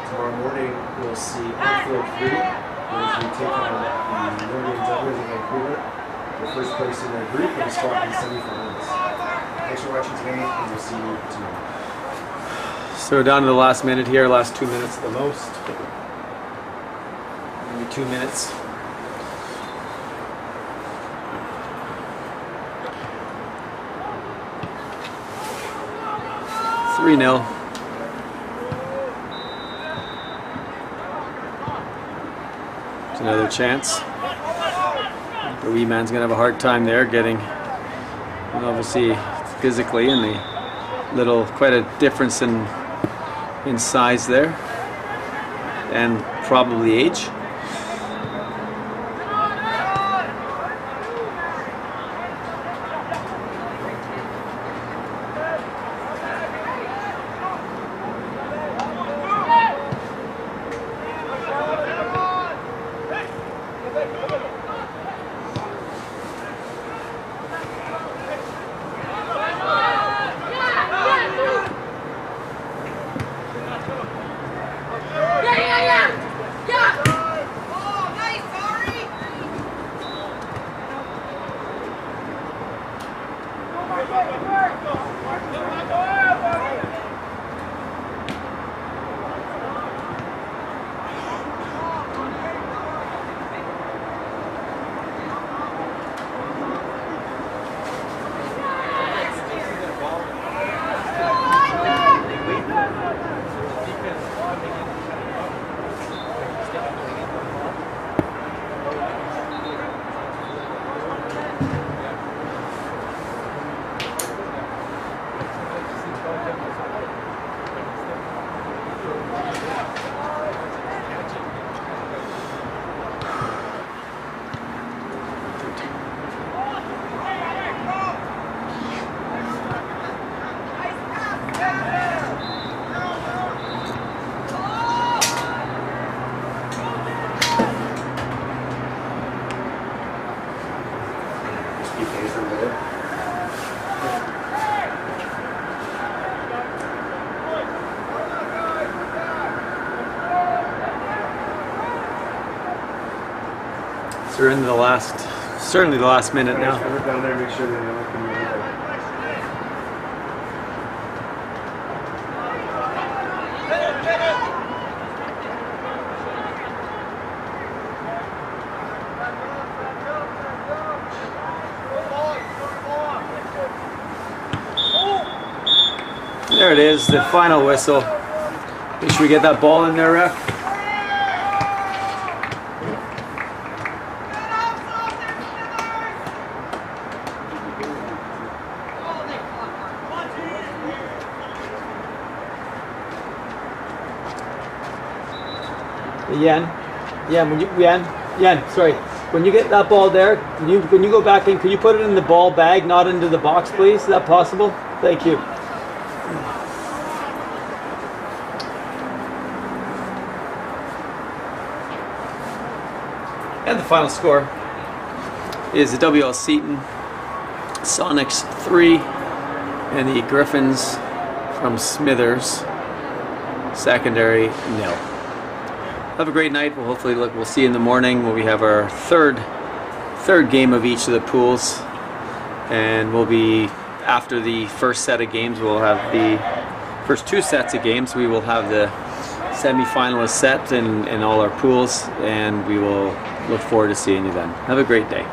Tomorrow morning we'll see Anfield 3 as we take on the Northern Devils in Vancouver. The first place in their group and a spot in the semifinals. Thanks for watching today, and we'll see you tomorrow. So we're down to the last minute here, last 2 minutes the most. Maybe 2 minutes. $3-0. It's another chance. The wee man's gonna have a hard time there getting, and obviously physically, and quite a difference in size there, and probably age. So we're into the last, certainly the last minute Guys, now. look down there, make sure they don't come in. There it is, the final whistle. Make sure we get that ball in there, ref. Yan, sorry. When you get that ball there, when you go back in, could you put it in the ball bag, not into the box, please? Is that possible? Thank you. And the final score is the WL Seton Sonics 3 and the Griffins from Smithers Secondary 0. Have a great night. We'll see you in the morning when we have our third game of each of the pools, and we'll be after the first set of games. We'll have the first 2 sets of games. We will have the semi-finalist set in all our pools, and we will look forward to seeing you then. Have a great day.